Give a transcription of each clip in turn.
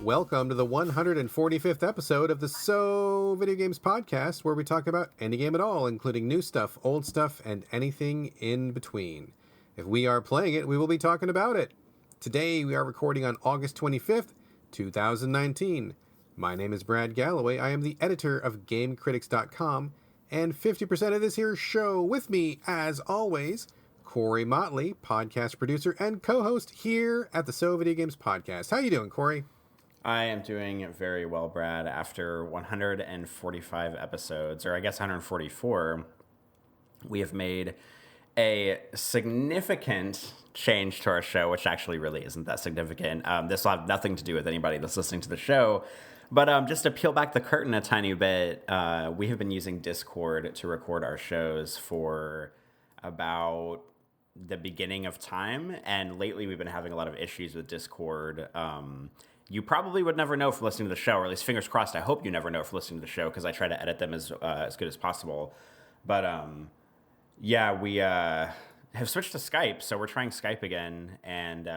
Welcome to the 145th episode of the So Video Games Podcast, where we talk about any game at all, including new stuff, old stuff, and anything in between. If we are playing it, we will be talking about it. Today, we are recording on August 25th, 2019. My name is Brad Galloway. I am the editor of GameCritics.com, and 50% of this here show with me, as always, Corey Motley, podcast producer and co-host here at the So Video Games Podcast. How you doing, Corey? I am doing very well, Brad. After 145 episodes, or I guess 144, we have made a significant change to our show, which actually really isn't that significant. This will have nothing to do with anybody that's listening to the show. But just to peel back the curtain a tiny bit, we have been using Discord to record our shows for about the beginning of time. And lately we've been having a lot of issues with Discord. You probably would never know from listening to the show, or at least fingers crossed, I hope you never know from listening to the show, because I try to edit them as good as possible. But yeah, we have switched to Skype, so we're trying Skype again. And,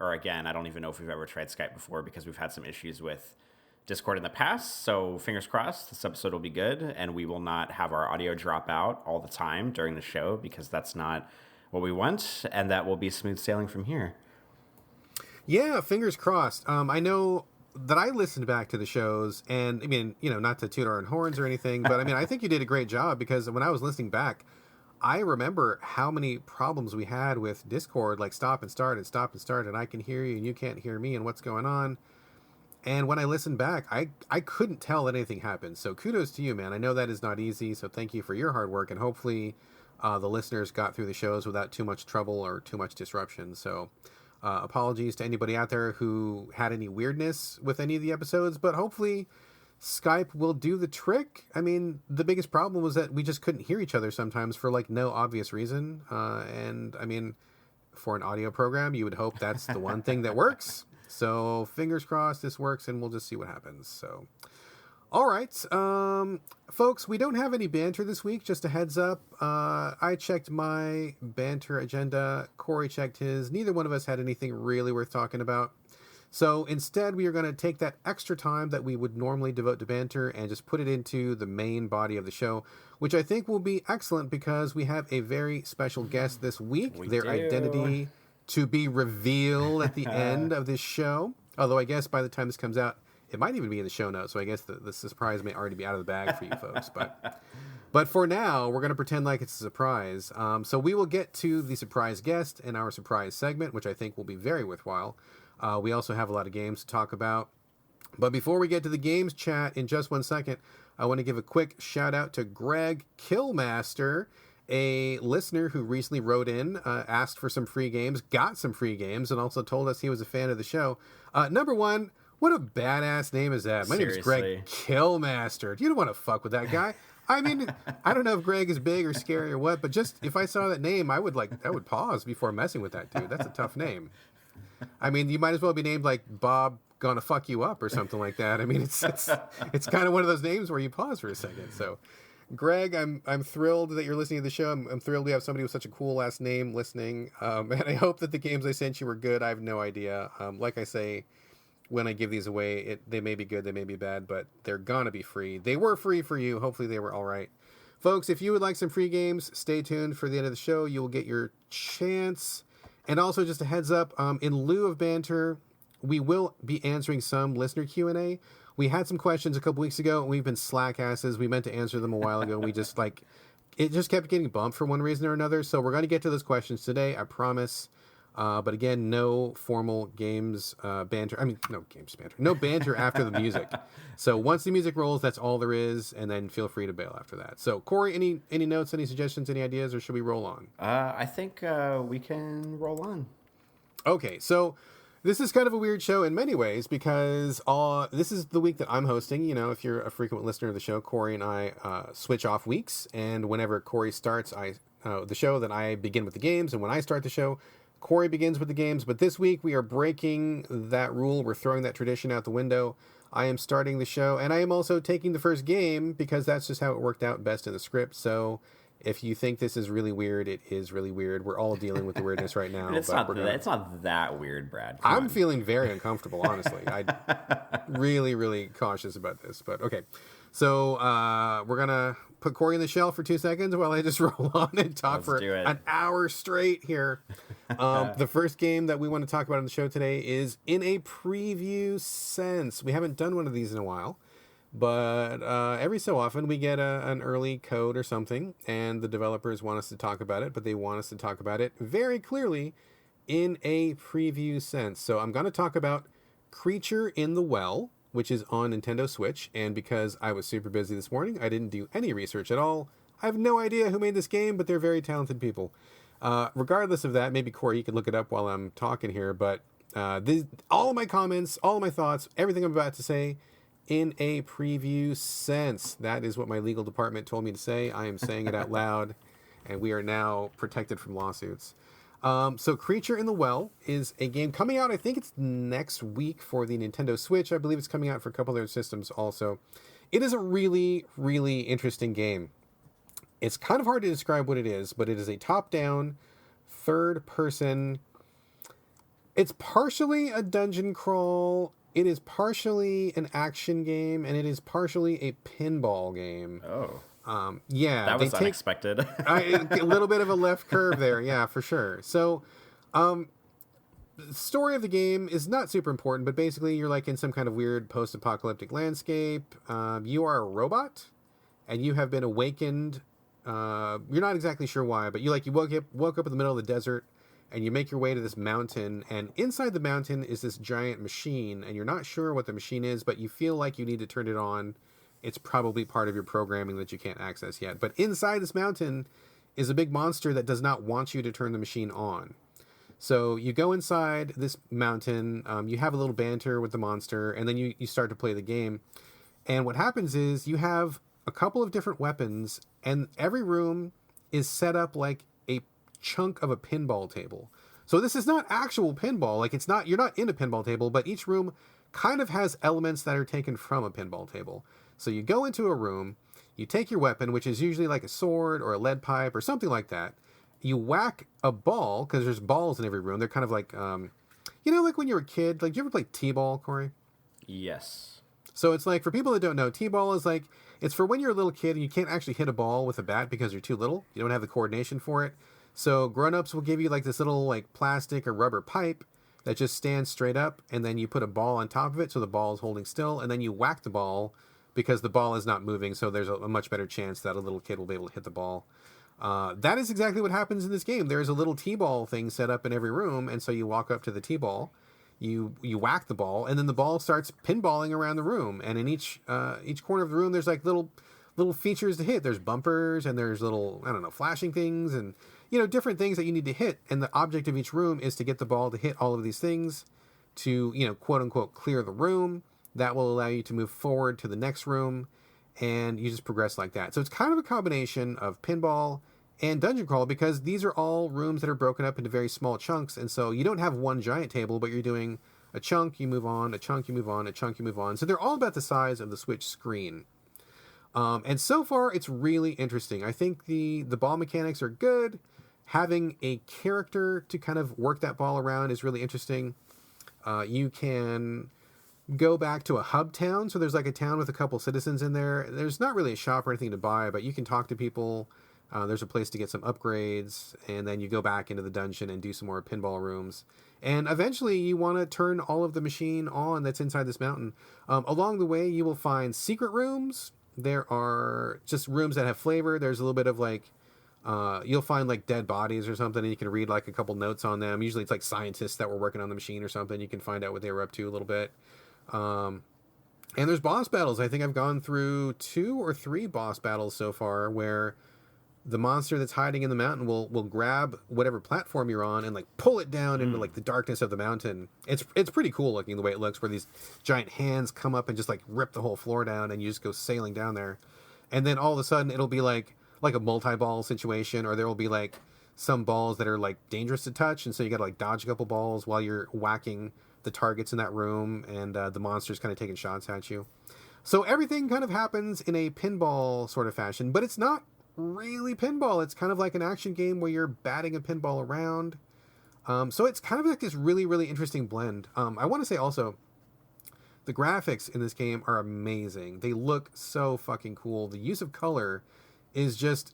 or again, I don't even know if we've ever tried Skype before, because we've had some issues with Discord in the past. So fingers crossed, this episode will be good, and we will not have our audio drop out all the time during the show, because that's not what we want, and that will be smooth sailing from here. Yeah, fingers crossed. I know that I listened back to the shows, and I mean, you know, not to toot our own horns or anything, but I mean, I think you did a great job, because when I was listening back, I remember how many problems we had with Discord, like stop and start, and I can hear you and you can't hear me, and what's going on. And when I listened back, I couldn't tell that anything happened. So kudos to you, man. I know that is not easy, so thank you for your hard work, and hopefully the listeners got through the shows without too much trouble or too much disruption. So apologies to anybody out there who had any weirdness with any of the episodes, but hopefully Skype will do the trick. I mean, the biggest problem was that we just couldn't hear each other sometimes for like no obvious reason. And I mean, for an audio program, you would hope that's the one thing that works. So fingers crossed this works, and we'll just see what happens. So, all right, folks, we don't have any banter this week, just a heads up. I checked my banter agenda. Corey checked his. Neither one of us had anything really worth talking about. So instead, we are going to take that extra time that we would normally devote to banter and just put it into the main body of the show, which I think will be excellent, because we have a very special guest this week. Their identity to be revealed at the end of this show. Although I guess by the time this comes out, it might even be in the show notes, so I guess the surprise may already be out of the bag for you folks. But for now, we're going to pretend like it's a surprise. So we will get to the surprise guest in our surprise segment, which I think will be very worthwhile. We also have a lot of games to talk about. But before we get to the games chat in just 1 second, I want to give a quick shout out to Greg Killmaster, a listener who recently wrote in, asked for some free games, got some free games, and also told us he was a fan of the show. Number one, what a badass name is that? My name is Greg Killmaster. You don't want to fuck with that guy. I mean, I don't know if Greg is big or scary or what, but just if I saw that name, I would pause before messing with that dude. That's a tough name. I mean, you might as well be named like Bob Gonna Fuck You Up or something like that. I mean, it's kind of one of those names where you pause for a second. So, Greg, I'm thrilled that you're listening to the show. I'm thrilled we have somebody with such a cool last name listening. And I hope that the games I sent you were good. I have no idea. Like I say, when I give these away, they may be good, they may be bad, but they're gonna be free. They were free for you. Hopefully they were all right. Folks, if you would like some free games, stay tuned for the end of the show. You will get your chance. And also, just a heads up, in lieu of banter, we will be answering some listener Q&A. We had some questions a couple weeks ago, and we've been slack asses. We meant to answer them a while ago. We just it just kept getting bumped for one reason or another. So we're going to get to those questions today, I promise. But again, no formal games banter. I mean, no games banter. No banter after the music. So once the music rolls, that's all there is, and then feel free to bail after that. So Corey, any notes, any suggestions, any ideas, or should we roll on? I think we can roll on. Okay, so this is kind of a weird show in many ways, because this is the week that I'm hosting. You know, if you're a frequent listener of the show, Corey and I switch off weeks, and whenever Corey starts the show, then I begin with the games, and when I start the show, Corey begins with the games. But this week we are breaking that rule. We're throwing that tradition out the window. I am starting the show, and I am also taking the first game, because that's just how it worked out best in the script. So If you think this is really weird, it is really weird. We're all dealing with the weirdness right now. It's not that weird, Brad. Come I'm on. feeling very uncomfortable, honestly. I really, really cautious about this, but okay. So we're gonna put Corey in the shell for 2 seconds while I just roll on and talk for an hour straight here. The first game that we want to talk about on the show today is In a Preview Sense. We haven't done one of these in a while, but every so often we get an early code or something, and the developers want us to talk about it, but they want us to talk about it very clearly in a preview sense. So I'm going to talk about Creature in the Well, which is on Nintendo Switch, and because I was super busy this morning, I didn't do any research at all. I have no idea who made this game, but they're very talented people. Regardless of that, maybe Corey, you can look it up while I'm talking here, but all of my comments, all of my thoughts, everything I'm about to say, in a preview sense. That is what my legal department told me to say. I am saying it out loud, and we are now protected from lawsuits. So Creature in the Well is a game coming out, I think it's next week for the Nintendo Switch. I believe it's coming out for a couple other systems also. It is a really, really interesting game. It's kind of hard to describe what it is, but it is a top-down, third-person... It's partially a dungeon crawl, it is partially an action game, and it is partially a pinball game. Oh. Yeah. That was unexpected. A little bit of a left curve there, yeah, for sure. So, the story of the game is not super important, but basically you're like in some kind of weird post-apocalyptic landscape. You are a robot, and you have been awakened. You're not exactly sure why, but you woke up in the middle of the desert, and you make your way to this mountain, and inside the mountain is this giant machine, and you're not sure what the machine is, but you feel like you need to turn it on. It's probably part of your programming that you can't access yet. But inside this mountain is a big monster that does not want you to turn the machine on. So you go inside this mountain, you have a little banter with the monster, and then you start to play the game. And what happens is you have a couple of different weapons, and every room is set up like a chunk of a pinball table. So this is not actual pinball. Like you're not in a pinball table, but each room kind of has elements that are taken from a pinball table. So you go into a room, you take your weapon, which is usually like a sword or a lead pipe or something like that. You whack a ball, because there's balls in every room. They're kind of like, like when you were a kid, like, do you ever play T-ball, Corey? Yes. So it's like, for people that don't know, T-ball is like, it's for when you're a little kid and you can't actually hit a ball with a bat because you're too little. You don't have the coordination for it. So grown-ups will give you like this little like plastic or rubber pipe that just stands straight up, and then you put a ball on top of it so the ball is holding still, and then you whack the ball because the ball is not moving, so there's a much better chance that a little kid will be able to hit the ball. That is exactly what happens in this game. There's a little T-ball thing set up in every room, and so you walk up to the T-ball, you whack the ball, and then the ball starts pinballing around the room. And in each corner of the room, there's like little features to hit. There's bumpers, and there's little, flashing things, and different things that you need to hit. And the object of each room is to get the ball to hit all of these things to, quote unquote, clear the room. That will allow you to move forward to the next room, and you just progress like that. So it's kind of a combination of pinball and dungeon crawl, because these are all rooms that are broken up into very small chunks, and so you don't have one giant table, but you're doing a chunk, you move on, a chunk, you move on, a chunk, you move on. So they're all about the size of the Switch screen. And so far, it's really interesting. I think the ball mechanics are good. Having a character to kind of work that ball around is really interesting. You can go back to a hub town. So there's like a town with a couple citizens in there. There's not really a shop or anything to buy, but you can talk to people. There's a place to get some upgrades, and then you go back into the dungeon and do some more pinball rooms. And eventually you want to turn all of the machine on that's inside this mountain. Along the way, you will find secret rooms. There are just rooms that have flavor. There's a little bit of like, you'll find like dead bodies or something, and you can read like a couple notes on them. Usually it's like scientists that were working on the machine or something. You can find out what they were up to a little bit. And there's boss battles. I think I've gone through 2 or 3 boss battles so far, where the monster that's hiding in the mountain will grab whatever platform you're on and like pull it down into like the darkness of the mountain. It's pretty cool looking the way it looks, where these giant hands come up and just like rip the whole floor down, and you just go sailing down there. And then all of a sudden it'll be like a multi-ball situation, or there will be like some balls that are like dangerous to touch, and so you got to like dodge a couple balls while you're whacking the targets in that room, and the monster's kind of taking shots at you. So everything kind of happens in a pinball sort of fashion, but it's not really pinball. It's kind of like an action game where you're batting a pinball around. So it's kind of like this really, really interesting blend. I want to say also, the graphics in this game are amazing. They look so fucking cool. The use of color is just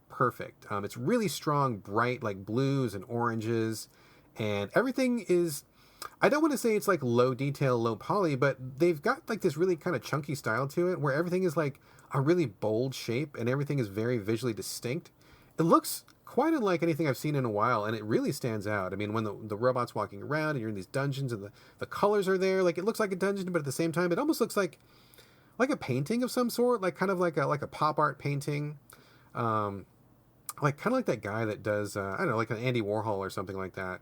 perfect. It's really strong, bright, like blues and oranges, and everything is. I don't want to say it's like low detail, low poly, but they've got like this really kind of chunky style to it, where everything is like a really bold shape and everything is very visually distinct. It looks quite unlike anything I've seen in a while, and it really stands out. I mean, when the robot's walking around and you're in these dungeons and the colors are there, like it looks like a dungeon, but at the same time, it almost looks like a painting of some sort, like kind of like a pop art painting, like kind of like that guy that does I don't know, like an Andy Warhol or something like that.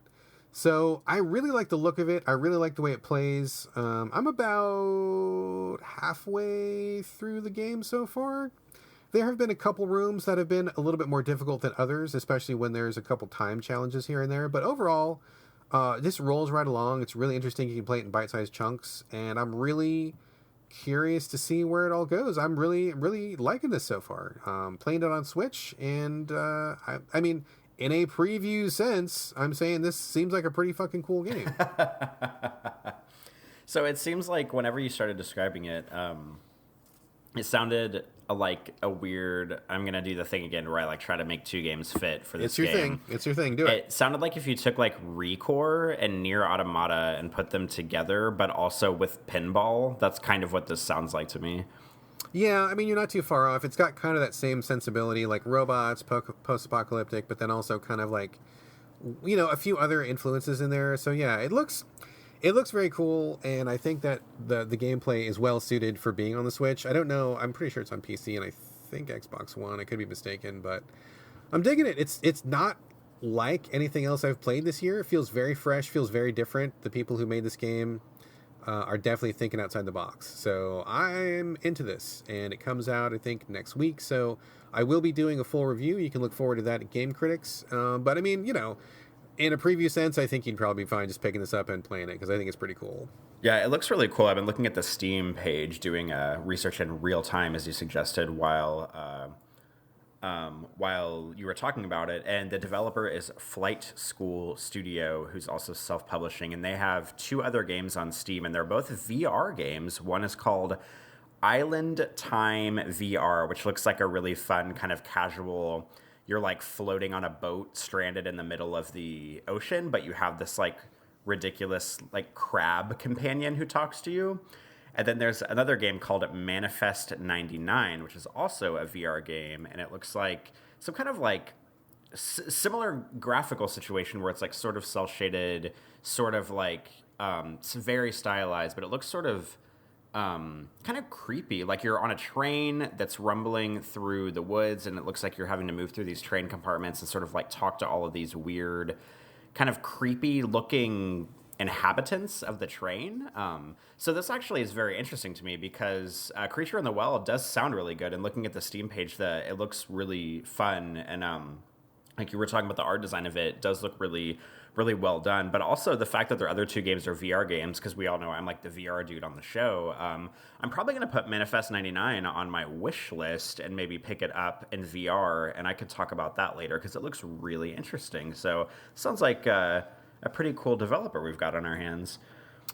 So I really like the look of it. I really like the way it plays. I'm about halfway through the game so far. There have been a couple rooms that have been a little bit more difficult than others, especially when there's a couple time challenges here and there. But overall, this rolls right along. It's really interesting. You can play it in bite-sized chunks, and I'm really curious to see where it all goes. I'm really, really liking this so far. Playing it on Switch, and I mean, in a preview sense, I'm saying this seems like a pretty fucking cool game. So it seems like whenever you started describing it, it sounded like a weird. I'm gonna do the thing again where I like try to make two games fit for this game. It's your thing. It's your thing. Do it. It sounded like if you took like Recore and Nier Automata and put them together, but also with pinball. That's kind of what this sounds like to me. Yeah, I mean, you're not too far off. It's got kind of that same sensibility, like robots, post-apocalyptic, but then also kind of like, a few other influences in there. So yeah, it looks very cool, and I think that the gameplay is well suited for being on the Switch. I don't know. I'm pretty sure it's on PC and I think Xbox One. I could be mistaken, but I'm digging it. It's not like anything else I've played this year. It feels very fresh, feels very different. The people who made this game are definitely thinking outside the box. So I'm into this, and it comes out, I think, next week. So I will be doing a full review. You can look forward to that at Game Critics. But I mean, in a preview sense, I think you'd probably be fine just picking this up and playing it, because I think it's pretty cool. Yeah, it looks really cool. I've been looking at the Steam page, doing research in real time, as you suggested, while you were talking about it. And the developer is Flight School Studio, who's also self-publishing. And they have two other games on Steam, and they're both VR games. One is called Island Time VR, which looks like a really fun kind of casual... You're like floating on a boat stranded in the middle of the ocean, but you have this like ridiculous like crab companion who talks to you. And then there's another game called Manifest 99, which is also a VR game. And it looks like some kind of like similar graphical situation where it's like sort of cel shaded, sort of like it's very stylized, but it looks sort of kind of creepy, like you're on a train that's rumbling through the woods, and it looks like you're having to move through these train compartments and sort of like talk to all of these weird, kind of creepy looking inhabitants of the train. So this actually is very interesting to me because Creature in the Well does sound really good, and looking at the Steam page, it looks really fun, and like you were talking about, the art design of it does look really, really well done. But also the fact that their other two games are VR games, because we all know I'm like the VR dude on the show. I'm probably going to put Manifest 99 on my wish list and maybe pick it up in VR, and I could talk about that later because it looks really interesting. So sounds like a pretty cool developer we've got on our hands.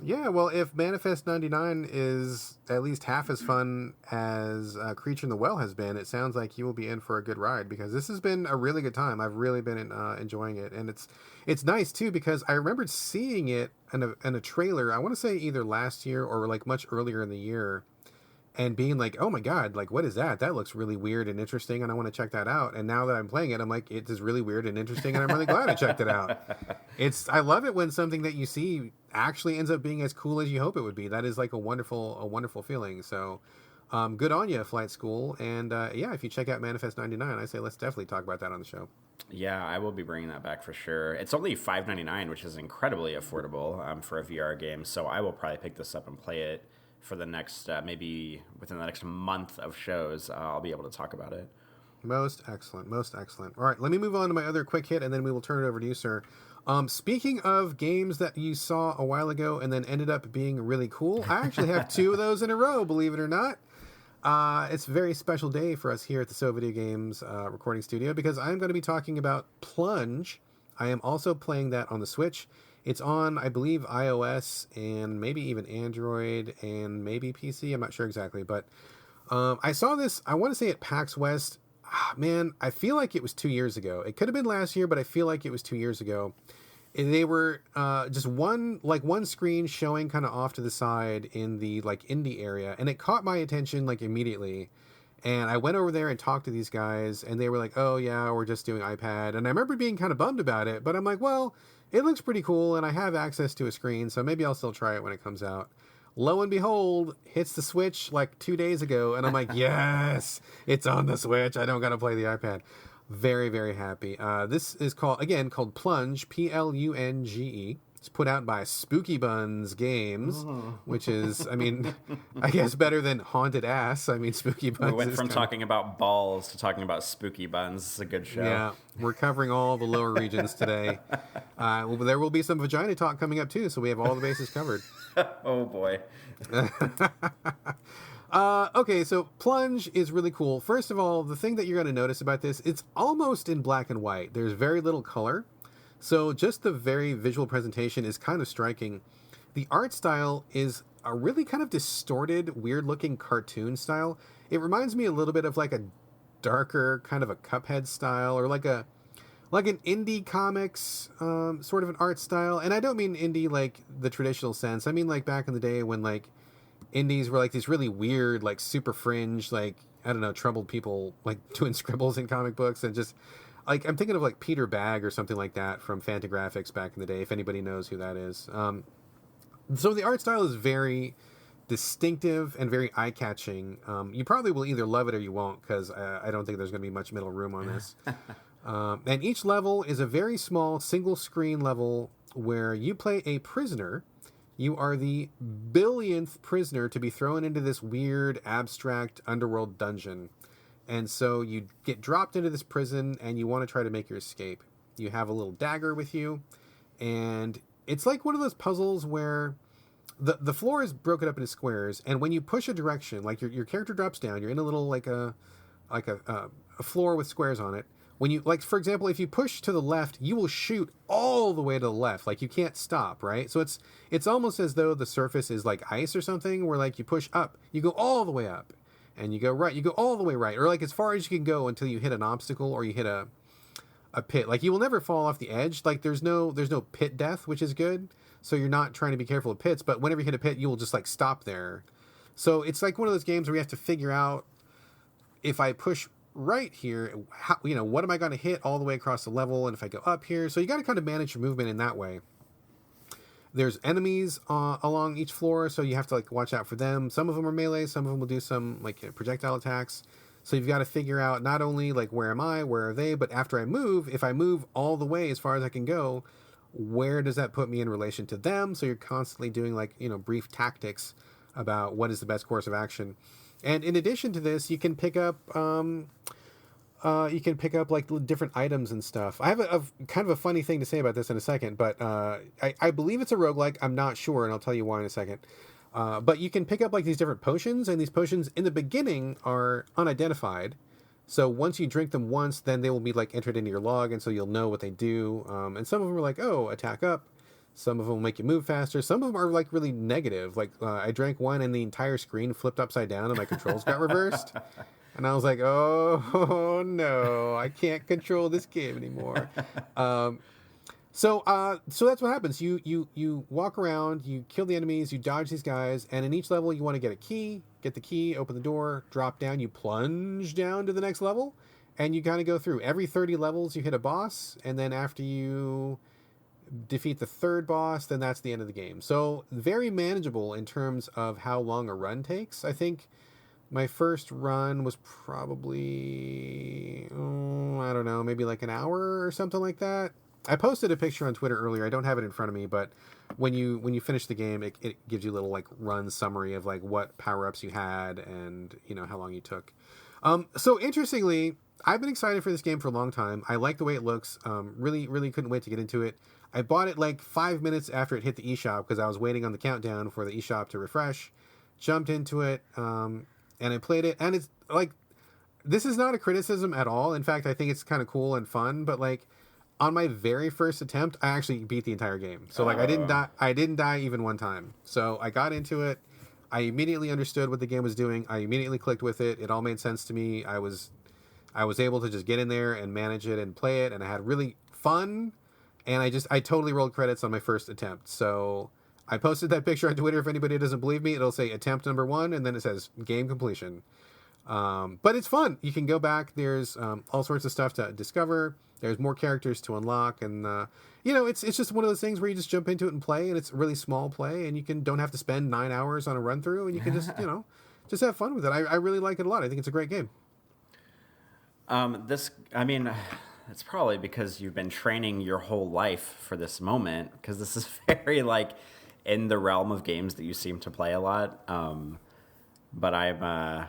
Yeah, well, if Manifest 99 is at least half as fun as Creature in the Well has been, it sounds like you will be in for a good ride, because this has been a really good time. I've really been enjoying it, and it's nice too, because I remembered seeing it in a trailer. I want to say either last year or like much earlier in the year, and being like, oh my god, like what is that? That looks really weird and interesting, and I want to check that out. And now that I'm playing it, I'm like, it is really weird and interesting, and I'm really glad I checked it out. I love it when something that you see actually ends up being as cool as you hope it would be. That is like a wonderful feeling. So good on you, Flight School. And yeah, if you check out Manifest 99, I say let's definitely talk about that on the show. Yeah, I will be bringing that back for sure. It's only $5.99, which is incredibly affordable for a VR game. So I will probably pick this up and play it for the next, maybe within the next month of shows. I'll be able to talk about it. Most excellent. All right, let me move on to my other quick hit, and then we will turn it over to you, sir. Speaking of games that you saw a while ago and then ended up being really cool, I actually have two of those in a row, believe it or not. It's a very special day for us here at the So Video Games recording studio because I'm going to be talking about Plunge. I am also playing that on the Switch. It's on, I believe, iOS and maybe even Android and maybe PC. I'm not sure exactly, but I saw this, I want to say at PAX West. Man, I feel like it was 2 years ago. It could have been last year, but I feel like it was 2 years ago. And they were just one screen showing kind of off to the side in the like indie area, and it caught my attention like immediately. And I went over there and talked to these guys, and they were like, "Oh yeah, we're just doing iPad." And I remember being kind of bummed about it, but I'm like, "Well, it looks pretty cool, and I have access to a screen, so maybe I'll still try it when it comes out." Lo and behold, hits the Switch like 2 days ago, and I'm like, "Yes, it's on the Switch. I don't gotta play the iPad." Very, very happy. This is called Plunge, Plunge. It's put out by Spooky Buns Games, which is, I mean, I guess better than Haunted Ass. I mean, Spooky Buns. We went from talking about balls to talking about Spooky Buns. It's a good show. Yeah, we're covering all the lower regions today. There will be some vagina talk coming up too, so we have all the bases covered. Oh boy. Okay, so Plunge is really cool. First of all, the thing that you're going to notice about this, it's almost in black and white. There's very little color. So just the very visual presentation is kind of striking. The art style is a really kind of distorted, weird-looking cartoon style. It reminds me a little bit of like a darker kind of a Cuphead style, or like an indie comics sort of an art style. And I don't mean indie like the traditional sense. I mean like back in the day when like indies were like these really weird, like super fringe, like, I don't know, troubled people like doing scribbles in comic books, and just like, I'm thinking of like Peter Bagg or something like that from Fantagraphics back in the day, if anybody knows who that is. So the art style is very distinctive and very eye-catching. You probably will either love it or you won't, because I don't think there's going to be much middle room on this. And each level is a very small single-screen level where you play a prisoner. You are the billionth prisoner to be thrown into this weird, abstract underworld dungeon. And so you get dropped into this prison, and you want to try to make your escape. You have a little dagger with you, and it's like one of those puzzles where the floor is broken up into squares, and when you push a direction, like your character drops down, you're in a little like a floor with squares on it. When you, like, for example, if you push to the left, you will shoot all the way to the left. Like, you can't stop, right? So it's almost as though the surface is like ice or something, where like you push up, you go all the way up. And you go right, you go all the way right, or like as far as you can go until you hit an obstacle or you hit a pit. Like, you will never fall off the edge. Like, there's no pit death, which is good. So you're not trying to be careful of pits, but whenever you hit a pit, you will just like stop there. So it's like one of those games where you have to figure out, if I push right here, how, what am I going to hit all the way across the level, and if I go up here. So you got to kind of manage your movement in that way. There's enemies along each floor, so you have to like watch out for them. Some of them are melee, some of them will do some like projectile attacks. So you've got to figure out not only like where am I, where are they, but after I move, if I move all the way as far as I can go, where does that put me in relation to them? So you're constantly doing like, brief tactics about what is the best course of action. And in addition to this, you can pick up like different items and stuff. I have a kind of a funny thing to say about this in a second, but I believe it's a roguelike. I'm not sure, and I'll tell you why in a second. But you can pick up like these different potions, and these potions in the beginning are unidentified. So once you drink them once, then they will be like entered into your log, and so you'll know what they do. And some of them are like, oh, attack up. Some of them will make you move faster. Some of them are like really negative. Like I drank one, and the entire screen flipped upside down, and my controls got reversed. And I was like, oh no, I can't control this game anymore. So that's what happens. You walk around, you kill the enemies, you dodge these guys, and in each level you want to get a key, get the key, open the door, drop down, you plunge down to the next level, and you kind of go through. Every 30 levels you hit a boss, and then after you defeat the third boss, then that's the end of the game. So very manageable in terms of how long a run takes. I think my first run was probably, I don't know, maybe like an hour or something like that. I posted a picture on Twitter earlier. I don't have it in front of me, but when you finish the game, it gives you a little like run summary of like what power-ups you had and how long you took. So interestingly, I've been excited for this game for a long time. I like the way it looks. Really, really couldn't wait to get into it. I bought it like 5 minutes after it hit the eShop because I was waiting on the countdown for the eShop to refresh. Jumped into it. and I played it, and it's like, this is not a criticism at all. In fact, I think it's kind of cool and fun. But like, on my very first attempt, I actually beat the entire game. So like, I didn't die. I didn't die even one time. So I got into it. I immediately understood what the game was doing. I immediately clicked with it. It all made sense to me. I was able to just get in there and manage it and play it, and I had really fun. And I totally rolled credits on my first attempt. So I posted that picture on Twitter. If anybody doesn't believe me, it'll say attempt number 1, and then it says game completion. But it's fun. You can go back. There's all sorts of stuff to discover. There's more characters to unlock, and it's just one of those things where you just jump into it and play, and it's a really small play, and you don't have to spend 9 hours on a run through, and you can just just have fun with it. I really like it a lot. I think it's a great game. It's probably because you've been training your whole life for this moment, because this is very like in the realm of games that you seem to play a lot. But I'm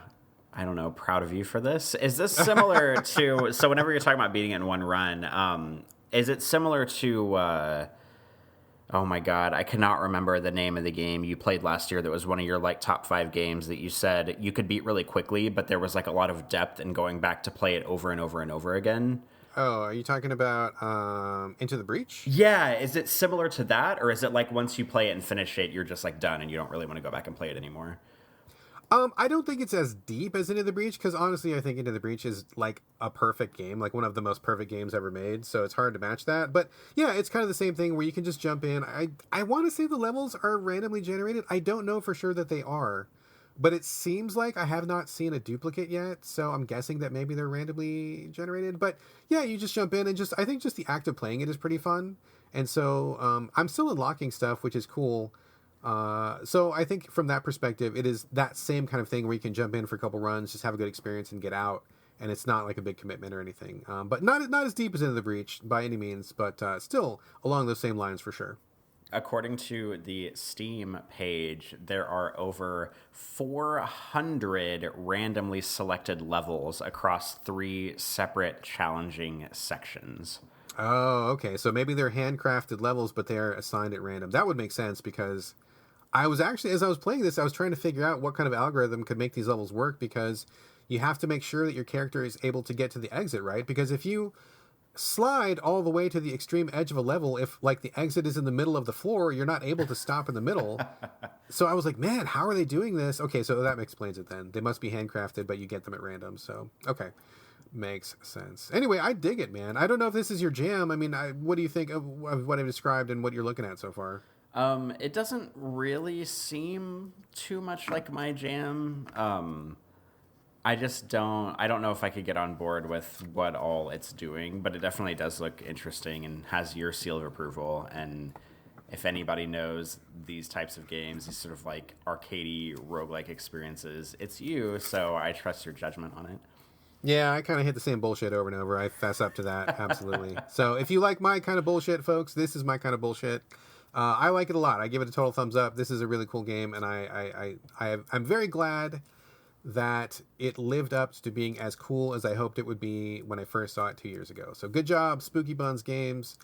I don't know, proud of you for this. Is this similar to, so whenever you're talking about beating it in one run, is it similar to, oh my God, I cannot remember the name of the game you played last year that was one of your like top 5 games that you said you could beat really quickly, but there was like a lot of depth in going back to play it over and over and over again? Oh, are you talking about Into the Breach? Yeah, is it similar to that, or is it like once you play it and finish it, you're just like done and you don't really want to go back and play it anymore? I don't think it's as deep as Into the Breach, because honestly, I think Into the Breach is like a perfect game, like one of the most perfect games ever made. So it's hard to match that. But yeah, it's kind of the same thing where you can just jump in. I want to say the levels are randomly generated. I don't know for sure that they are, but it seems like I have not seen a duplicate yet. So I'm guessing that maybe they're randomly generated. But yeah, you just jump in and I think just the act of playing it is pretty fun. And so I'm still unlocking stuff, which is cool. So I think from that perspective, it is that same kind of thing where you can jump in for a couple runs, just have a good experience and get out. And it's not like a big commitment or anything. But not as deep as Into the Breach by any means, but still along those same lines for sure. According to the Steam page, there are over 400 randomly selected levels across 3 separate challenging sections. Oh, okay. So maybe they're handcrafted levels, but they're assigned at random. That would make sense, because I was actually, as I was playing this, I was trying to figure out what kind of algorithm could make these levels work, because you have to make sure that your character is able to get to the exit, right? Because if you slide all the way to the extreme edge of a level, if like the exit is in the middle of the floor, you're not able to stop in the middle. So I was like, man, how are they doing this? Okay, so that explains it then. They must be handcrafted, but you get them at random. So, okay. Makes sense. Anyway, I dig it, man. I don't know if this is your jam. I mean, what do you think of what I've described and what you're looking at so far? It doesn't really seem too much like my jam. I don't know if I could get on board with what all it's doing, but it definitely does look interesting and has your seal of approval. And if anybody knows these types of games, these sort of like arcadey roguelike experiences, it's you. So I trust your judgment on it. Yeah, I kind of hit the same bullshit over and over. I fess up to that, absolutely. So if you like my kind of bullshit, folks, this is my kind of bullshit. I like it a lot. I give it a total thumbs up. This is a really cool game, and I'm very glad that it lived up to being as cool as I hoped it would be when I first saw it 2 years ago. So good job, Spooky Buns Games.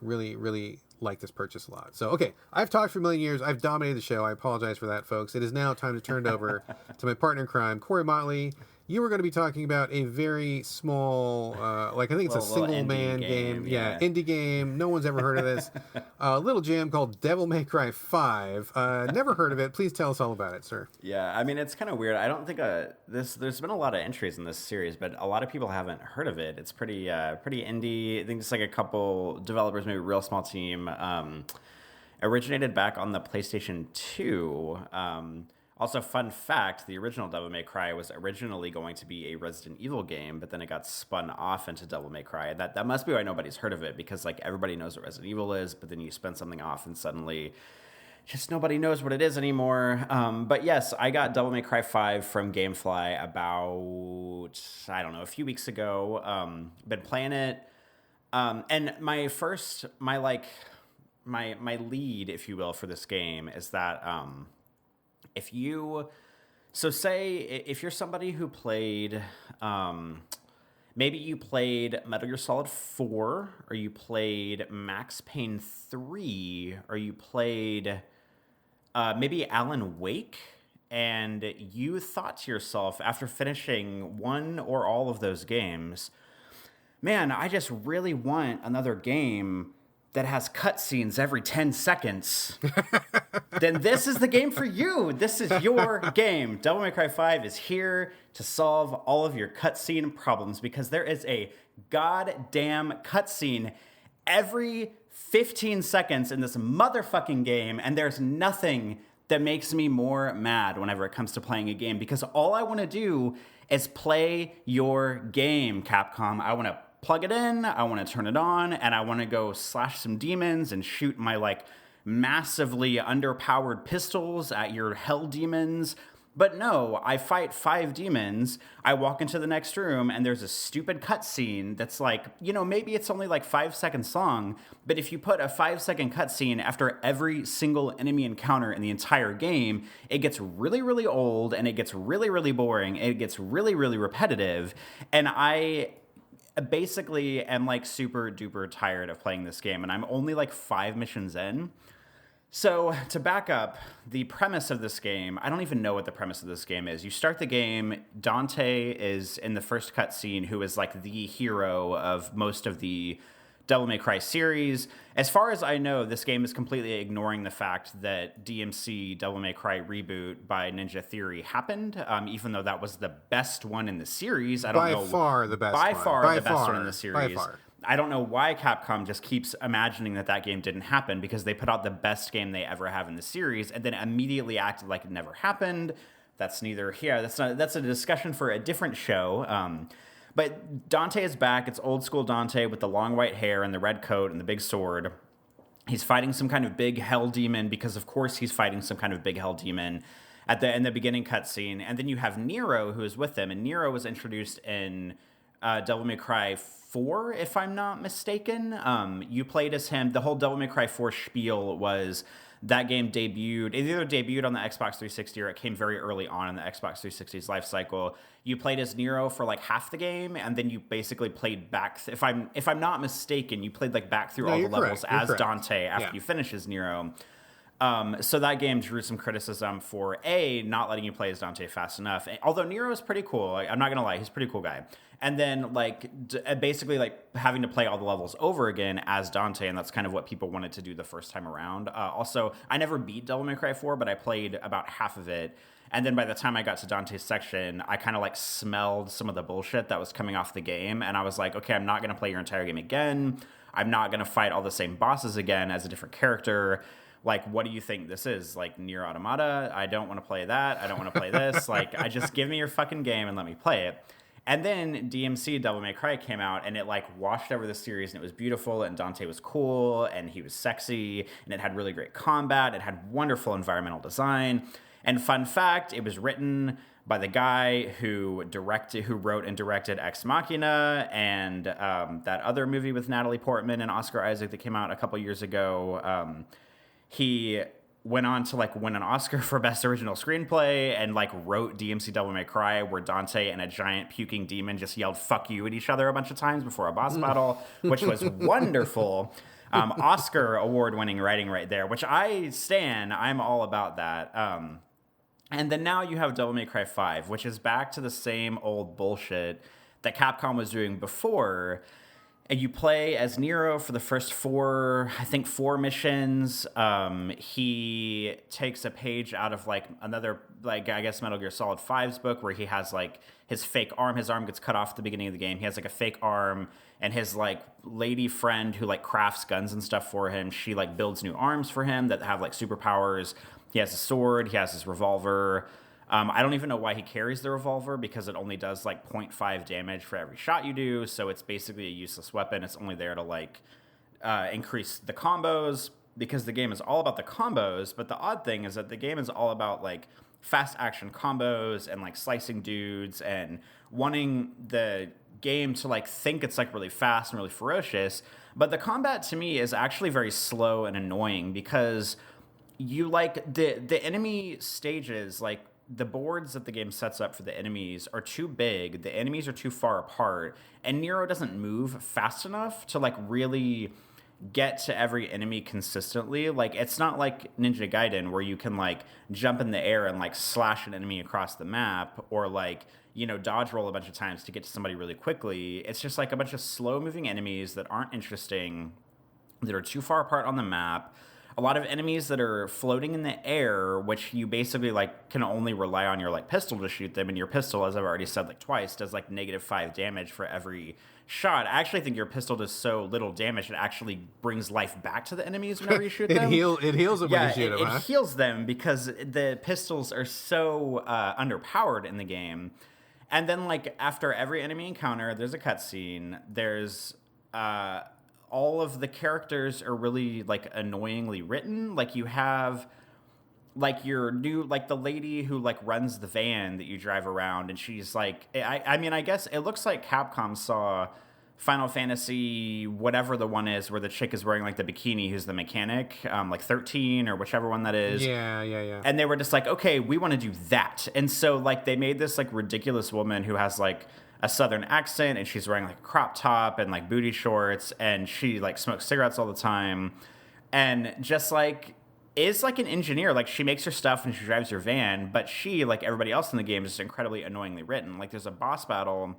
Really, really like this purchase a lot. So, okay, I've talked for a million years. I've dominated the show. I apologize for that, folks. It is now time to turn it over to my partner in crime, Corey Motley. You were going to be talking about a very small, I think it's a single man game. Yeah, indie game. No one's ever heard of this. Little jam called Devil May Cry 5. Never heard of it. Please tell us all about it, sir. Yeah, I mean, it's kind of weird. I don't think there's been a lot of entries in this series, but a lot of people haven't heard of it. It's pretty indie. I think it's like a couple developers, maybe a real small team. Originated back on the PlayStation 2. Also, fun fact, the original Devil May Cry was originally going to be a Resident Evil game, but then it got spun off into Devil May Cry. That must be why nobody's heard of it, because like everybody knows what Resident Evil is, but then you spin something off and suddenly just nobody knows what it is anymore. But yes, I got Devil May Cry 5 from Gamefly about, I don't know, a few weeks ago. Been playing it. And my lead, if you will, for this game is that... if you're somebody who played, maybe you played Metal Gear Solid 4, or you played Max Payne 3, or you played maybe Alan Wake, and you thought to yourself after finishing one or all of those games, man, I just really want another game that has cutscenes every 10 seconds, then this is the game for you. This is your game. Devil May Cry 5 is here to solve all of your cutscene problems because there is a goddamn cutscene every 15 seconds in this motherfucking game, and there's nothing that makes me more mad whenever it comes to playing a game because all I want to do is play your game, Capcom. I want to plug it in, I want to turn it on, and I want to go slash some demons and shoot my like massively underpowered pistols at your hell demons. But no, I fight 5 demons, I walk into the next room, and there's a stupid cutscene that's like, you know, maybe it's only like 5 seconds long, but if you put a 5-second cutscene after every single enemy encounter in the entire game, it gets really, really old, and it gets really, really boring, and it gets really, really repetitive, and I basically am like super duper tired of playing this game, and I'm only like 5 missions in. So to back up, the premise of this game, I don't even know what the premise of this game is. You start the game, Dante is in the first cutscene, who is like the hero of most of the Devil May Cry series. As far as I know, this game is completely ignoring the fact that DMC Devil May Cry reboot by Ninja Theory happened, even though that was the best one in the series. I don't know. By far the best one. By far the best one in the series. By far. I don't know why Capcom just keeps imagining that that game didn't happen because they put out the best game they ever have in the series and then immediately acted like it never happened. That's neither here. That's a discussion for a different show. But Dante is back. It's old school Dante with the long white hair and the red coat and the big sword. He's fighting some kind of big hell demon because, of course, he's fighting some kind of big hell demon in the beginning cutscene. And then you have Nero, who is with him. And Nero was introduced in Devil May Cry 4, if I'm not mistaken. You played as him. The whole Devil May Cry 4 spiel was that game debuted. It either debuted on the Xbox 360 or it came very early on in the Xbox 360's life cycle. You played as Nero for like half the game, and then you basically played back. If I'm not mistaken, you played like back through all the levels as Dante after you finish as Nero. So that game drew some criticism for not letting you play as Dante fast enough. Although Nero is pretty cool. Like, I'm not gonna lie, he's a pretty cool guy. And then like basically like having to play all the levels over again as Dante, and that's kind of what people wanted to do the first time around. Also, I never beat Devil May Cry 4, but I played about half of it. And then by the time I got to Dante's section, I kind of like smelled some of the bullshit that was coming off the game, and I was like, okay, I'm not gonna play your entire game again. I'm not gonna fight all the same bosses again as a different character. Like, what do you think this is? Like, Nier Automata? I don't want to play that. I don't want to play this. Like, I just give me your fucking game and let me play it. And then DMC Devil May Cry came out, and it, like, washed over the series, and it was beautiful, and Dante was cool, and he was sexy, and it had really great combat. It had wonderful environmental design. And fun fact, it was written by the guy who wrote and directed Ex Machina and that other movie with Natalie Portman and Oscar Isaac that came out a couple years ago. He went on to like win an Oscar for Best Original Screenplay and like wrote DMC Devil May Cry, where Dante and a giant puking demon just yelled "fuck you" at each other a bunch of times before a boss battle, which was wonderful. Oscar award-winning writing right there, which I stan. I'm all about that. And then now you have Devil May Cry 5, which is back to the same old bullshit that Capcom was doing before. And you play as Nero for the first 4 missions. He takes a page out of like another, like I guess Metal Gear Solid 5's book, where he has like his fake arm. His arm gets cut off at the beginning of the game. He has like a fake arm, and his like lady friend who like crafts guns and stuff for him, she like builds new arms for him that have like superpowers. He has a sword. He has his revolver. I don't even know why he carries the revolver, because it only does like 0.5 damage for every shot you do. So it's basically a useless weapon. It's only there to like increase the combos, because the game is all about the combos. But the odd thing is that the game is all about like fast action combos and like slicing dudes and wanting the game to like think it's like really fast and really ferocious. But the combat to me is actually very slow and annoying, because you like the enemy stages, like the boards that the game sets up for the enemies are too big. The enemies are too far apart, and Nero doesn't move fast enough to like really get to every enemy consistently. Like, it's not like Ninja Gaiden where you can like jump in the air and like slash an enemy across the map, or like, you know, dodge roll a bunch of times to get to somebody really quickly. It's just like a bunch of slow moving enemies that aren't interesting, that are too far apart on the map. A lot of enemies that are floating in the air, which you basically like can only rely on your like pistol to shoot them, and your pistol, as I've already said like twice, does like -5 damage for every shot. I actually think your pistol does so little damage it actually brings life back to the enemies whenever you shoot them. It heals them when you shoot them. It heals them because the pistols are so underpowered in the game. And then like after every enemy encounter, there's a cutscene. There's all of the characters are really like annoyingly written. Like you have like your new, like the lady who like runs the van that you drive around, and she's like, I mean, I guess it looks like Capcom saw Final Fantasy, whatever the one is where the chick is wearing like the bikini, who's the mechanic, like 13 or whichever one that is. Yeah. And they were just like, okay, we want to do that. And so like they made this like ridiculous woman who has like a southern accent, and she's wearing like a crop top and like booty shorts, and she like smokes cigarettes all the time, and just like is like an engineer. Like she makes her stuff and she drives her van, but she, like everybody else in the game, is just incredibly annoyingly written. Like there's a boss battle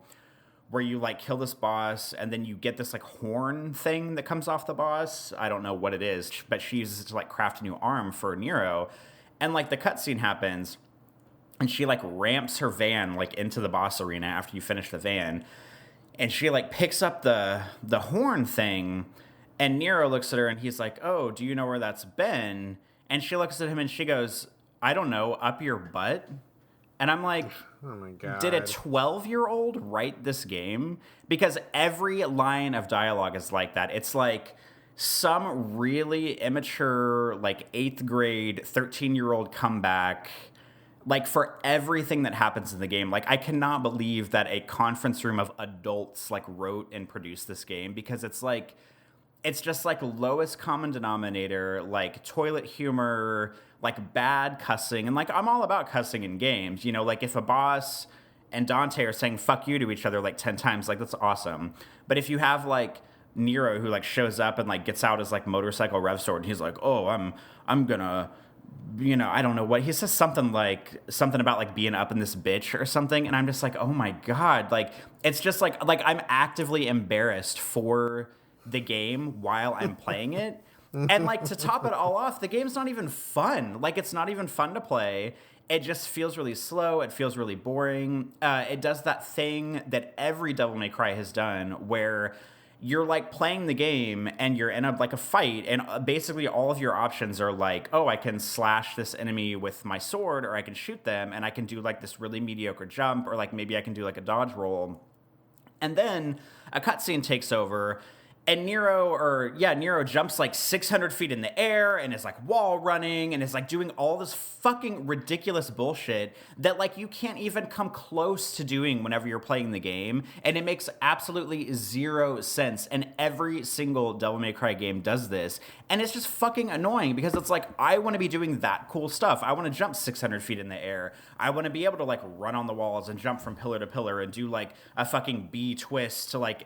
where you like kill this boss, and then you get this like horn thing that comes off the boss. I don't know what it is, but she uses it to like craft a new arm for Nero. And like the cutscene happens, and she like ramps her van like into the boss arena after you finish the van, and she like picks up the horn thing, and Nero looks at her and he's like, "Oh, do you know where that's been?" And she looks at him and she goes, "I don't know, up your butt." And I'm like, oh my God. Did a 12-year-old write this game? Because every line of dialogue is like that. It's like some really immature, like 8th grade, 13-year-old comeback, like for everything that happens in the game. Like I cannot believe that a conference room of adults like wrote and produced this game, because it's like, it's just like lowest common denominator, like toilet humor, like bad cussing. And like, I'm all about cussing in games, you know, like if a boss and Dante are saying fuck you to each other like 10 times, like that's awesome. But if you have like Nero who like shows up and like gets out his like motorcycle rev sword, and he's like, "Oh, I'm gonna," you know, I don't know what he says, something about like being up in this bitch or something. And I'm just like, oh my God. Like, it's just like I'm actively embarrassed for the game while I'm playing it. And like to top it all off, the game's not even fun. Like it's not even fun to play. It just feels really slow. It feels really boring. It does that thing that every Devil May Cry has done, where you're like playing the game and you're in a fight, and basically all of your options are like, oh, I can slash this enemy with my sword, or I can shoot them, and I can do like this really mediocre jump, or like maybe I can do like a dodge roll. And then a cutscene takes over, and Nero jumps like 600 feet in the air and is like wall running and is like doing all this fucking ridiculous bullshit that like you can't even come close to doing whenever you're playing the game. And it makes absolutely zero sense. And every single Devil May Cry game does this. And it's just fucking annoying, because it's like, I want to be doing that cool stuff. I want to jump 600 feet in the air. I want to be able to like run on the walls and jump from pillar to pillar and do like a fucking B twist to like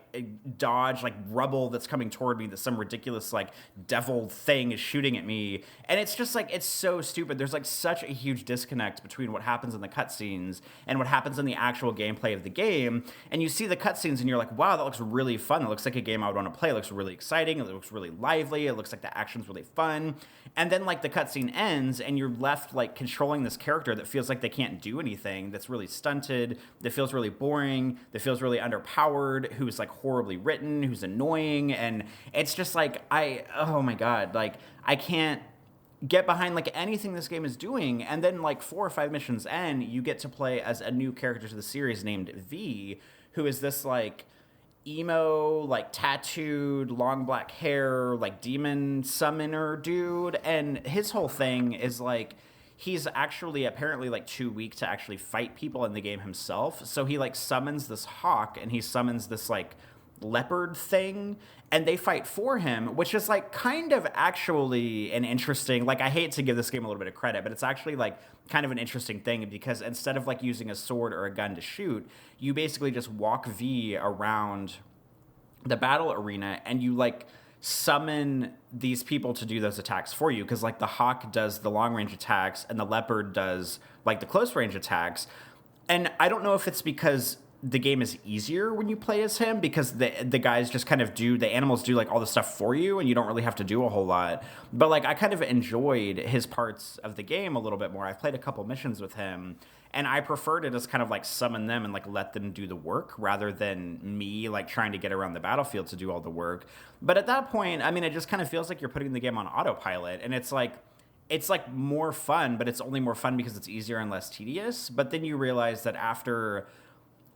dodge like rubble that's coming toward me, that some ridiculous like devil thing is shooting at me. And it's just like, it's so stupid. There's like such a huge disconnect between what happens in the cutscenes and what happens in the actual gameplay of the game. And you see the cutscenes and you're like, wow, that looks really fun. That looks like a game I would want to play. It looks really exciting. It looks really lively. It looks like the action's really fun. And then like the cutscene ends and you're left like controlling this character that feels like they can't do anything, that's really stunted, that feels really boring, that feels really underpowered, who's like horribly written, who's annoying. And it's just like, oh my God, like I can't get behind like anything this game is doing. And then like 4 or 5 missions in, you get to play as a new character to the series named V, who is this like emo, like tattooed, long black hair, like demon summoner dude. And his whole thing is like, he's actually apparently like too weak to actually fight people in the game himself. So he like summons this hawk, and he summons this like leopard thing, and they fight for him, which is like kind of actually an interesting, like I hate to give this game a little bit of credit, but it's actually like kind of an interesting thing, because instead of like using a sword or a gun to shoot, you basically just walk V around the battle arena, and you like summon these people to do those attacks for you, because like the hawk does the long range attacks and the leopard does like the close range attacks. And I don't know if it's because the game is easier when you play as him, because the guys just kind of do, the animals do like all the stuff for you and you don't really have to do a whole lot. But like I kind of enjoyed his parts of the game a little bit more. I've played a couple missions with him, and I prefer to just kind of like summon them and like let them do the work rather than me like trying to get around the battlefield to do all the work. But at that point, I mean, it just kind of feels like you're putting the game on autopilot, and it's like more fun, but it's only more fun because it's easier and less tedious. But then you realize that after,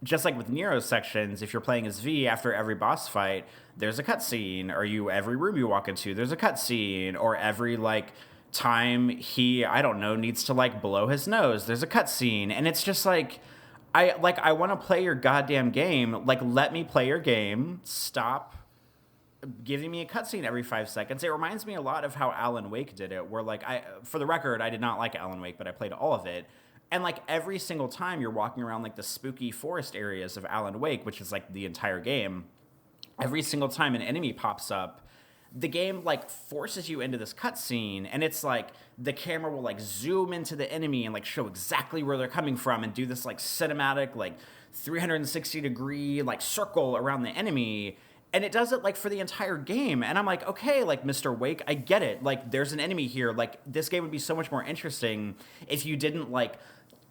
just like with Nero's sections, if you're playing as V, after every boss fight, there's a cutscene, or every room you walk into, there's a cutscene, or every like time he, I don't know, needs to like blow his nose, there's a cutscene. And it's just like, I want to play your goddamn game. Like, let me play your game. Stop giving me a cutscene every 5 seconds. It reminds me a lot of how Alan Wake did it, where like for the record, I did not like Alan Wake, but I played all of it. And like every single time you're walking around like the spooky forest areas of Alan Wake, which is like the entire game, every single time an enemy pops up, the game like forces you into this cutscene, and it's like the camera will like zoom into the enemy and like show exactly where they're coming from and do this like cinematic like 360 degree like circle around the enemy. And it does it like for the entire game. And I'm like, okay, like Mr. Wake, I get it. Like there's an enemy here. Like this game would be so much more interesting if you didn't like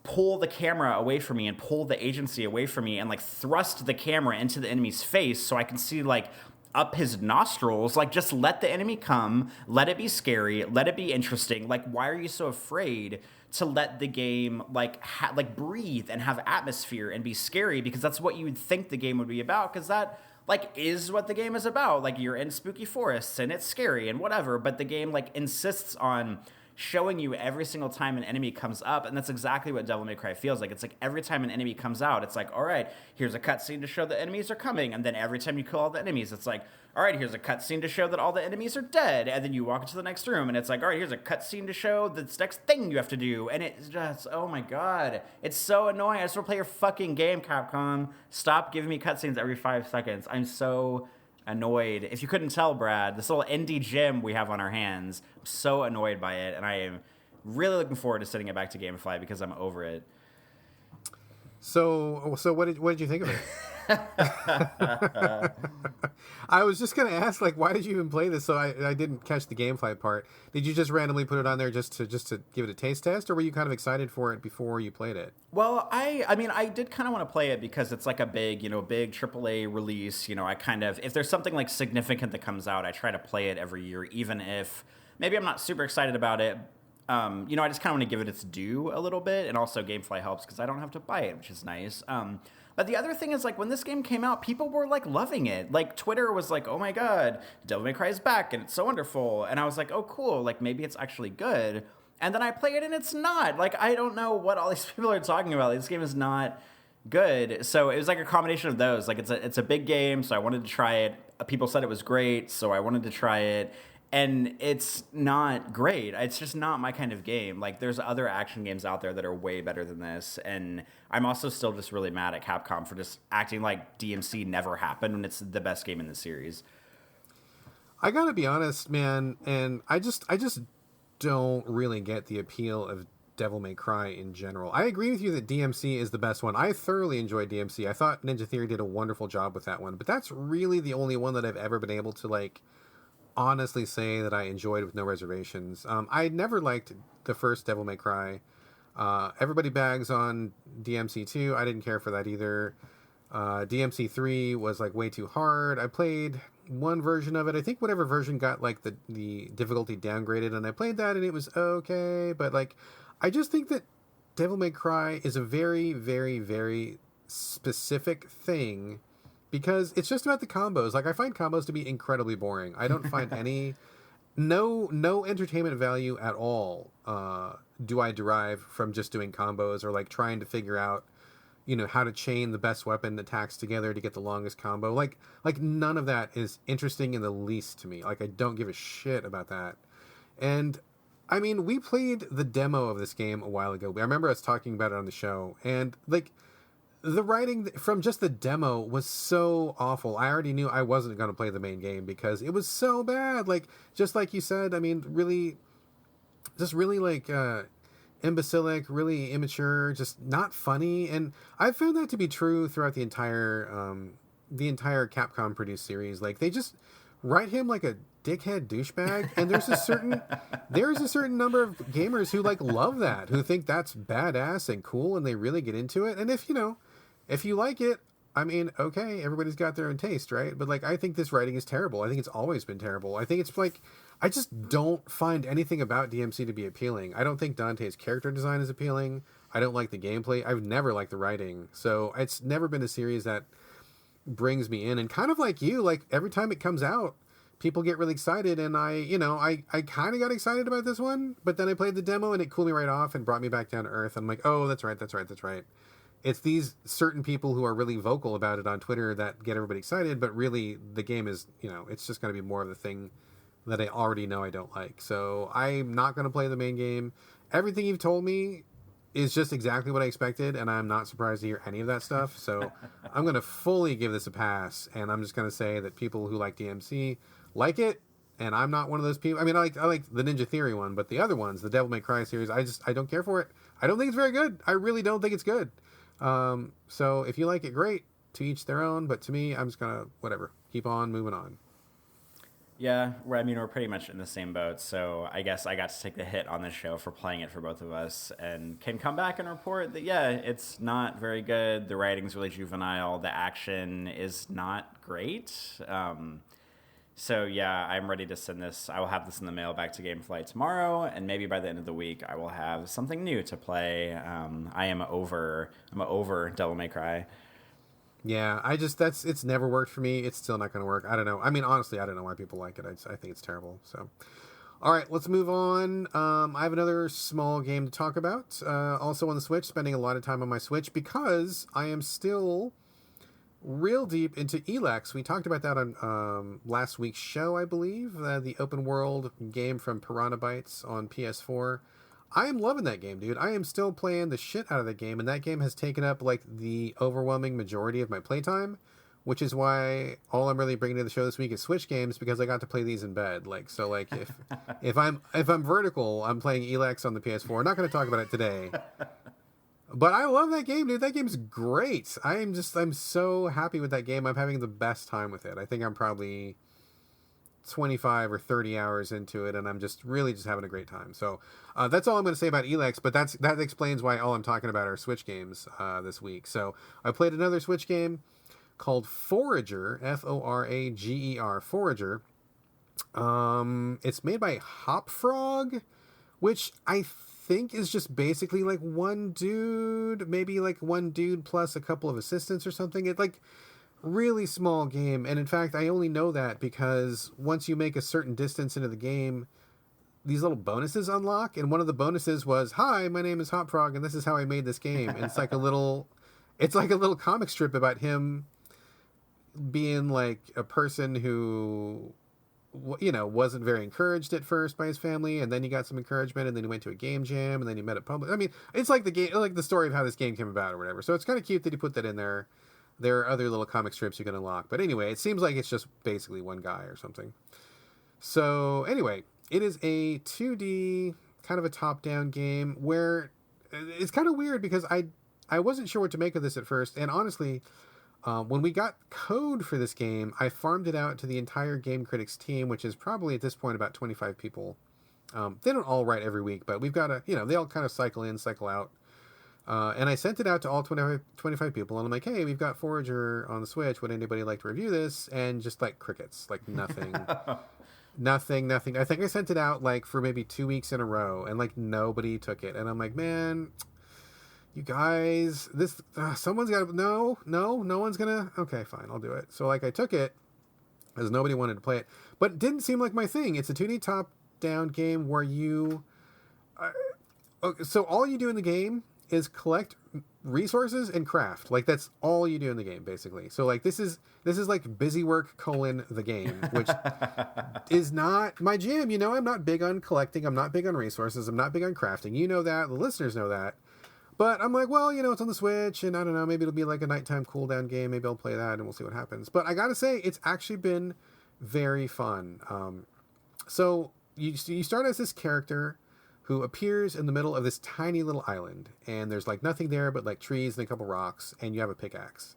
pull the camera away from me and pull the agency away from me and like thrust the camera into the enemy's face so I can see like up his nostrils. Like just let the enemy come, let it be scary, let it be interesting. Like why are you so afraid to let the game like like breathe and have atmosphere and be scary? Because that's what you would think the game would be about, because that like is what the game is about. Like you're in spooky forests and it's scary and whatever, but the game like insists on showing you every single time an enemy comes up. And that's exactly what Devil May Cry feels like. It's like every time an enemy comes out, it's like, all right, here's a cutscene to show the enemies are coming. And then every time you kill all the enemies, it's like, all right, here's a cutscene to show that all the enemies are dead. And then you walk into the next room and it's like, all right, here's a cutscene to show the next thing you have to do. And it's just, oh my God, it's so annoying. I just want to play your fucking game, Capcom. Stop giving me cutscenes every 5 seconds. I'm so annoyed. If you couldn't tell, Brad, this little indie gem we have on our hands, I'm so annoyed by it, and I am really looking forward to sending it back to Gamefly because I'm over it. So what did you think of it? I was just gonna ask, like, why did you even play this? So I didn't catch the Gamefly part. Did you just randomly put it on there just to give it a taste test, or were you kind of excited for it before you played it? Well, I mean, I did kind of want to play it because it's like a big AAA release. I kind of, if there's something like significant that comes out, I try to play it every year, even if maybe I'm not super excited about it. I just kind of want to give it its due a little bit, and also Gamefly helps because I don't have to buy it, which is nice. But the other thing is, like, when this game came out, people were, like, loving it. Like, Twitter was like, oh, my God, Devil May Cry is back, and it's so wonderful. And I was like, oh, cool. Like, maybe it's actually good. And then I play it, and it's not. Like, I don't know what all these people are talking about. Like, this game is not good. So it was, like, a combination of those. Like, it's a big game, so I wanted to try it. People said it was great, so I wanted to try it. And it's not great. It's just not my kind of game. Like, there's other action games out there that are way better than this. And I'm also still just really mad at Capcom for just acting like DMC never happened when it's the best game in the series. I gotta be honest, man, and I just don't really get the appeal of Devil May Cry in general. I agree with you that DMC is the best one. I thoroughly enjoyed DMC. I thought Ninja Theory did a wonderful job with that one. But that's really the only one that I've ever been able to, like, honestly say that I enjoyed with no reservations. I never liked the first Devil May Cry. Everybody bags on DMC 2. I didn't care for that either. DMC 3 was like way too hard. I played one version of it. I think whatever version got like the difficulty downgraded, and I played that and it was okay. But like, I just think that Devil May Cry is a very, very, very specific thing, because it's just about the combos. Like, I find combos to be incredibly boring. I don't find no entertainment value at all do I derive from just doing combos, or like trying to figure out, how to chain the best weapon attacks together to get the longest combo. Like none of that is interesting in the least to me. Like, I don't give a shit about that. And I mean, we played the demo of this game a while ago. I remember us talking about it on the show, and like, The writing from just the demo was so awful. I already knew I wasn't going to play the main game because it was so bad. Like, just like you said, I mean, really, just really like imbecilic, really immature, just not funny. And I found that to be true throughout the entire Capcom produced series. Like, they just write him like a dickhead douchebag, and there's a certain number of gamers who like love that, who think that's badass and cool, and they really get into it. And if you like it, I mean, okay, everybody's got their own taste, right? But like, I think this writing is terrible. I think it's always been terrible. I think it's like, I just don't find anything about DMC to be appealing. I don't think Dante's character design is appealing. I don't like the gameplay. I've never liked the writing. So it's never been a series that brings me in. And kind of like you, like every time it comes out, people get really excited. And I kind of got excited about this one, but then I played the demo and it cooled me right off and brought me back down to earth. I'm like, oh, that's right. It's these certain people who are really vocal about it on Twitter that get everybody excited, but really the game is, it's just going to be more of the thing that I already know I don't like. So I'm not going to play the main game. Everything you've told me is just exactly what I expected, and I'm not surprised to hear any of that stuff. So I'm going to fully give this a pass, and I'm just going to say that people who like DMC like it, and I'm not one of those people. I mean, I like the Ninja Theory one, but the other ones, the Devil May Cry series, I don't care for it. I don't think it's very good. I really don't think it's good. So if you like it, great. To each their own. But to me, I'm just gonna keep on moving on. Yeah, I mean, we're pretty much in the same boat. So I guess I got to take the hit on this show for playing it for both of us, and can come back and report that it's not very good. The writing's really juvenile. The action is not great. So yeah, I'm ready to send this. I will have this in the mail back to Gamefly tomorrow, and maybe by the end of the week, I will have something new to play. I'm over Devil May Cry. Yeah, it's never worked for me. It's still not going to work. I don't know. I mean, honestly, I don't know why people like it. I think it's terrible. So, all right, let's move on. I have another small game to talk about. Also on the Switch, spending a lot of time on my Switch because I am still real deep into Elex. We talked about that on last week's show, I believe, the open world game from Piranha Bytes on PS4. I am loving that game, dude. I am still playing the shit out of that game, and that game has taken up like the overwhelming majority of my playtime, which is why all I'm really bringing to the show this week is Switch games, because I got to play these in bed. Like, so like if I'm vertical, I'm playing Elex on the PS4. I'm not going to talk about it today. But I love that game, dude. That game's great. I'm so happy with that game. I'm having the best time with it. I think I'm probably 25 or 30 hours into it, and I'm just having a great time. So that's all I'm going to say about Elex, but that explains why all I'm talking about are Switch games this week. So I played another Switch game called Forager, Forager, Forager. It's made by Hopfrog, which I think is just basically like one dude plus a couple of assistants or something. It's like really small game, and in fact I only know that because once you make a certain distance into the game, these little bonuses unlock, and one of the bonuses was, "Hi, my name is Hopfrog, and this is how I made this game." And it's like a little comic strip about him being like a person who wasn't very encouraged at first by his family, and then he got some encouragement, and then he went to a game jam, and then he met a public. I mean, it's like the story of how this game came about or whatever. So it's kind of cute that he put that in there. There are other little comic strips you can unlock, but anyway, it seems like it's just basically one guy or something. So anyway, it is a 2D kind of a top-down game where it's kind of weird because I wasn't sure what to make of this at first, and honestly, when we got code for this game, I farmed it out to the entire Game Critics team, which is probably at this point about 25 people. They don't all write every week, but we've got they all kind of cycle in, cycle out. And I sent it out to all 25 people, and I'm like, hey, we've got Forager on the Switch. Would anybody like to review this? And just like crickets, like nothing. Nothing. I think I sent it out like for maybe 2 weeks in a row, and like nobody took it. And I'm like, man, you guys, this someone's got to. No one's gonna. Okay, fine, I'll do it. So like I took it because nobody wanted to play it, but it didn't seem like my thing. It's a 2D top-down game where you. So all you do in the game is collect resources and craft. Like that's all you do in the game basically. So like this is like busy work : the game, which is not my jam. I'm not big on collecting. I'm not big on resources. I'm not big on crafting. You know that. The listeners know that. But I'm like, well, it's on the Switch, and I don't know, maybe it'll be like a nighttime cooldown game. Maybe I'll play that, and we'll see what happens. But I gotta say, it's actually been very fun. So you start as this character who appears in the middle of this tiny little island, and there's like nothing there but like trees and a couple rocks, and you have a pickaxe.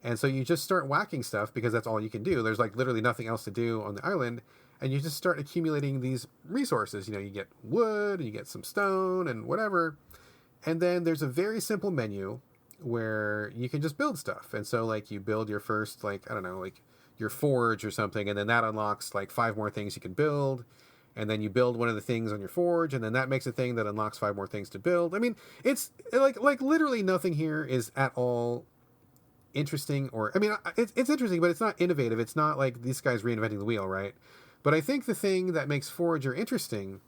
And so you just start whacking stuff because that's all you can do. There's like literally nothing else to do on the island, and you just start accumulating these resources. You get wood, and you get some stone, and whatever. And then there's a very simple menu where you can just build stuff. And so like you build your first, like, I don't know, like your forge or something, and then that unlocks like 5 more things you can build. And then you build one of the things on your forge, and then that makes a thing that unlocks 5 more things to build. I mean, it's like literally nothing here is at all interesting, or I mean, it's interesting, but it's not innovative. It's not like these guys reinventing the wheel, right? But I think the thing that makes Forager interesting,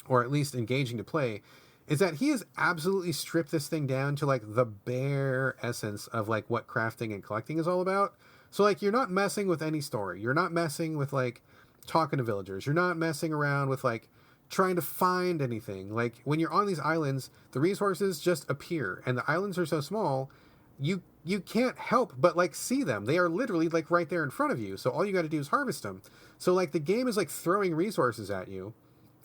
or at least engaging to play, is that he has absolutely stripped this thing down to like the bare essence of like what crafting and collecting is all about. So like you're not messing with any story. You're not messing with like talking to villagers. You're not messing around with like trying to find anything. Like when you're on these islands, the resources just appear, and the islands are so small, you can't help but like see them. They are literally like right there in front of you. So all you got to do is harvest them. So like the game is like throwing resources at you,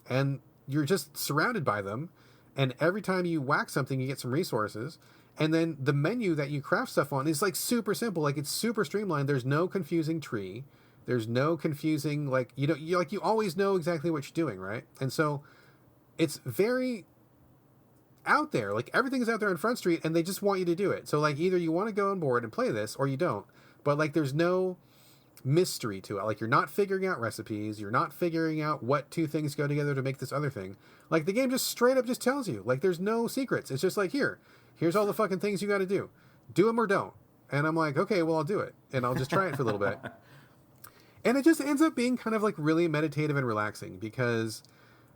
and you're just surrounded by them. And every time you whack something, you get some resources. And then the menu that you craft stuff on is like super simple. Like it's super streamlined. There's no confusing tree. There's no confusing, like, you always know exactly what you're doing, right? And so it's very out there. Like everything is out there on Front Street, and they just want you to do it. So like either you want to go on board and play this, or you don't. But like there's no mystery to it. Like you're not figuring out recipes. You're not figuring out what 2 things go together to make this other thing. Like the game just straight up just tells you. Like there's no secrets. It's just like, here's all the fucking things you got to do. Do them or don't. And I'm like, okay, well, I'll do it. And I'll just try it for a little bit. And it just ends up being kind of like really meditative and relaxing because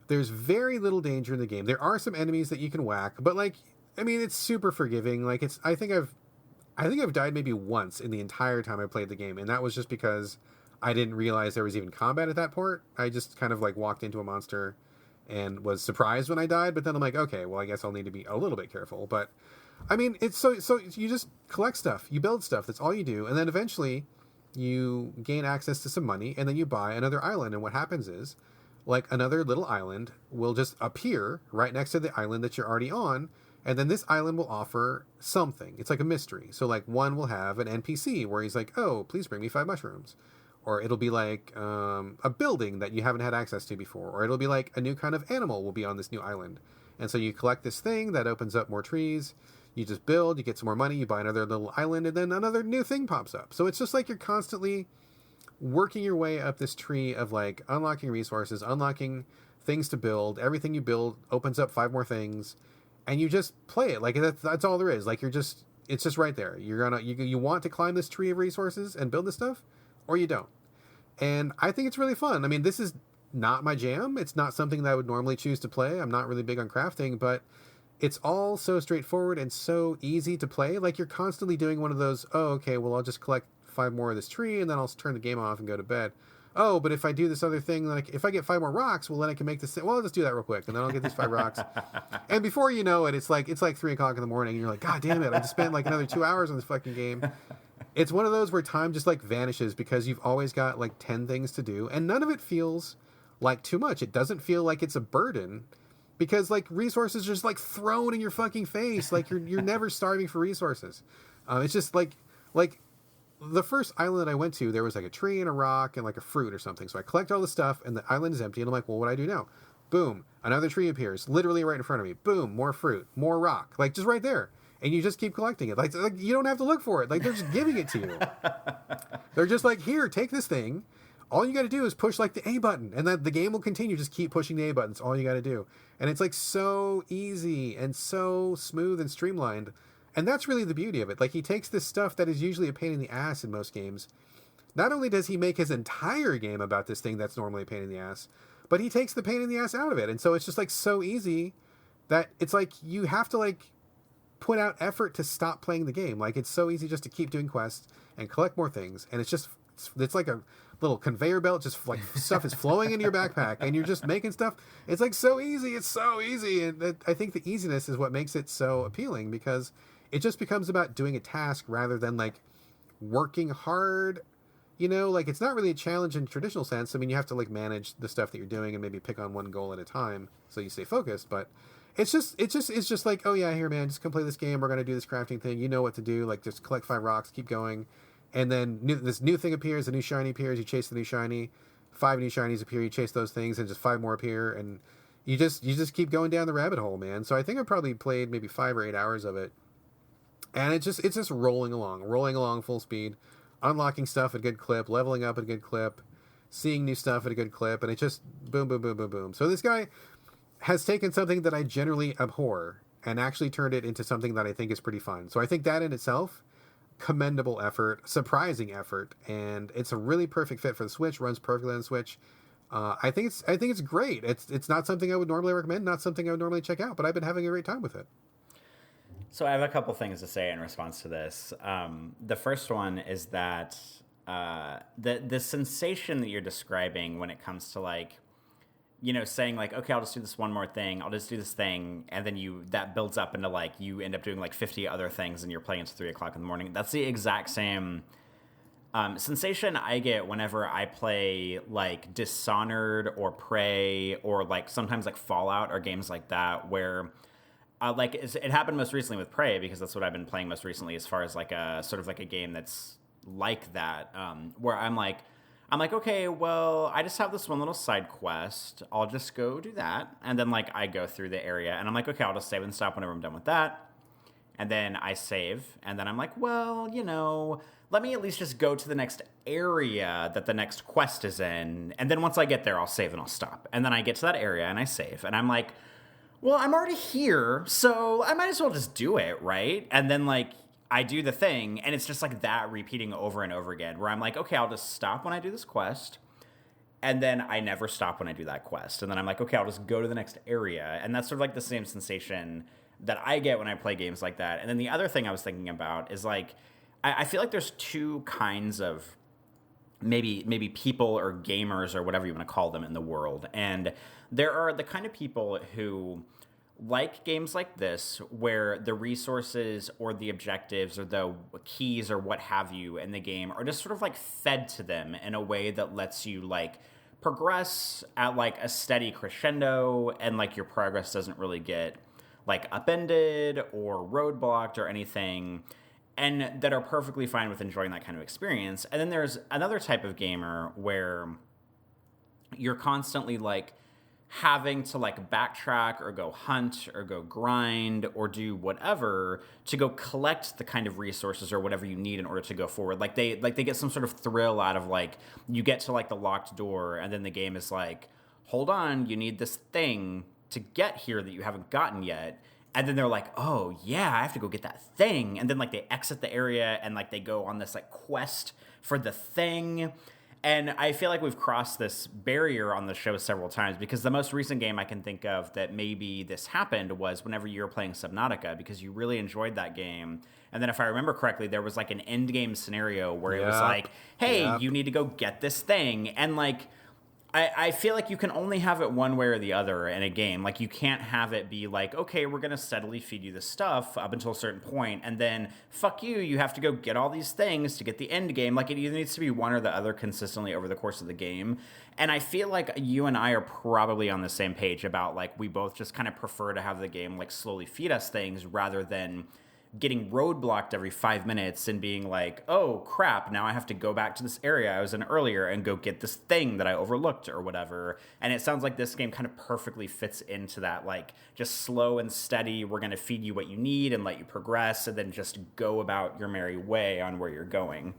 there's very little danger in the game. There are some enemies that you can whack, but like, I mean, it's super forgiving. Like I think I've died maybe once in the entire time I played the game, and that was just because I didn't realize there was even combat at that point. I just kind of like walked into a monster and was surprised when I died, but then I'm like, okay, well, I guess I'll need to be a little bit careful. But I mean, it's so you just collect stuff, you build stuff, that's all you do, and then eventually you gain access to some money, and then you buy another island, and what happens is, like, another little island will just appear right next to the island that you're already on, and then this island will offer something. It's like a mystery. So, like, one will have an NPC where he's like, oh, please bring me 5 mushrooms. Or it'll be like a building that you haven't had access to before. Or it'll be like a new kind of animal will be on this new island. And so you collect this thing that opens up more trees. You just build, you get some more money, you buy another little island, and then another new thing pops up. So it's just like you're constantly working your way up this tree of like unlocking resources, unlocking things to build. Everything you build opens up 5 more things, and you just play it. Like that's all there is. Like it's just right there. You want to climb this tree of resources and build this stuff, or you don't. And I think it's really fun. I mean, this is not my jam. It's not something that I would normally choose to play. I'm not really big on crafting, but it's all so straightforward and so easy to play. Like you're constantly doing one of those, oh, okay, well, I'll just collect 5 more of this tree and then I'll turn the game off and go to bed. Oh, but if I do this other thing, then if I get 5 more rocks, well, then I can make this. Well, I'll just do that real quick, and then I'll get these 5 rocks. And before you know it, it's like 3:00 in the morning, and you're like, God damn it! I just spent like another 2 hours on this fucking game. It's one of those where time just like vanishes because you've always got like 10 things to do, and none of it feels like too much. It doesn't feel like it's a burden because like resources are just like thrown in your fucking face. Like you're never starving for resources. It's just like the first island that I went to, there was like a tree and a rock and like a fruit or something. So I collect all the stuff and the island is empty. And I'm like, well, what do I do now? Boom. Another tree appears literally right in front of me. Boom. More fruit, more rock, like just right there. And you just keep collecting it. Like you don't have to look for it. Like they're just giving it to you. They're just like, here, take this thing. All you got to do is push like the A button, and then the game will continue. Just keep pushing the A button. It's all you got to do. And it's like so easy and so smooth and streamlined. And that's really the beauty of it. Like he takes this stuff that is usually a pain in the ass in most games. Not only does he make his entire game about this thing that's normally a pain in the ass, but he takes the pain in the ass out of it. And so it's just like so easy that it's like you have to like put out effort to stop playing the game. Like it's so easy just to keep doing quests and collect more things. And it's just it's like a little conveyor belt, just like stuff is flowing into your backpack, and you're just making stuff. It's like so easy. It's so easy, and I think the easiness is what makes it so appealing, because it just becomes about doing a task rather than like working hard. Like it's not really a challenge in traditional sense. I mean, you have to like manage the stuff that you're doing and maybe pick on one goal at a time so you stay focused. But it's just like, oh yeah, here man, just complete this game. We're gonna do this crafting thing. You know what to do. Like just collect 5 rocks, keep going, and then this new thing appears. A new shiny appears. You chase the new shiny. 5 new shinies appear. You chase those things, and just 5 more appear, and you just keep going down the rabbit hole, man. So I think I probably played maybe 5 or 8 hours of it, and it's just rolling along full speed. Unlocking stuff at a good clip, leveling up at a good clip, seeing new stuff at a good clip, and it just boom, boom, boom, boom, boom. So this guy has taken something that I generally abhor and actually turned it into something that I think is pretty fun. So I think that in itself, commendable effort, surprising effort, and it's a really perfect fit for the Switch. Runs perfectly on the Switch. I think it's great. It's not something I would normally recommend, not something I would normally check out, but I've been having a great time with it. So I have a couple things to say in response to this. The first one is that the sensation that you're describing when it comes to like, saying like, okay, I'll just do this one more thing. I'll just do this thing. And then that builds up into like, you end up doing like 50 other things and you're playing until 3 o'clock in the morning. That's the exact same sensation I get whenever I play like Dishonored or Prey or like sometimes like Fallout or games like that where... it happened most recently with Prey, because that's what I've been playing most recently as far as like a sort of like a game that's like that, where I'm like, okay, well, I just have this one little side quest. I'll just go do that. And then like I go through the area and I'm like, okay, I'll just save and stop whenever I'm done with that. And then I save. And then I'm like, well, let me at least just go to the next area that the next quest is in. And then once I get there, I'll save and I'll stop. And then I get to that area and I save. And I'm like, well, I'm already here, so I might as well just do it, right? And then, like, I do the thing, and it's just like that repeating over and over again, where I'm like, okay, I'll just stop when I do this quest, and then I never stop when I do that quest. And then I'm like, okay, I'll just go to the next area. And that's sort of like the same sensation that I get when I play games like that. And then the other thing I was thinking about is, like, I feel like there's 2 kinds of maybe people or gamers or whatever you want to call them in the world. And there are the kind of people who like games like this where the resources or the objectives or the keys or what have you in the game are just sort of like fed to them in a way that lets you like progress at like a steady crescendo, and like your progress doesn't really get like upended or roadblocked or anything, and that are perfectly fine with enjoying that kind of experience. And then there's another type of gamer where you're constantly like having to like backtrack or go hunt or go grind or do whatever to go collect the kind of resources or whatever you need in order to go forward. Like they get some sort of thrill out of like, you get to like the locked door and then the game is like, hold on, you need this thing to get here that you haven't gotten yet. And then they're like, oh yeah, I have to go get that thing. And then like they exit the area and like they go on this like quest for the thing. And I feel like we've crossed this barrier on the show several times, because the most recent game I can think of that maybe this happened was whenever you were playing Subnautica, because you really enjoyed that game. And then if I remember correctly, there was like an end game scenario where it was like, hey, you need to go get this thing. And like, I feel like you can only have it one way or the other in a game. Like, you can't have it be like, okay, we're going to steadily feed you this stuff up until a certain point, and then, fuck you, you have to go get all these things to get the end game. Like, it either needs to be one or the other consistently over the course of the game. And I feel like you and I are probably on the same page about, like, we both just kind of prefer to have the game, like, slowly feed us things rather than getting roadblocked every 5 minutes and being like, oh crap, now I have to go back to this area I was in earlier and go get this thing that I overlooked or whatever. And it sounds like this game kind of perfectly fits into that, like, just slow and steady, we're going to feed you what you need and let you progress, and then just go about your merry way on where you're going.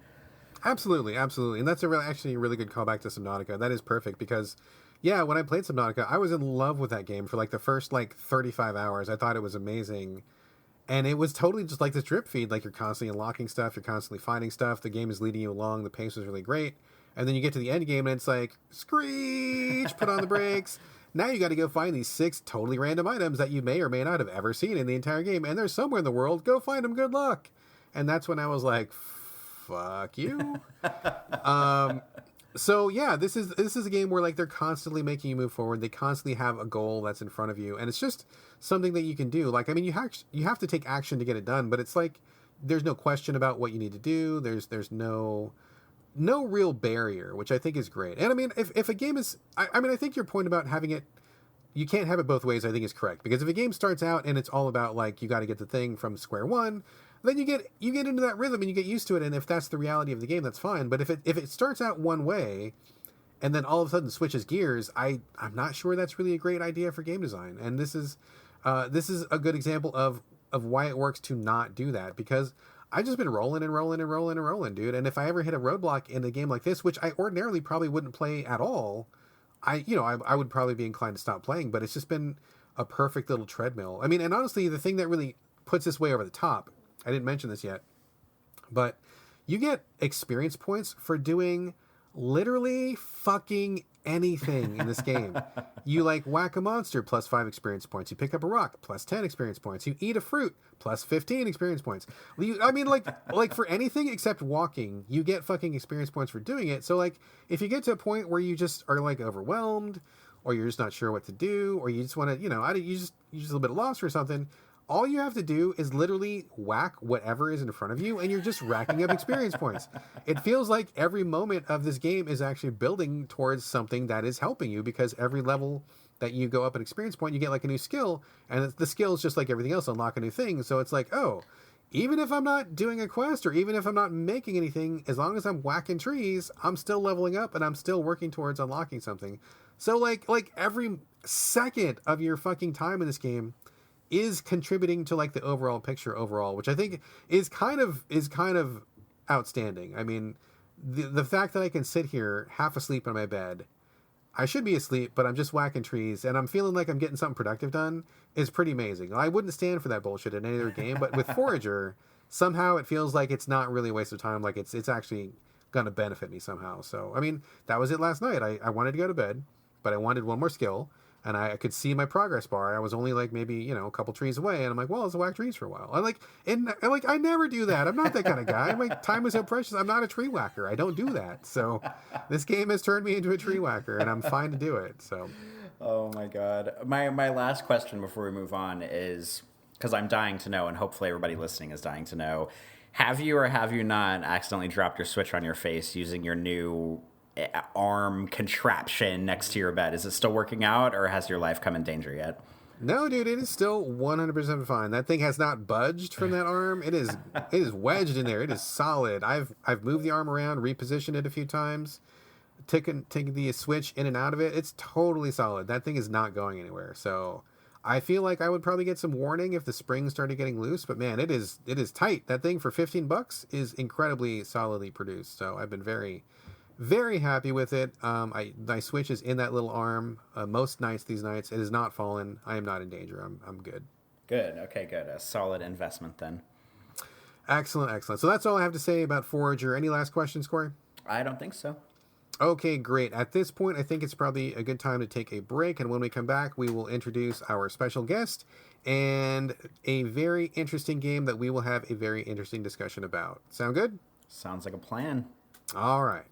Absolutely. And that's actually a really good callback to Subnautica. That is perfect, because yeah, when I played Subnautica, I was in love with that game for like the first like 35 hours. I thought it was amazing. And it was totally just like this drip feed. Like, you're constantly unlocking stuff. You're constantly finding stuff. The game is leading you along. The pace was really great. And then you get to the end game and it's like, screech, put on the brakes. Now you got to go find these 6 totally random items that you may or may not have ever seen in the entire game. And they're somewhere in the world. Go find them. Good luck. And that's when I was like, fuck you. So yeah, this is a game where like they're constantly making you move forward. They constantly have a goal that's in front of you, and it's just something that you can do. Like, I mean, you have to take action to get it done, but it's like there's no question about what you need to do. There's no real barrier, which I think is great. And I mean, if a game is, I mean, I think your point about having it, you can't have it both ways, I think is correct. Because if a game starts out and it's all about like you got to get the thing from square one, then you get into that rhythm and you get used to it. And if that's the reality of the game, that's fine. But if it starts out one way and then all of a sudden switches gears, I'm not sure that's really a great idea for game design. And this is a good example of why it works to not do that, because I've just been rolling and rolling and rolling and rolling, dude. And if I ever hit a roadblock in a game like this, which I ordinarily probably wouldn't play at all, I would probably be inclined to stop playing. But it's just been a perfect little treadmill. I mean, and honestly, the thing that really puts this way over the top, I didn't mention this yet, but you get experience points for doing literally fucking anything in this game. You like whack a monster, plus 5 experience points. You pick up a rock, plus 10 experience points. You eat a fruit, plus 15 experience points. I mean, like for anything except walking, you get fucking experience points for doing it. So like, if you get to a point where you just are like overwhelmed, or you're just not sure what to do, or you just want to, you're just a little bit lost or something, all you have to do is literally whack whatever is in front of you, and you're just racking up experience points. It feels like every moment of this game is actually building towards something that is helping you, because every level that you go up an experience point, you get like a new skill, and the skill is just like everything else, unlock a new thing. So it's like, oh, even if I'm not doing a quest, or even if I'm not making anything, as long as I'm whacking trees, I'm still leveling up, and I'm still working towards unlocking something. So like every second of your fucking time in this game is contributing to like the overall picture overall, which I think is kind of outstanding. I mean, the fact that I can sit here half asleep in my bed, I should be asleep, but I'm just whacking trees and I'm feeling like I'm getting something productive done, is pretty amazing. I wouldn't stand for that bullshit in any other game, but with Forager, somehow it feels like it's not really a waste of time. Like it's actually gonna benefit me somehow. So I mean, that was it last night. I wanted to go to bed, but I wanted one more skill. And I could see my progress bar. I was only like maybe, a couple trees away. And I'm like, well, let's whack trees for a while. I never do that. I'm not that kind of guy. My time is so precious. I'm not a tree whacker. I don't do that. So this game has turned me into a tree whacker, and I'm fine to do it. So. Oh my God. My last question before we move on is, because I'm dying to know, and hopefully everybody listening is dying to know, have you or have you not accidentally dropped your Switch on your face using your new arm contraption next to your bed? Is it still working out, or has your life come in danger yet? No, dude, it is still 100% fine. That thing has not budged from that arm. It is wedged in there. It is solid. I've moved the arm around, repositioned it a few times, taken the Switch in and out of it. It's totally solid. That thing is not going anywhere. So I feel like I would probably get some warning if the spring started getting loose, but man, it is tight. That thing for $15 is incredibly solidly produced. So I've been very, very happy with it. My Switch is in that little arm most nights these nights. It has not fallen. I am not in danger. I'm good. Good. Okay, good. A solid investment then. Excellent. So that's all I have to say about Forager. Any last questions, Corey? I don't think so. Okay, great. At this point, I think it's probably a good time to take a break. And when we come back, we will introduce our special guest and a very interesting game that we will have a very interesting discussion about. Sound good? Sounds like a plan. All right.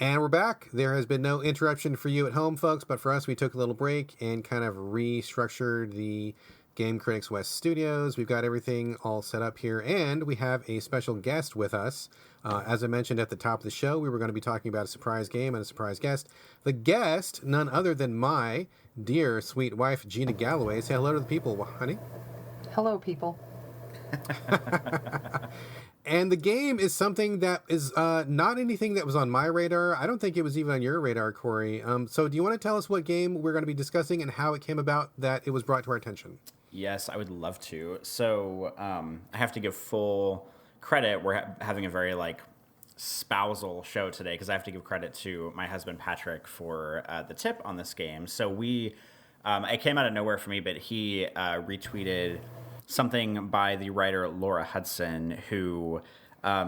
And we're back. There has been no interruption for you at home, folks, but for us, we took a little break and kind of restructured the Game Critics West studios. We've got everything all set up here, and we have a special guest with us. As I mentioned at the top of the show, we were going to be talking about a surprise game and a surprise guest. The guest, none other than my dear, sweet wife, Gina Galloway. Say hello to the people, honey. Hello, people. And the game is something that is not anything that was on my radar. I don't think it was even on your radar, Corey. So do you want to tell us what game we're going to be discussing and how it came about that it was brought to our attention? Yes, I would love to. So I have to give full credit. We're having a very spousal show today because I have to give credit to my husband, Patrick, for the tip on this game. So it came out of nowhere for me, but he retweeted something by the writer Laura Hudson, who I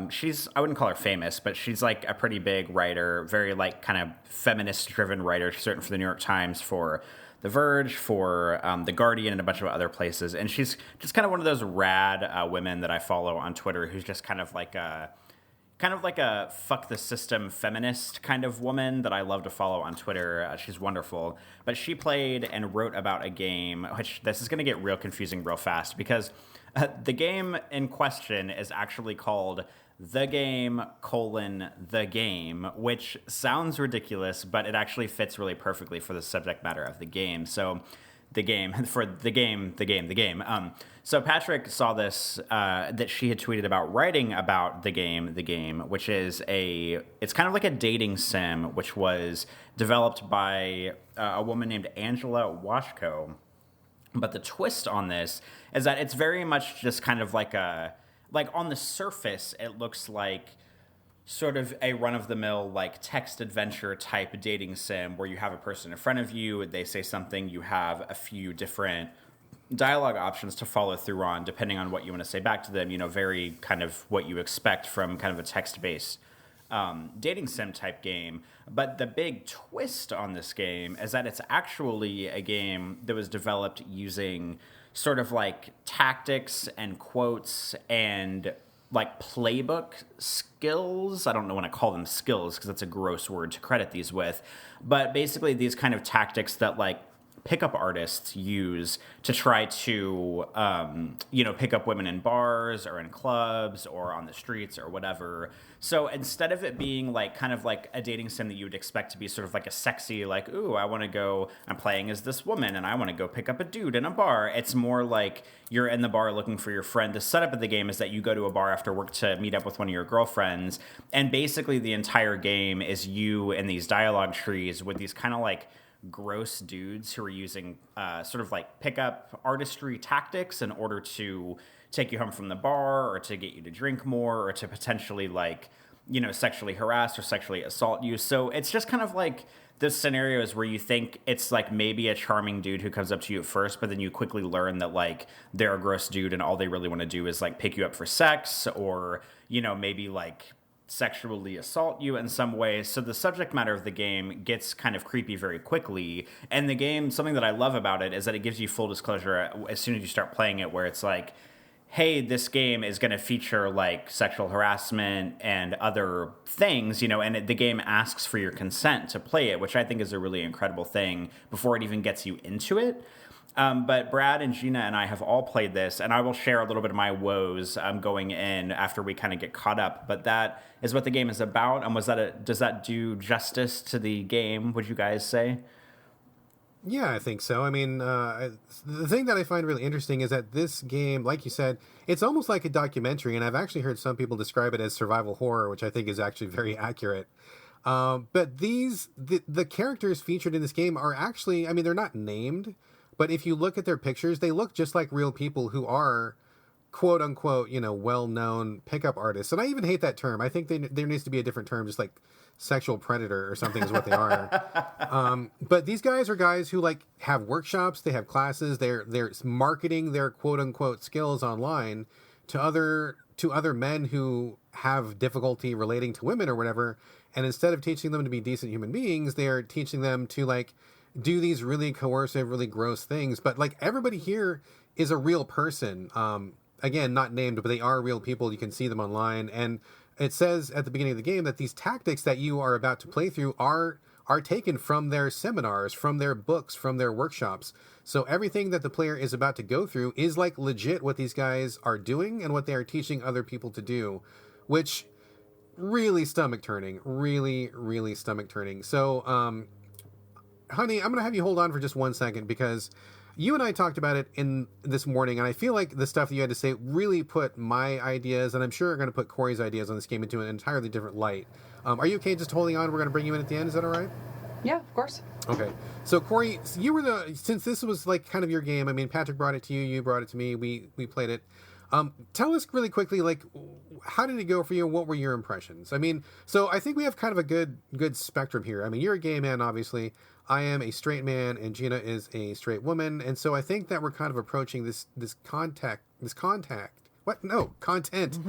wouldn't call her famous, but she's like a pretty big writer, very kind of feminist driven writer. She's written for the New York Times, for The Verge, for The Guardian, and a bunch of other places. And she's just kind of one of those rad women that I follow on Twitter who's just kind of like a fuck the system feminist kind of woman that I love to follow on Twitter. She's wonderful. But she played and wrote about a game, which this is going to get real confusing real fast, because the game in question is actually called The Game: The Game, which sounds ridiculous, but it actually fits really perfectly for the subject matter of the game. So the game, for the game. So Patrick saw this, that she had tweeted about writing about the game, which is it's kind of like a dating sim, which was developed by a woman named Angela Washko. But the twist on this is that it's very much just kind of like on the surface, it looks like sort of a run-of-the-mill, like, text adventure type dating sim where you have a person in front of you, they say something, you have a few different dialogue options to follow through on, depending on what you want to say back to them, very kind of what you expect from kind of a text-based dating sim type game. But the big twist on this game is that it's actually a game that was developed using sort of like tactics and quotes and like playbook skills. I don't know when I call them skills because that's a gross word to credit these with, but basically these kind of tactics that like pickup artists use to try to, pick up women in bars or in clubs or on the streets or whatever. So instead of it being like kind of like a dating sim that you would expect to be sort of like a sexy, like, ooh, I'm playing as this woman and I want to go pick up a dude in a bar. It's more like you're in the bar looking for your friend. The setup of the game is that you go to a bar after work to meet up with one of your girlfriends. And basically the entire game is you in these dialogue trees with these kind of like gross dudes who are using sort of like pickup artistry tactics in order to take you home from the bar or to get you to drink more or to potentially like, sexually harass or sexually assault you. So it's just kind of like this scenarios where you think it's like maybe a charming dude who comes up to you at first, but then you quickly learn that like they're a gross dude and all they really want to do is like pick you up for sex or, maybe like sexually assault you in some way. So the subject matter of the game gets kind of creepy very quickly. And the game, something that I love about it is that it gives you full disclosure as soon as you start playing it, where it's like, hey, this game is going to feature like sexual harassment and other things, and the game asks for your consent to play it, which I think is a really incredible thing before it even gets you into it. But Brad and Gina and I have all played this, and I will share a little bit of my woes going in after we kind of get caught up. But that is what the game is about. And does that do justice to the game, would you guys say? Yeah, I think so. I mean, the thing that I find really interesting is that this game, like you said, it's almost like a documentary, and I've actually heard some people describe it as survival horror, which I think is actually very accurate. But the characters featured in this game are actually, I mean, they're not named, but if you look at their pictures, they look just like real people who are quote unquote, well-known pickup artists. And I even hate that term. I think there needs to be a different term, just like sexual predator or something is what they are. But these guys are guys who like have workshops, they have classes, they're marketing their quote unquote skills online to other men who have difficulty relating to women or whatever. And instead of teaching them to be decent human beings, they're teaching them to like do these really coercive, really gross things. But like everybody here is a real person. Again, not named, but they are real people. You can see them online. And it says at the beginning of the game that these tactics that you are about to play through are taken from their seminars, from their books, from their workshops. So everything that the player is about to go through is like legit what these guys are doing and what they are teaching other people to do, which really stomach turning, really, really stomach turning. So, honey, I'm going to have you hold on for just 1 second because you and I talked about it in this morning, and I feel like the stuff that you had to say really put my ideas, and I'm sure are going to put Corey's ideas on this game into an entirely different light. Are you okay just holding on? We're going to bring you in at the end. Is that all right? Yeah, of course. Okay. So, Corey, you were since this was like kind of your game, I mean, Patrick brought it to you, you brought it to me, we played it. Tell us really quickly, like, how did it go for you? What were your impressions? I mean, so I think we have kind of a good spectrum here. I mean, you're a gay man, obviously. I am a straight man, and Gina is a straight woman. And so I think that we're kind of approaching this content.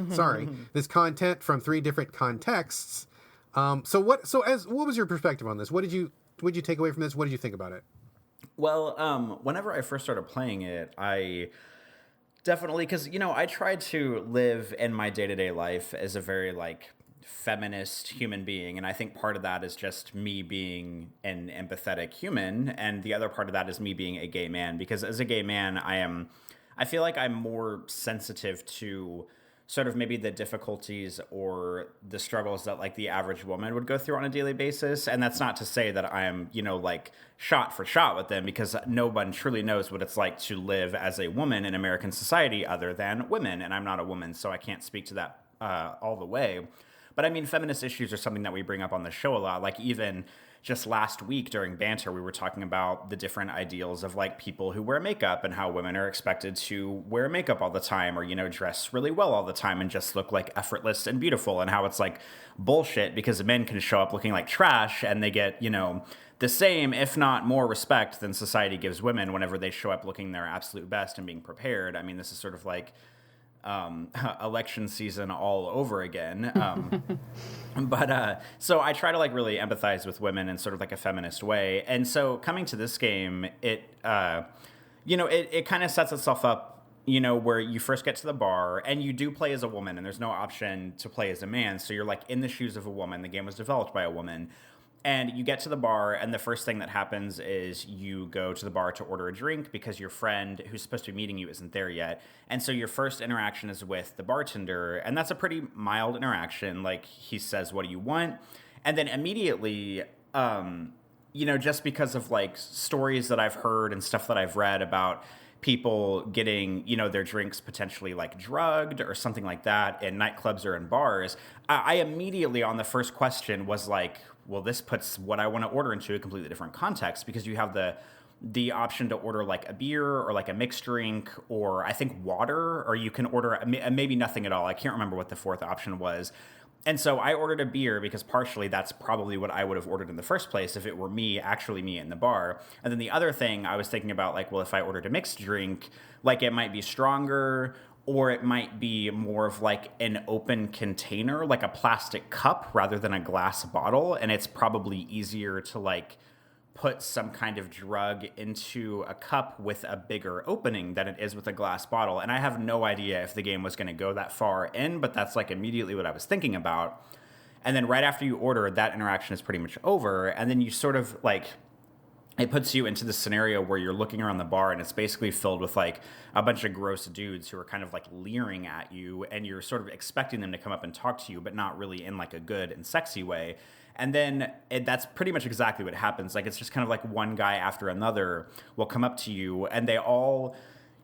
Sorry. This content from 3 different contexts. What was your perspective on this? What did you take away from this? What did you think about it? Well, whenever I first started playing it, I definitely, because, I tried to live in my day-to-day life as a very, like, feminist human being, and I think part of that is just me being an empathetic human, and the other part of that is me being a gay man, because as a gay man, I feel like I'm more sensitive to sort of maybe the difficulties or the struggles that like the average woman would go through on a daily basis. And that's not to say that I'm, like shot for shot with them, because no one truly knows what it's like to live as a woman in American society other than women. And I'm not a woman, so I can't speak to that all the way. But I mean, feminist issues are something that we bring up on the show a lot. Like even just last week during Banter, we were talking about the different ideals of like people who wear makeup and how women are expected to wear makeup all the time, or, dress really well all the time and just look like effortless and beautiful, and how it's like bullshit because men can show up looking like trash and they get, the same, if not more respect than society gives women whenever they show up looking their absolute best and being prepared. I mean, this is sort of like election season all over again. But so I try to like really empathize with women in sort of like a feminist way. And so coming to this game, it kind of sets itself up, where you first get to the bar and you do play as a woman and there's no option to play as a man. So you're like in the shoes of a woman. The game was developed by a woman. And you get to the bar, and the first thing that happens is you go to the bar to order a drink because your friend who's supposed to be meeting you isn't there yet. And so your first interaction is with the bartender, and that's a pretty mild interaction. Like, he says, "What do you want?" And then immediately, just because of, like, stories that I've heard and stuff that I've read about people getting, their drinks potentially, like, drugged or something like that in nightclubs or in bars, I immediately, on the first question, was like, well, this puts what I want to order into a completely different context, because you have the option to order like a beer or like a mixed drink, or I think water, or you can order maybe nothing at all. I can't remember what the fourth option was. And so I ordered a beer because partially that's probably what I would have ordered in the first place if it were actually me in the bar. And then the other thing I was thinking about, like, well, if I ordered a mixed drink, like, it might be stronger, or it might be more of like an open container, like a plastic cup rather than a glass bottle. And it's probably easier to like put some kind of drug into a cup with a bigger opening than it is with a glass bottle. And I have no idea if the game was going to go that far in, but that's like immediately what I was thinking about. And then right after you order, that interaction is pretty much over. And then you sort of like, it puts you into the scenario where you're looking around the bar and it's basically filled with like a bunch of gross dudes who are kind of like leering at you, and you're sort of expecting them to come up and talk to you, but not really in like a good and sexy way. And then that's pretty much exactly what happens. Like, it's just kind of like one guy after another will come up to you, and they all,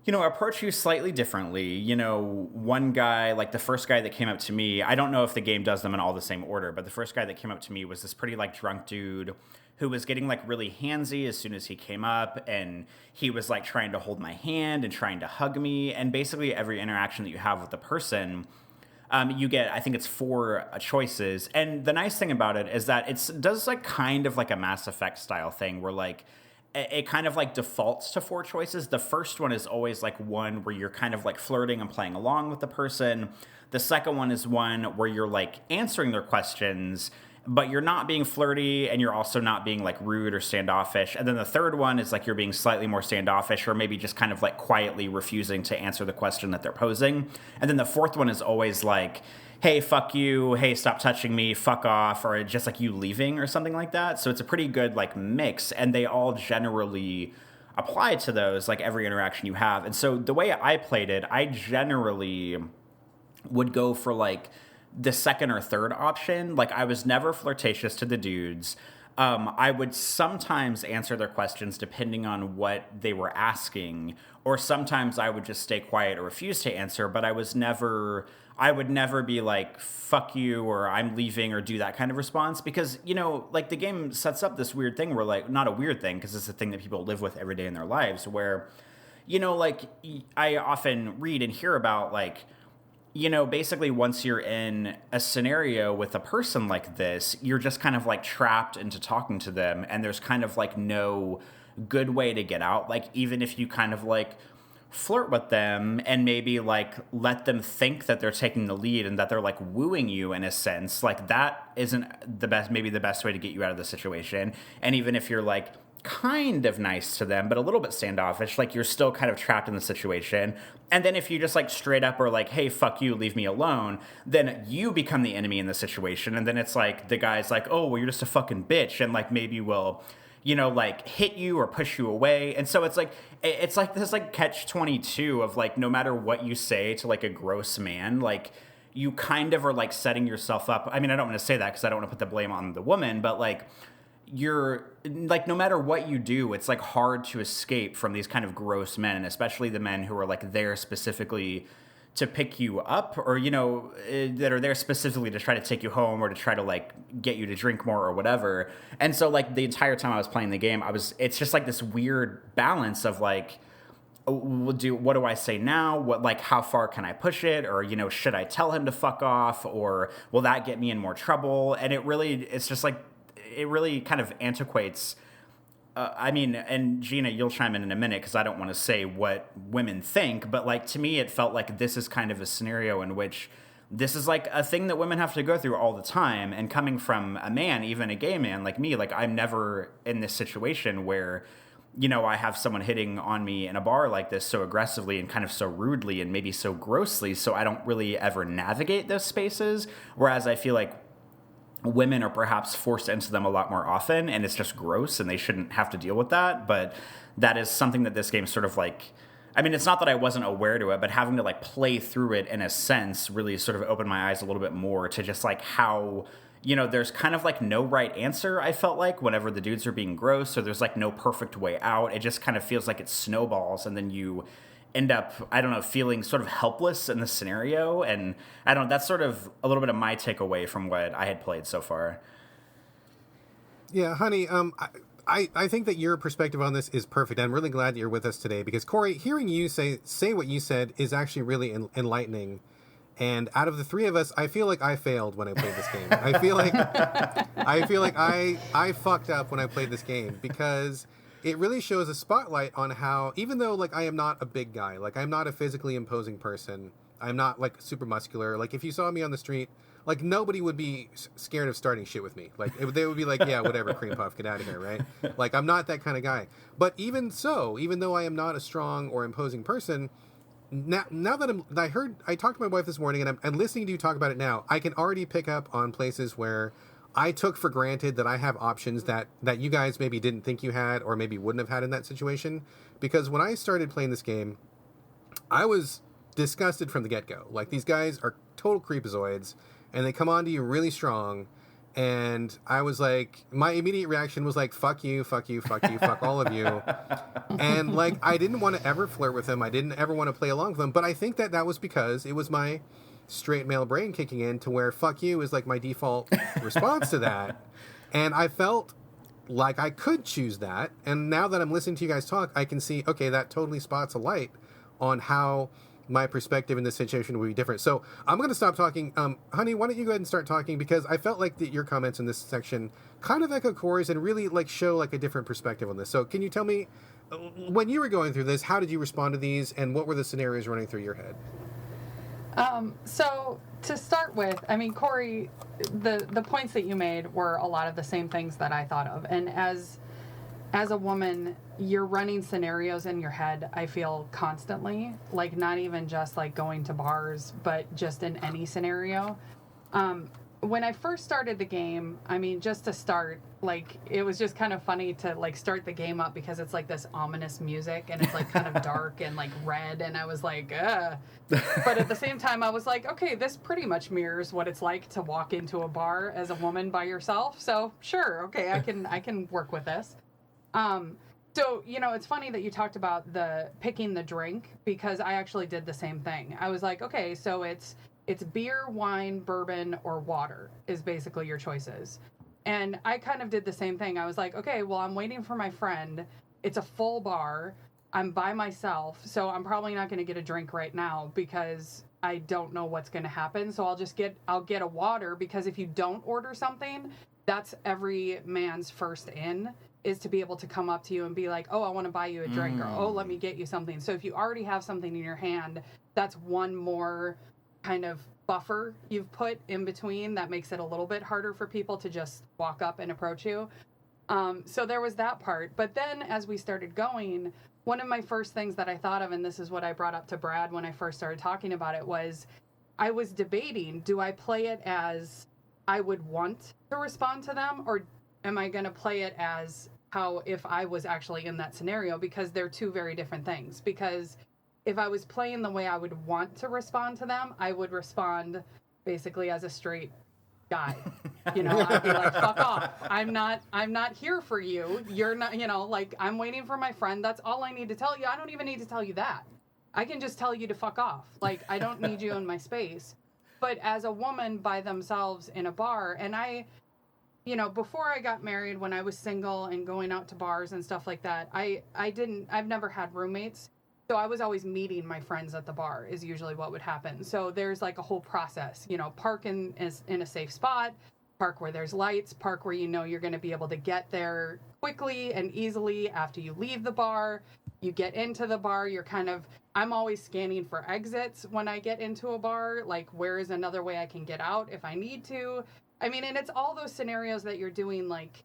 approach you slightly differently. One guy, like the first guy that came up to me, I don't know if the game does them in all the same order, but the first guy that came up to me was this pretty like drunk dude who was getting like really handsy as soon as he came up, and he was like trying to hold my hand and trying to hug me. And basically every interaction that you have with the person, you get, I think it's 4 choices. And the nice thing about it is that it does like kind of like a Mass Effect style thing where like it kind of like defaults to 4 choices. The first one is always like one where you're kind of like flirting and playing along with the person. The second one is one where you're like answering their questions, but you're not being flirty, and you're also not being like rude or standoffish. And then the third one is like you're being slightly more standoffish, or maybe just kind of like quietly refusing to answer the question that they're posing. And then the fourth one is always like, hey, fuck you, hey, stop touching me, fuck off, or just like you leaving or something like that. So it's a pretty good like mix, and they all generally apply to those, like every interaction you have. And so the way I played it, I generally would go for like the second or third option. Like, I was never flirtatious to the dudes. I would sometimes answer their questions depending on what they were asking, or sometimes I would just stay quiet or refuse to answer, but I would never be like, fuck you, or I'm leaving, or do that kind of response, because, like the game sets up this weird thing where, like, not a weird thing, because it's a thing that people live with every day in their lives, where, like I often read and hear about, like, basically once you're in a scenario with a person like this, you're just kind of like trapped into talking to them, and there's kind of like no good way to get out. Like, even if you kind of like flirt with them and maybe like let them think that they're taking the lead and that they're like wooing you in a sense, like that isn't maybe the best way to get you out of the situation. And even if you're like kind of nice to them, but a little bit standoffish, like you're still kind of trapped in the situation. And then if you just like straight up are like, hey, fuck you, leave me alone, then you become the enemy in the situation. And then it's like the guy's like, oh, well, you're just a fucking bitch, and like maybe will, you know, like hit you or push you away. And so it's like this like catch-22 of like, no matter what you say to like a gross man, like you kind of are like setting yourself up. I mean, I don't want to say that because I don't want to put the blame on the woman, but like you're like, no matter what you do, it's like hard to escape from these kind of gross men, especially the men who are like there specifically to pick you up, or, you know, that are there specifically to try to take you home or to try to like get you to drink more or whatever. And so like the entire time I was playing the game, it's just like this weird balance of like, what do I say now? What, like, how far can I push it? Or, you know, should I tell him to fuck off? Or will that get me in more trouble? And it's just like, it really kind of antiquates. I mean, and Gina, you'll chime in a minute because I don't want to say what women think, but like to me, it felt like this is kind of a scenario in which this is like a thing that women have to go through all the time. And coming from a man, even a gay man like me, like I'm never in this situation where, you know, I have someone hitting on me in a bar like this so aggressively and kind of so rudely and maybe so grossly. So I don't really ever navigate those spaces. Whereas I feel like women are perhaps forced into them a lot more often, and it's just gross and they shouldn't have to deal with that. But that is something that this game sort of like, I mean, it's not that I wasn't aware to it, but having to like play through it in a sense really sort of opened my eyes a little bit more to just like how, you know, there's kind of like no right answer, I felt like, whenever the dudes are being gross, so there's like no perfect way out. It just kind of feels like it snowballs, and then you end up, I don't know, feeling sort of helpless in the scenario. And I don't know, that's sort of a little bit of my takeaway from what I had played so far. Yeah, honey, I think that your perspective on this is perfect. I'm really glad that you're with us today because, Corey, hearing you say what you said is actually really enlightening. And out of the three of us, I feel like I failed when I played this game. I feel like I fucked up when I played this game because it really shows a spotlight on how, even though like I am not a big guy, like I'm not a physically imposing person, I'm not like super muscular. Like if you saw me on the street, like nobody would be scared of starting shit with me. Like they would be like, yeah, whatever, cream puff, get out of here, right? Like I'm not that kind of guy. But even so, even though I am not a strong or imposing person, now that I talked to my wife this morning, and I'm listening to you talk about it now, I can already pick up on places where I took for granted that I have options that you guys maybe didn't think you had or maybe wouldn't have had in that situation. Because when I started playing this game, I was disgusted from the get-go. Like, these guys are total creepazoids, and they come on to you really strong. And I was like, my immediate reaction was like, fuck you, fuck you, fuck you, fuck all of you. And like, I didn't want to ever flirt with them. I didn't ever want to play along with them. But I think that was because it was my straight male brain kicking in to where fuck you is like my default response to that. And I felt like I could choose that. And now that I'm listening to you guys talk, I can see, okay, that totally spots a light on how my perspective in this situation would be different. So I'm going to stop talking. Honey, why don't you go ahead and start talking? Because I felt like that your comments in this section kind of echo Corey's and really like show like a different perspective on this. So can you tell me, when you were going through this, how did you respond to these and what were the scenarios running through your head? So to start with, I mean, Corey, the points that you made were a lot of the same things that I thought of. And as a woman, you're running scenarios in your head, I feel, constantly, like not even just like going to bars, but just in any scenario. When I first started the game, I mean, just to start, like, it was just kind of funny to like start the game up because it's like this ominous music and it's like kind of dark and like red. And I was like, but at the same time, I was like, okay, this pretty much mirrors what it's like to walk into a bar as a woman by yourself. So sure. Okay. I can work with this. So, you know, it's funny that you talked about the picking the drink because I actually did the same thing. I was like, okay, so it's beer, wine, bourbon, or water is basically your choices. And I kind of did the same thing. I was like, okay, well, I'm waiting for my friend. It's a full bar. I'm by myself. So I'm probably not going to get a drink right now because I don't know what's going to happen. So I'll get a water because if you don't order something, that's every man's first in, is to be able to come up to you and be like, oh, I want to buy you a drink, or, oh, let me get you something. So if you already have something in your hand, that's one more kind of buffer you've put in between that makes it a little bit harder for people to just walk up and approach you. So there was that part. But then as we started going, one of my first things that I thought of, and this is what I brought up to Brad when I first started talking about it, was I was debating, do I play it as I would want to respond to them, or am I going to play it as how if I was actually in that scenario? Because they're two very different things. Because if I was playing the way I would want to respond to them, I would respond basically as a straight guy. You know, I'd be like, fuck off. I'm not here for you. You're not, you know, like, I'm waiting for my friend. That's all I need to tell you. I don't even need to tell you that. I can just tell you to fuck off. Like, I don't need you in my space. But as a woman by themselves in a bar, and you know, before I got married, when I was single and going out to bars and stuff like that, I've never had roommates. So I was always meeting my friends at the bar is usually what would happen. So there's like a whole process, you know, park in a safe spot, park where there's lights, park where you know you're going to be able to get there quickly and easily after you leave the bar. You get into the bar, I'm always scanning for exits when I get into a bar, like where is another way I can get out if I need to. I mean, and it's all those scenarios that you're doing like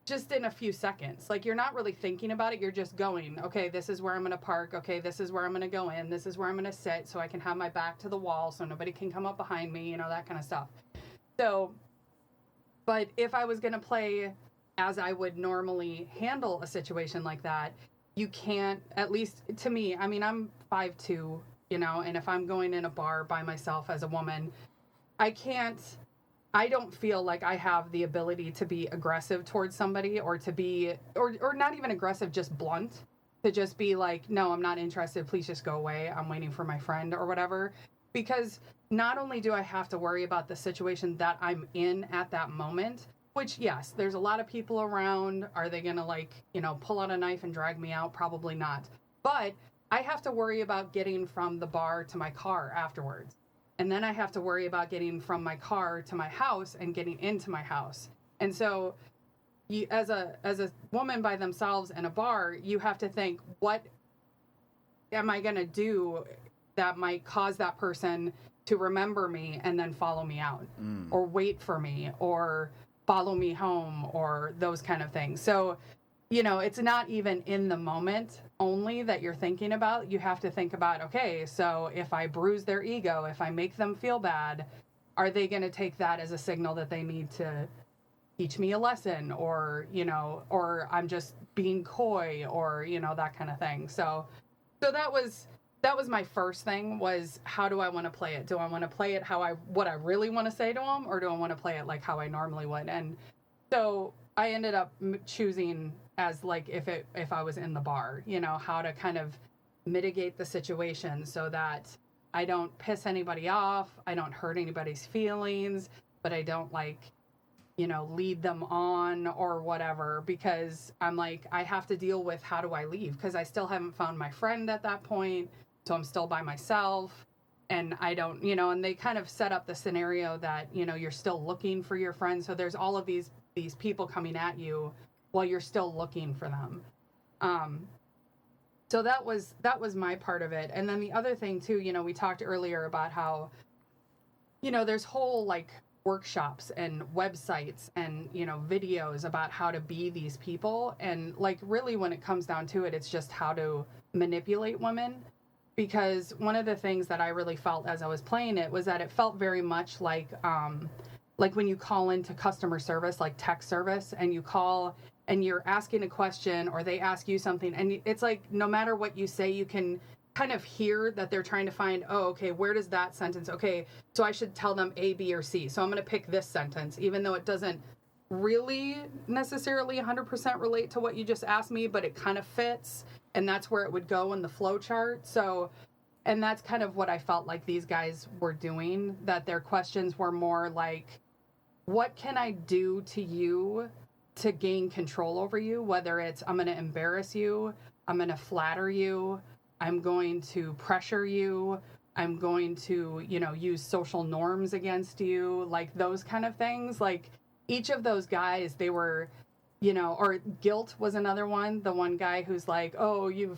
just in a few seconds. Like, you're not really thinking about it. You're just going, okay, this is where I'm going to park. Okay, this is where I'm going to go in. This is where I'm going to sit so I can have my back to the wall so nobody can come up behind me, you know, that kind of stuff. So, but if I was going to play as I would normally handle a situation like that, you can't, at least to me, I mean, I'm 5'2", you know, and if I'm going in a bar by myself as a woman, I don't feel like I have the ability to be aggressive towards somebody or to be, or not even aggressive, just blunt, to just be like, no, I'm not interested. Please just go away. I'm waiting for my friend or whatever. Because not only do I have to worry about the situation that I'm in at that moment, which, yes, there's a lot of people around. Are they going to, like, you know, pull out a knife and drag me out? Probably not. But I have to worry about getting from the bar to my car afterwards. And then I have to worry about getting from my car to my house and getting into my house. And so you, as a woman by themselves in a bar, you have to think, what am I going to do that might cause that person to remember me and then follow me out or wait for me or follow me home or those kind of things. So, you know, it's not even in the moment only that you're thinking about. You have to think about, okay, so if I bruise their ego, if I make them feel bad, are they going to take that as a signal that they need to teach me a lesson, or, you know, or I'm just being coy, or, you know, that kind of thing. So that was my first thing, was how do I want to play it? Do I want to play it what I really want to say to them, or do I want to play it like how I normally would? And so I ended up choosing as like if I was in the bar, you know, how to kind of mitigate the situation so that I don't piss anybody off, I don't hurt anybody's feelings, but I don't, like, you know, lead them on or whatever, because I'm like, I have to deal with how do I leave, because I still haven't found my friend at that point, so I'm still by myself, and I don't, you know, and they kind of set up the scenario that, you know, you're still looking for your friend, so there's all of these people coming at you while you're still looking for them. So that was my part of it. And then the other thing too, you know, we talked earlier about how, you know, there's whole like workshops and websites and, you know, videos about how to be these people. And like, really, when it comes down to it, it's just how to manipulate women. Because one of the things that I really felt as I was playing it was that it felt very much like when you call into customer service, like tech service, and you call and you're asking a question or they ask you something, and it's like, no matter what you say, you can kind of hear that they're trying to find, oh, okay, where does that sentence, okay, so I should tell them A, B, or C. So I'm going to pick this sentence, even though it doesn't really necessarily 100% relate to what you just asked me, but it kind of fits, and that's where it would go in the flow chart. So, and that's kind of what I felt like these guys were doing, that their questions were more like, what can I do to you to gain control over you? Whether it's, I'm going to embarrass you, I'm going to flatter you, I'm going to pressure you, I'm going to, you know, use social norms against you, like those kind of things. Like each of those guys, they were, you know, or guilt was another one. The one guy who's like, oh, you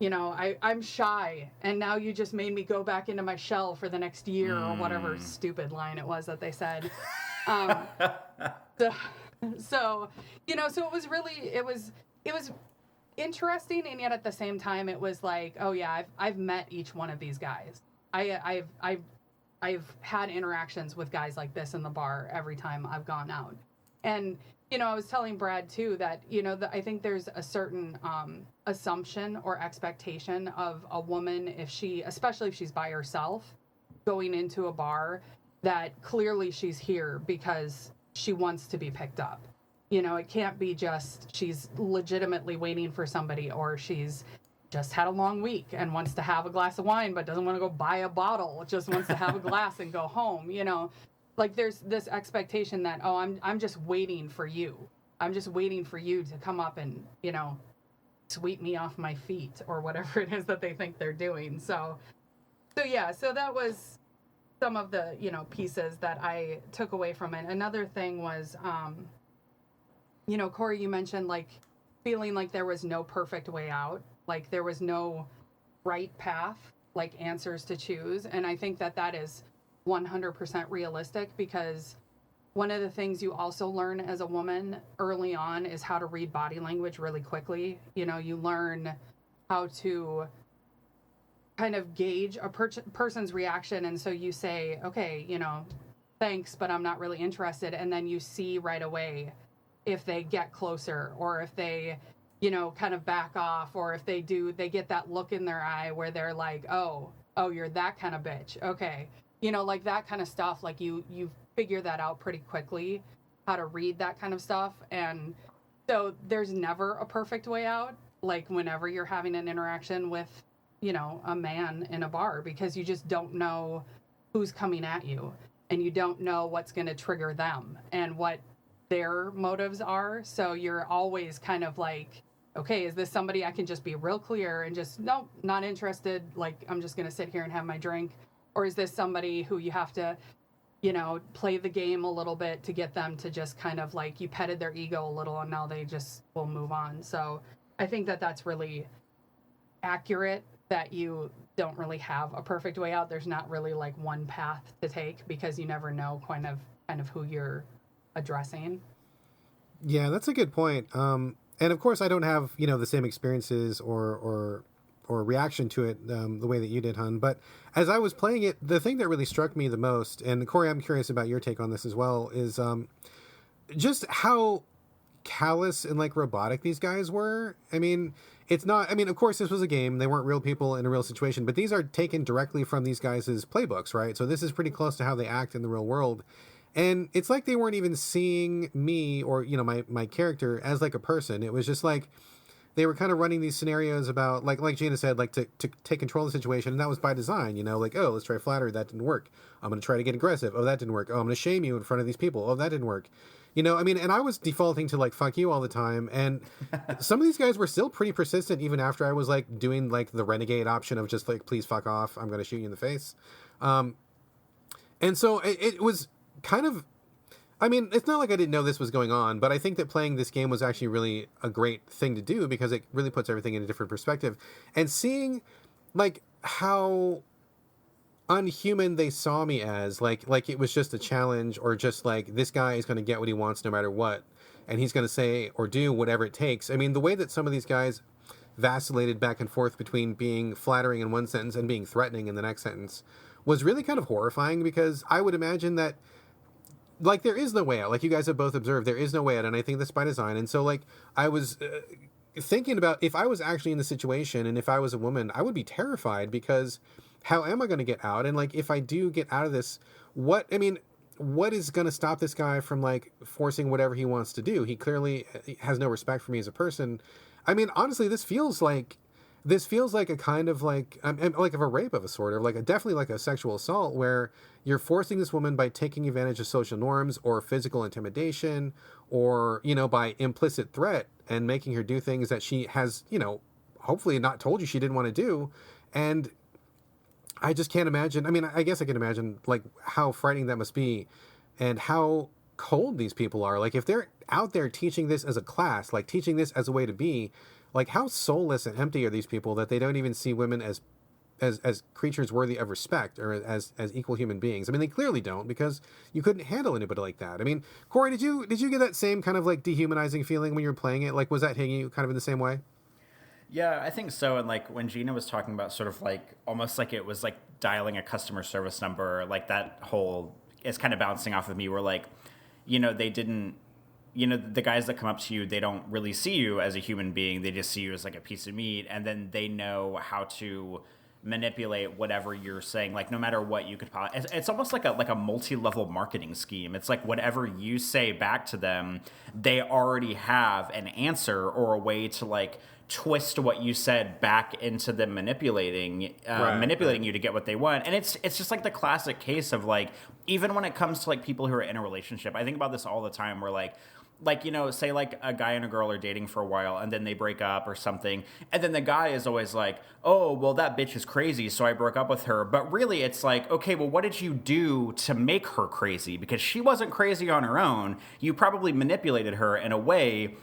know, I'm shy, and now you just made me go back into my shell for the next year, or whatever stupid line it was that they said. So, so it was interesting, and yet at the same time it was like, oh yeah, I've met each one of these guys. I've had interactions with guys like this in the bar every time I've gone out. And I was telling Brad too that I think there's a certain assumption or expectation of a woman, especially if she's by herself going into a bar, that clearly she's here because she wants to be picked up. It can't be just she's legitimately waiting for somebody, or she's just had a long week and wants to have a glass of wine but doesn't want to go buy a bottle, just wants to have a glass and go home. Like there's this expectation that, oh, I'm just waiting for you. I'm just waiting for you to come up and, sweep me off my feet, or whatever it is that they think they're doing. So that was some of the, pieces that I took away from it. Another thing was, Corey, you mentioned like feeling like there was no perfect way out, like there was no right path, like answers to choose. And I think that is 100% realistic, because one of the things you also learn as a woman early on is how to read body language really quickly. You learn how to kind of gauge a person's reaction. And so you say, okay, thanks, but I'm not really interested. And then you see right away if they get closer, or if they, kind of back off, or if they get that look in their eye where they're like, oh, you're that kind of bitch. Okay. Like that kind of stuff. Like you figure that out pretty quickly, how to read that kind of stuff. And so there's never a perfect way out, like whenever you're having an interaction with, a man in a bar, because you just don't know who's coming at you, and you don't know what's going to trigger them and what their motives are. So you're always kind of like, okay, is this somebody I can just be real clear and just, nope, not interested, like I'm just going to sit here and have my drink? Or is this somebody who you have to, play the game a little bit to get them to just kind of like, you petted their ego a little and now they just will move on. So I think that that's really accurate, that you don't really have a perfect way out. There's not really like one path to take, because you never know kind of who you're addressing. Yeah, that's a good point. And of course, I don't have the same experiences or reaction to it the way that you did, Hun. But as I was playing it, the thing that really struck me the most, and Corey, I'm curious about your take on this as well, is just how callous and like robotic these guys were. I mean, it's not, I mean, of course this was a game, they weren't real people in a real situation, but these are taken directly from these guys' playbooks, right? So this is pretty close to how they act in the real world. And it's like they weren't even seeing me or, my character as like a person. It was just like they were kind of running these scenarios about, like Gina said, like to take control of the situation. And that was by design, like, oh, let's try flattery. That didn't work. I'm going to try to get aggressive. Oh, that didn't work. Oh, I'm going to shame you in front of these people. Oh, that didn't work. And I was defaulting to like, fuck you all the time. And some of these guys were still pretty persistent, even after I was like doing like the renegade option of just like, please fuck off. I'm going to shoot you in the face. And so it was kind of, it's not like I didn't know this was going on, but I think that playing this game was actually really a great thing to do, because it really puts everything in a different perspective. And seeing like how unhuman they saw me as, like it was just a challenge, or just like, this guy is going to get what he wants no matter what, and he's going to say or do whatever it takes. I mean, the way that some of these guys vacillated back and forth between being flattering in one sentence and being threatening in the next sentence was really kind of horrifying, because I would imagine that like there is no way out. Like you guys have both observed, there is no way out, and I think that's by design. And so like I was thinking about, if I was actually in the situation and if I was a woman, I would be terrified, because how am I going to get out? And like, if I do get out of this, what is going to stop this guy from like forcing whatever he wants to do? He clearly has no respect for me as a person. I mean, honestly, this feels like a kind of like like of a rape of a sort, or like definitely like a sexual assault, where you're forcing this woman by taking advantage of social norms or physical intimidation, or by implicit threat, and making her do things that she has hopefully not told you she didn't want to do. And I just can't imagine. I guess I can imagine like how frightening that must be, and how cold these people are. Like if they're out there teaching this as a class, like teaching this as a way to be, like how soulless and empty are these people that they don't even see women as as creatures worthy of respect or as equal human beings. I mean, they clearly don't, because you couldn't handle anybody like that. I mean, Corey, did you get that same kind of like dehumanizing feeling when you were playing it? Like, was that hitting you kind of in the same way? Yeah, I think so. And like when Gina was talking about sort of like almost like it was like dialing a customer service number, like that whole is kind of bouncing off of me where like, they didn't, the guys that come up to you, they don't really see you as a human being. They just see you as like a piece of meat. And then they know how to manipulate whatever you're saying, like no matter what you could it's almost like a multi-level marketing scheme. It's like whatever you say back to them, they already have an answer or a way to like twist what you said back into them manipulating you to get what they want. And it's just like the classic case of like, even when it comes to like people who are in a relationship, I think about this all the time where like say like a guy and a girl are dating for a while and then they break up or something. And then the guy is always like, oh, well, that bitch is crazy, so I broke up with her. But really it's like, okay, well, what did you do to make her crazy? Because she wasn't crazy on her own. You probably manipulated her in a way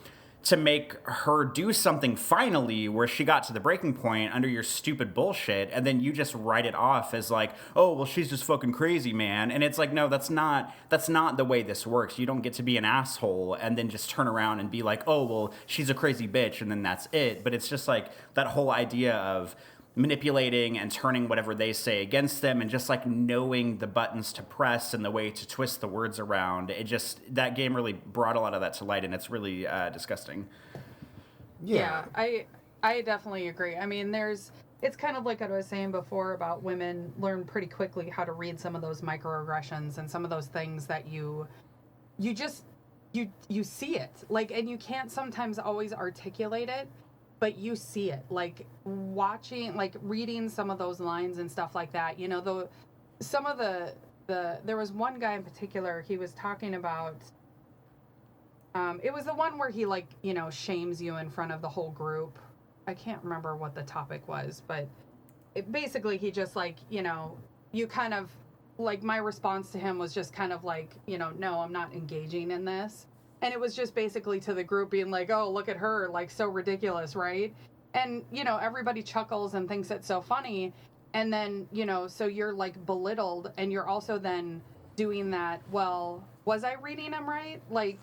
to make her do something finally where she got to the breaking point under your stupid bullshit, and then you just write it off as like, oh, well, she's just fucking crazy, man. And it's like, no, that's not the way this works. You don't get to be an asshole and then just turn around and be like, oh, well, she's a crazy bitch, and then that's it. But it's just like that whole idea of manipulating and turning whatever they say against them and just like knowing the buttons to press and the way to twist the words around. That game really brought a lot of that to light, and it's really disgusting. Yeah, I definitely agree. I mean, it's kind of like what I was saying before about women learn pretty quickly how to read some of those microaggressions and some of those things that you see it, like, and you can't sometimes always articulate it, but you see it, like watching, like reading some of those lines and stuff like that. Some of the there was one guy in particular, he was talking about, it was the one where he like, shames you in front of the whole group. I can't remember what the topic was, but basically he just like, you kind of like, my response to him was just kind of like, no, I'm not engaging in this. And it was just basically to the group being like, oh, look at her, like, so ridiculous, right? And, everybody chuckles and thinks it's so funny. And then, so you're, like, belittled, and you're also then doing that, well, was I reading him right? Like,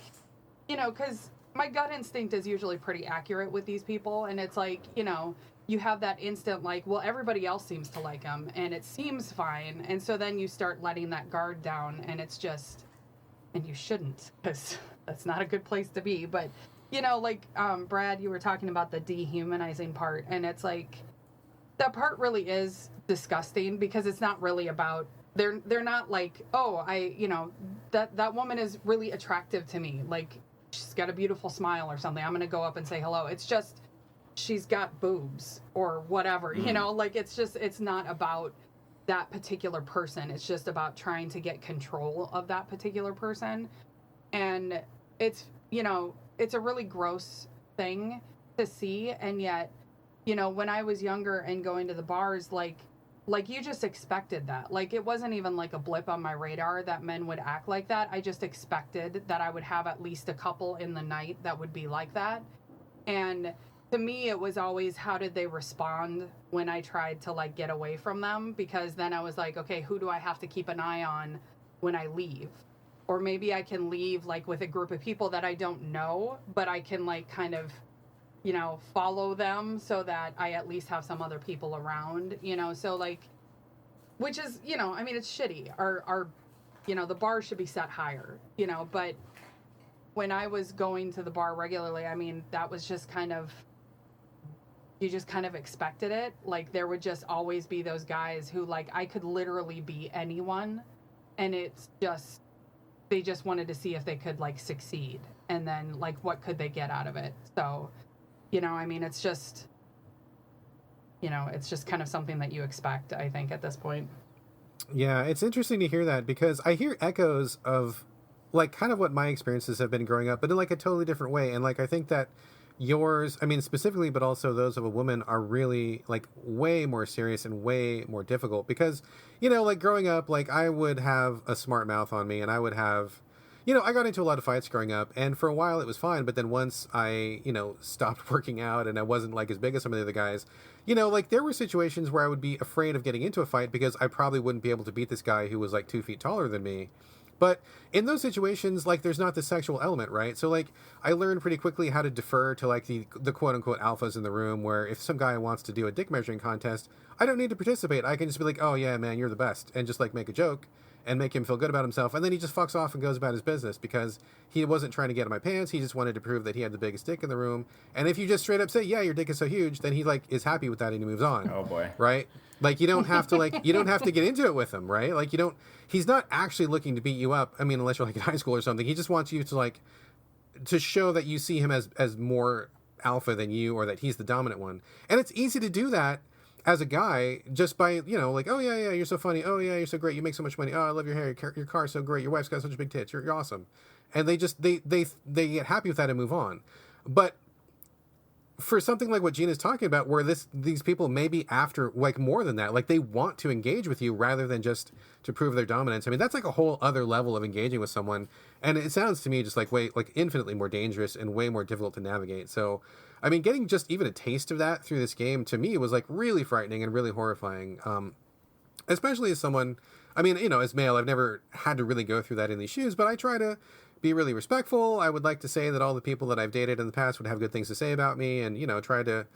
because my gut instinct is usually pretty accurate with these people. And it's like, you have that instant, like, well, everybody else seems to like him, and it seems fine. And so then you start letting that guard down, and it's just, and you shouldn't, because that's not a good place to be. But like Brad, you were talking about the dehumanizing part, and it's like that part really is disgusting, because it's not really about, they're not like, oh, that woman is really attractive to me, like she's got a beautiful smile or something, I'm gonna go up and say hello. It's just she's got boobs or whatever. Like it's not about that particular person. It's just about trying to get control of that particular person. And it's a really gross thing to see. And yet, when I was younger and going to the bars, like you just expected that. Like, it wasn't even like a blip on my radar that men would act like that. I just expected that I would have at least a couple in the night that would be like that. And to me, it was always, how did they respond when I tried to like get away from them? Because then I was like, okay, who do I have to keep an eye on when I leave? Or maybe I can leave like with a group of people that I don't know, but I can like kind of, follow them so that I at least have some other people around, so like, which is, I mean, it's shitty. Our the bar should be set higher, but when I was going to the bar regularly, I mean, that was just kind of, you just kind of expected it. Like, there would just always be those guys who, like, I could literally be anyone, and it's just, they just wanted to see if they could like succeed, and then like what could they get out of it. So I mean, it's just kind of something that you expect, I think, at this point. Yeah, it's interesting to hear that, because I hear echoes of like kind of what my experiences have been growing up, but in like a totally different way. And like, I think that yours, I mean, specifically, but also those of a woman, are really like way more serious and way more difficult, because like growing up, like I would have a smart mouth on me, and I would have I got into a lot of fights growing up, and for a while it was fine, but then once I, stopped working out and I wasn't like as big as some of the other guys, like there were situations where I would be afraid of getting into a fight because I probably wouldn't be able to beat this guy who was like 2 feet taller than me. But in those situations, like, there's not the sexual element, right? So, like, I learned pretty quickly how to defer to, like, the quote-unquote alphas in the room, where if some guy wants to do a dick measuring contest, I don't need to participate. I can just be like, oh, yeah, man, you're the best, and just, like, make a joke and make him feel good about himself, and then he just fucks off and goes about his business because he wasn't trying to get in my pants. He just wanted to prove that he had the biggest dick in the room. And if you just straight up say, yeah, your dick is so huge, then he, like, is happy with that and he moves on. Oh, boy. Right? Like, you don't have to get into it with him, right? Like, he's not actually looking to beat you up. I mean, unless you're like in high school or something. He just wants you to, like, to show that you see him as more alpha than you, or that he's the dominant one. And it's easy to do that as a guy just by, like, oh, yeah, you're so funny. Oh, yeah, you're so great. You make so much money. Oh, I love your hair. Your car's so great. Your wife's got such big tits. You're awesome. And they get happy with that and move on. But for something like what Gina's talking about, where these people may be after, like, more than that, like, they want to engage with you rather than just to prove their dominance. I mean, that's like a whole other level of engaging with someone. And it sounds to me just like infinitely more dangerous and way more difficult to navigate. So, I mean, getting just even a taste of that through this game, to me, was like really frightening and really horrifying. Especially as someone, I mean, as male, I've never had to really go through that in these shoes, but I try to be really respectful. I would like to say that all the people that I've dated in the past would have good things to say about me, and, try to,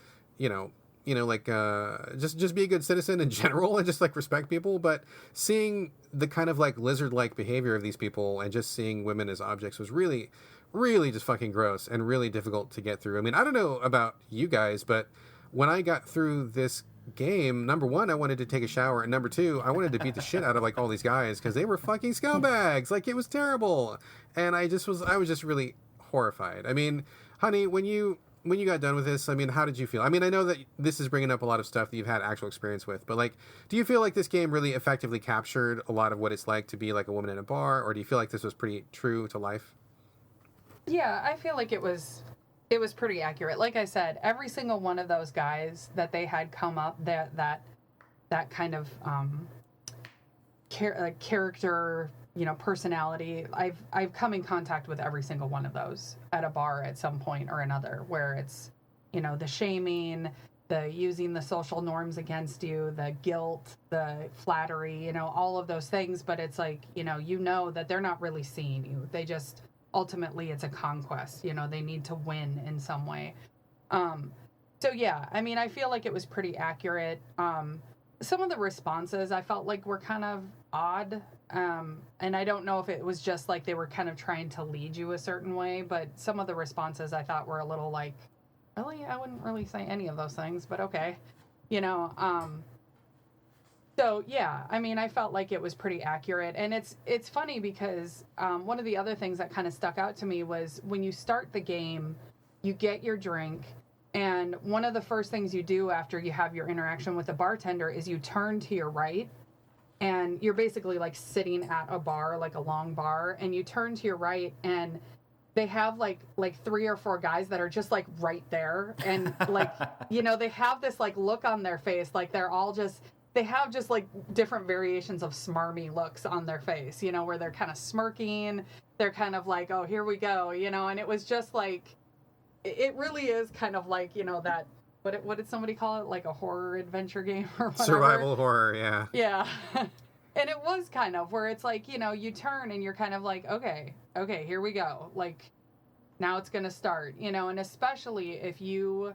just be a good citizen in general and just, like, respect people. But seeing the kind of, like, lizard-like behavior of these people and just seeing women as objects was really, really just fucking gross and really difficult to get through. I mean, I don't know about you guys, but when I got through this game, number one, I wanted to take a shower, and number two, I wanted to beat the shit out of, like, all these guys because they were fucking scumbags. Like, it was terrible. And I was just really horrified. I mean, honey, when you got done with this, I mean, how did you feel? I mean, I know that this is bringing up a lot of stuff that you've had actual experience with, but, like, do you feel like this game really effectively captured a lot of what it's like to be, like, a woman in a bar, or do you feel like this was pretty true to life? Yeah, I feel like it was pretty accurate. Like I said, every single one of those guys that they had come up, that kind of character, personality, I've come in contact with every single one of those at a bar at some point or another, where it's, the shaming, the using the social norms against you, the guilt, the flattery, all of those things. But it's like, that they're not really seeing you. They just, ultimately, it's a conquest. They need to win in some way. So yeah, I mean, I feel like it was pretty accurate. Some of the responses I felt like were kind of odd. And I don't know if it was just like they were kind of trying to lead you a certain way, but some of the responses I thought were a little like, really? I wouldn't really say any of those things, but okay. So yeah, I mean, I felt like it was pretty accurate. And it's funny because one of the other things that kind of stuck out to me was when you start the game, you get your drink, and one of the first things you do after you have your interaction with the bartender is you turn to your right, and you're basically like sitting at a bar, like a long bar, and you turn to your right, and they have like 3 or 4 guys that are just like right there, and like they have this like look on their face, like they have just like different variations of smarmy looks on their face, where they're kind of smirking, they're kind of like, oh, here we go, and it was just like, it really is kind of like, that, what did somebody call it? Like a horror adventure game or whatever? Survival horror, yeah. Yeah. And it was kind of where it's like, you turn and you're kind of like, okay, here we go. Like, now it's going to start, and especially if you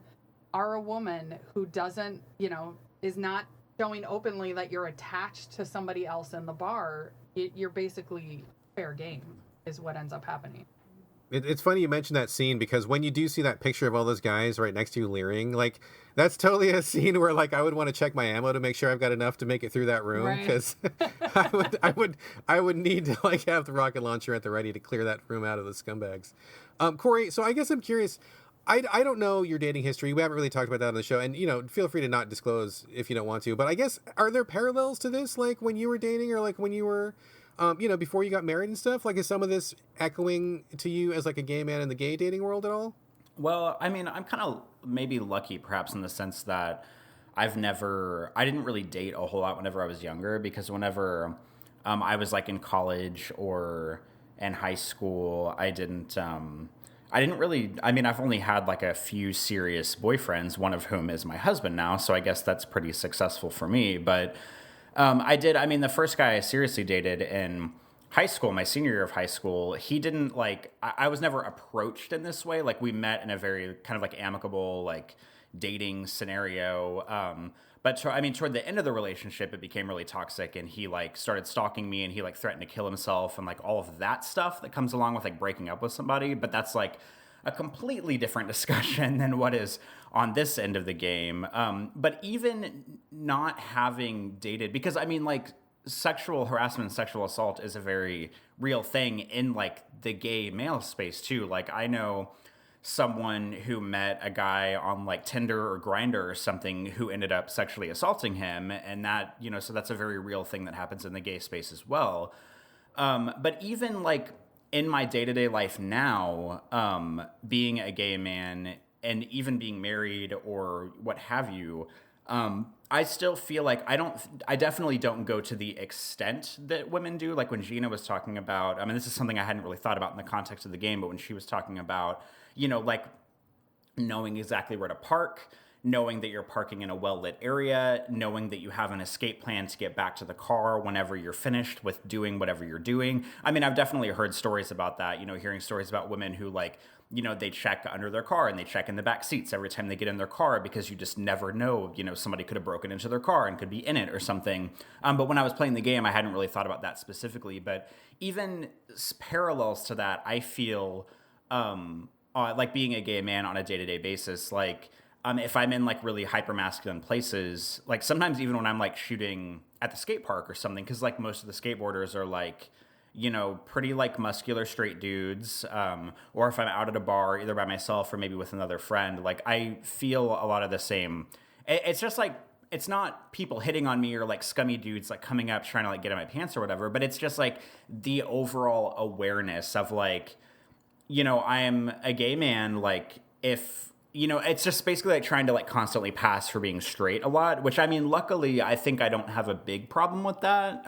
are a woman who doesn't, is not showing openly that you're attached to somebody else in the bar, you're basically fair game is what ends up happening. It's funny you mentioned that scene, because when you do see that picture of all those guys right next to you leering, like, that's totally a scene where, like, I would want to check my ammo to make sure I've got enough to make it through that room, because right. I would need to, like, have the rocket launcher at the ready to clear that room out of the scumbags. Corey, so I guess I'm curious. I don't know your dating history. We haven't really talked about that on the show, and feel free to not disclose if you don't want to. But I guess, are there parallels to this, like when you were dating, or like when you were before you got married and stuff? Like, is some of this echoing to you as like a gay man in the gay dating world at all? Well, I mean, I'm kind of maybe lucky perhaps in the sense that I didn't really date a whole lot whenever I was younger, because whenever I was like in college or in high school. I didn't really, I mean, I've only had like a few serious boyfriends, one of whom is my husband now. So I guess that's pretty successful for me. But the first guy I seriously dated in high school, my senior year of high school, he didn't like, I was never approached in this way. Like we met in a very kind of like amicable, like dating scenario. But toward the end of the relationship, it became really toxic, and he like started stalking me, and he like threatened to kill himself, and like all of that stuff that comes along with like breaking up with somebody. But that's like a completely different discussion than what is on this end of the game. But even not having dated, because I mean, like sexual harassment and sexual assault is a very real thing in like the gay male space too. Like I know someone who met a guy on like Tinder or Grindr or something who ended up sexually assaulting him, and that, you know, so that's a very real thing that happens in the gay space as well. But even like in my day-to-day life now, being a gay man and even being married or what have you, I still feel like I definitely don't go to the extent that women do. Like when Gina was talking about, I mean, this is something I hadn't really thought about in the context of the game, but when she was talking about, you know, like knowing exactly where to park, knowing that you're parking in a well-lit area, knowing that you have an escape plan to get back to the car whenever you're finished with doing whatever you're doing. I mean, I've definitely heard stories about that, you know, hearing stories about women who like, you know, they check under their car and they check in the back seats every time they get in their car because you just never know, you know, somebody could have broken into their car and could be in it or something. But when I was playing the game, I hadn't really thought about that specifically. But even parallels to that, I feel like being a gay man on a day-to-day basis, like if I'm in like really hyper-masculine places, like sometimes even when I'm like shooting at the skate park or something, because like most of the skateboarders are like, you know, pretty like muscular straight dudes, or if I'm out at a bar either by myself or maybe with another friend, like I feel a lot of the same. It's just like, it's not people hitting on me or like scummy dudes like coming up trying to like get in my pants or whatever, but it's just like the overall awareness of like, you know, I am a gay man, like if, you know, it's just basically like trying to like constantly pass for being straight a lot, which I mean, luckily I think I don't have a big problem with that.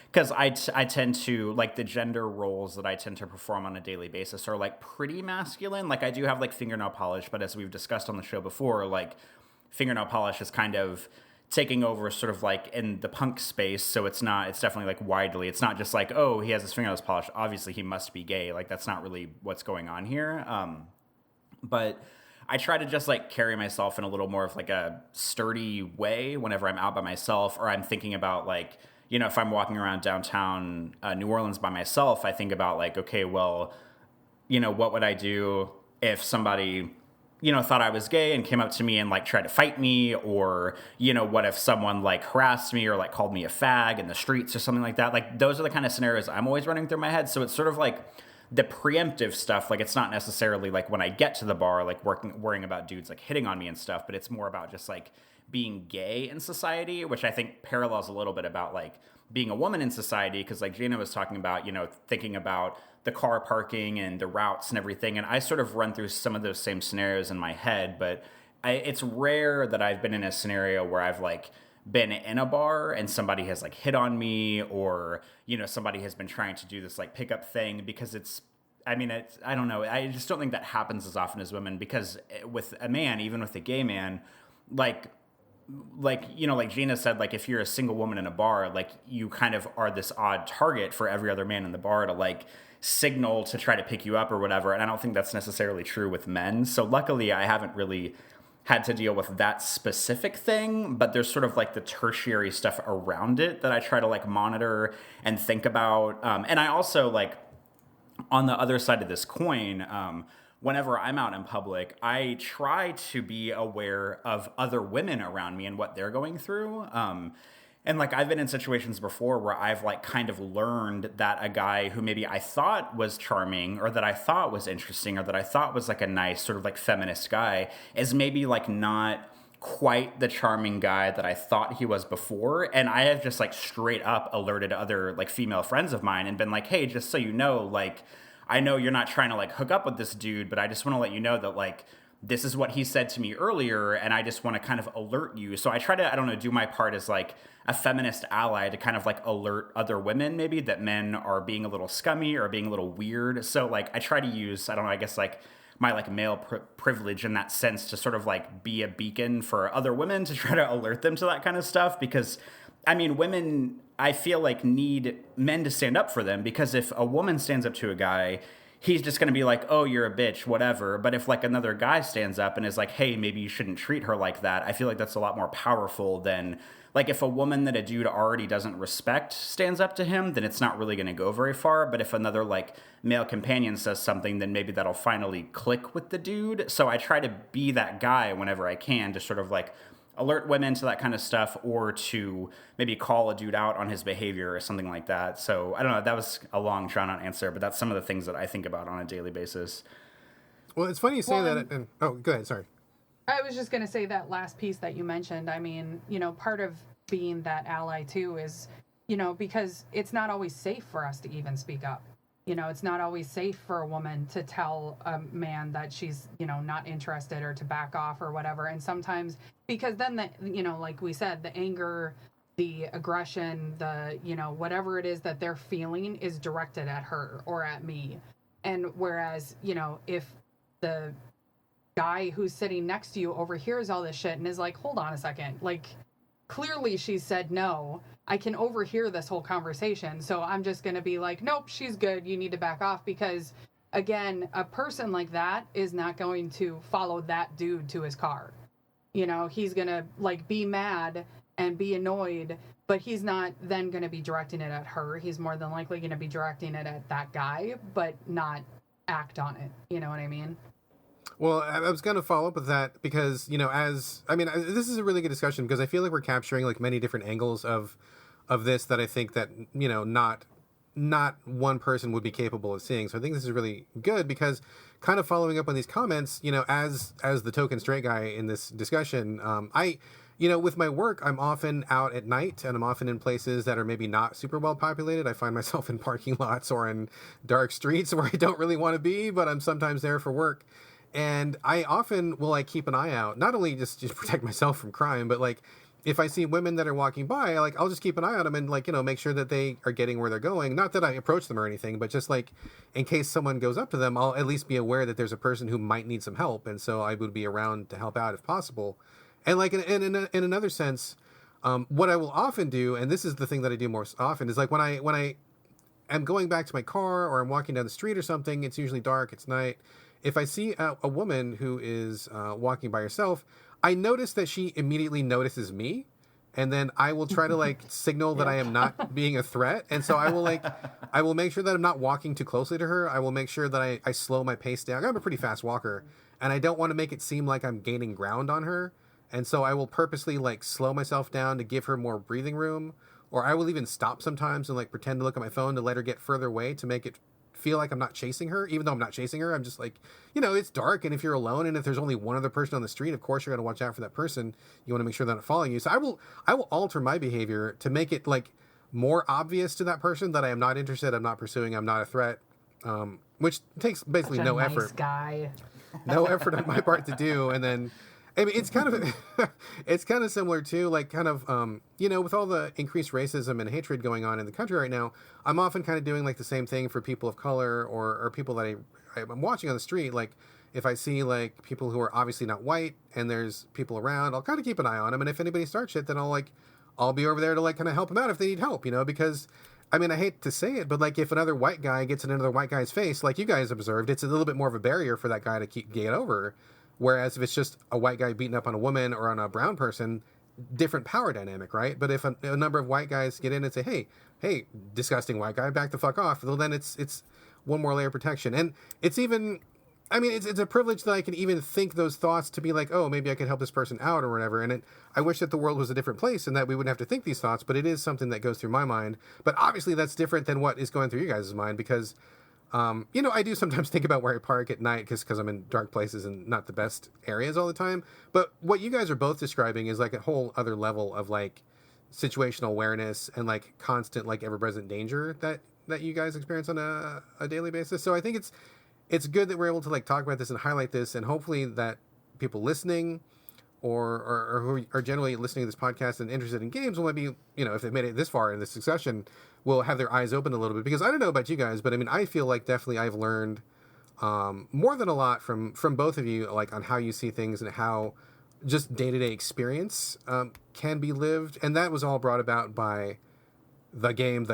Because I tend to, like, the gender roles that I tend to perform on a daily basis are, like, pretty masculine. Like, I do have, like, fingernail polish, but as we've discussed on the show before, like, fingernail polish is kind of taking over sort of, like, in the punk space, so it's definitely, like, widely. It's not just like, oh, he has his fingernails polished, obviously he must be gay. Like, that's not really what's going on here. But I try to just, like, carry myself in a little more of, like, a sturdy way whenever I'm out by myself, or I'm thinking about, like, you know, if I'm walking around downtown New Orleans by myself, I think about like, okay, well, you know, what would I do if somebody, you know, thought I was gay and came up to me and like tried to fight me, or, you know, what if someone like harassed me or like called me a fag in the streets or something like that? Like those are the kind of scenarios I'm always running through my head. So it's sort of like the preemptive stuff. Like it's not necessarily like when I get to the bar, like worrying about dudes like hitting on me and stuff, but it's more about just like being gay in society, which I think parallels a little bit about like being a woman in society. Cause like Gina was talking about, you know, thinking about the car parking and the routes and everything. And I sort of run through some of those same scenarios in my head, but it's rare that I've been in a scenario where I've like been in a bar and somebody has like hit on me, or, you know, somebody has been trying to do this like pickup thing, because I don't know. I just don't think that happens as often as women, because with a man, even with a gay man, like, you know, like Gina said, like if you're a single woman in a bar, like you kind of are this odd target for every other man in the bar to like signal to try to pick you up or whatever. And I don't think that's necessarily true with men. So luckily I haven't really had to deal with that specific thing, but there's sort of like the tertiary stuff around it that I try to like monitor and think about. And I also like on the other side of this coin, whenever I'm out in public, I try to be aware of other women around me and what they're going through. And like I've been in situations before where I've like kind of learned that a guy who maybe I thought was charming, or that I thought was interesting, or that I thought was like a nice sort of like feminist guy, is maybe like not quite the charming guy that I thought he was before. And I have just like straight up alerted other like female friends of mine and been like, hey, just so you know, like, I know you're not trying to like hook up with this dude, but I just want to let you know that like this is what he said to me earlier, and I just want to kind of alert you. So I try to, I don't know, do my part as like a feminist ally to kind of like alert other women maybe that men are being a little scummy or being a little weird. So like I try to use, I don't know, I guess like my like male privilege in that sense to sort of like be a beacon for other women to try to alert them to that kind of stuff. Because I mean, women, I feel like need men to stand up for them, because if a woman stands up to a guy, he's just going to be like, oh, you're a bitch, whatever. But if like another guy stands up and is like, hey, maybe you shouldn't treat her like that, I feel like that's a lot more powerful than like if a woman that a dude already doesn't respect stands up to him, then it's not really going to go very far. But if another like male companion says something, then maybe that'll finally click with the dude. So I try to be that guy whenever I can to sort of like alert women to that kind of stuff, or to maybe call a dude out on his behavior or something like that. So I don't know, that was a long drawn out answer, but that's some of the things that I think about on a daily basis. Well, it's funny you say that. And, oh, go ahead. Sorry. I was just going to say that last piece that you mentioned. I mean, you know, part of being that ally too is, you know, because it's not always safe for us to even speak up. You know, it's not always safe for a woman to tell a man that she's, you know, not interested, or to back off or whatever. And sometimes, because then the, you know, like we said, the anger, the aggression, the, you know, whatever it is that they're feeling is directed at her or at me. And whereas, you know, if the guy who's sitting next to you overhears all this shit and is like, hold on a second, like, clearly she said no, I can overhear this whole conversation, so I'm just going to be like, nope, she's good, you need to back off. Because again, a person like that is not going to follow that dude to his car. You know, he's going to like be mad and be annoyed, but he's not then going to be directing it at her. He's more than likely going to be directing it at that guy, but not act on it. You know what I mean? Well, I was going to follow up with that because, you know, this is a really good discussion, because I feel like we're capturing like many different angles of this that I think that, you know, not one person would be capable of seeing. So I think this is really good, because kind of following up on these comments, you know, as the token straight guy in this discussion, you know, with my work, I'm often out at night, and I'm often in places that are maybe not super well populated. I find myself in parking lots or in dark streets where I don't really want to be, but I'm sometimes there for work. And I often will like keep an eye out, not only just to protect myself from crime, but like if I see women that are walking by, like I'll just keep an eye on them and like, you know, make sure that they are getting where they're going. Not that I approach them or anything, but just like in case someone goes up to them, I'll at least be aware that there's a person who might need some help. And so I would be around to help out if possible. And like in another sense, what I will often do, and this is the thing that I do more often, is like when I am going back to my car or I'm walking down the street or something, it's usually dark, it's night. If I see a woman who is walking by herself, I notice that she immediately notices me, and then I will try to like signal that I am not being a threat. And so I will make sure that I'm not walking too closely to her. I will make sure that I slow my pace down. I'm a pretty fast walker, and I don't want to make it seem like I'm gaining ground on her. And so I will purposely like slow myself down to give her more breathing room, or I will even stop sometimes and like pretend to look at my phone to let her get further away to make it feel like I'm not chasing her, even though I'm not chasing her. I'm just like, you know, it's dark, and if you're alone and if there's only one other person on the street, of course you're going to watch out for that person. You want to make sure they're not following you. So I will alter my behavior to make it like more obvious to that person that I am not interested, I'm not pursuing, I'm not a threat, which takes basically no nice effort. Guy. No effort on my part to do. And then I mean, it's kind of similar to like kind of, you know, with all the increased racism and hatred going on in the country right now, I'm often kind of doing like the same thing for people of color or people that I'm watching on the street. Like if I see like people who are obviously not white and there's people around, I'll kind of keep an eye on them. And if anybody starts shit, then I'll be over there to like kind of help them out if they need help, you know, because I mean, I hate to say it, but like if another white guy gets in another white guy's face, like you guys observed, it's a little bit more of a barrier for that guy to get over. Whereas if it's just a white guy beating up on a woman or on a brown person, different power dynamic, right? But if a number of white guys get in and say, hey, disgusting white guy, back the fuck off, well, then it's one more layer of protection. And it's even, I mean, it's a privilege that I can even think those thoughts to be like, oh, maybe I could help this person out or whatever. And I wish that the world was a different place and that we wouldn't have to think these thoughts, but it is something that goes through my mind. But obviously that's different than what is going through you guys' mind because you know, I do sometimes think about where I park at night because I'm in dark places and not the best areas all the time. But what you guys are both describing is like a whole other level of like situational awareness and like constant, like ever-present danger that you guys experience on a daily basis. So I think it's good that we're able to like talk about this and highlight this, and hopefully that people listening or who are generally listening to this podcast and interested in games will maybe, if they've made it this far in this discussion, will have their eyes open a little bit. Because I don't know about you guys, but I mean, I feel like definitely I've learned more than a lot from both of you, like on how you see things and how just day-to-day experience can be lived. And that was all brought about by the game.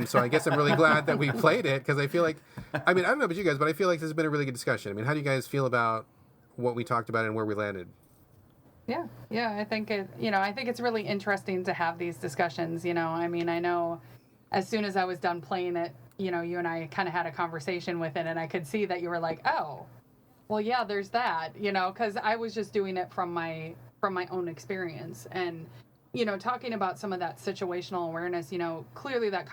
So I guess I'm really glad that we played it, because I feel like, I mean, I don't know about you guys, but I feel like this has been a really good discussion. I mean, how do you guys feel about what we talked about and where we landed? Yeah, I think I think it's really interesting to have these discussions. I mean, I know as soon as I was done playing it, you and I kind of had a conversation with it, and I could see that you were like, oh, well, yeah, there's that, because I was just doing it from my own experience. And, talking about some of that situational awareness, clearly that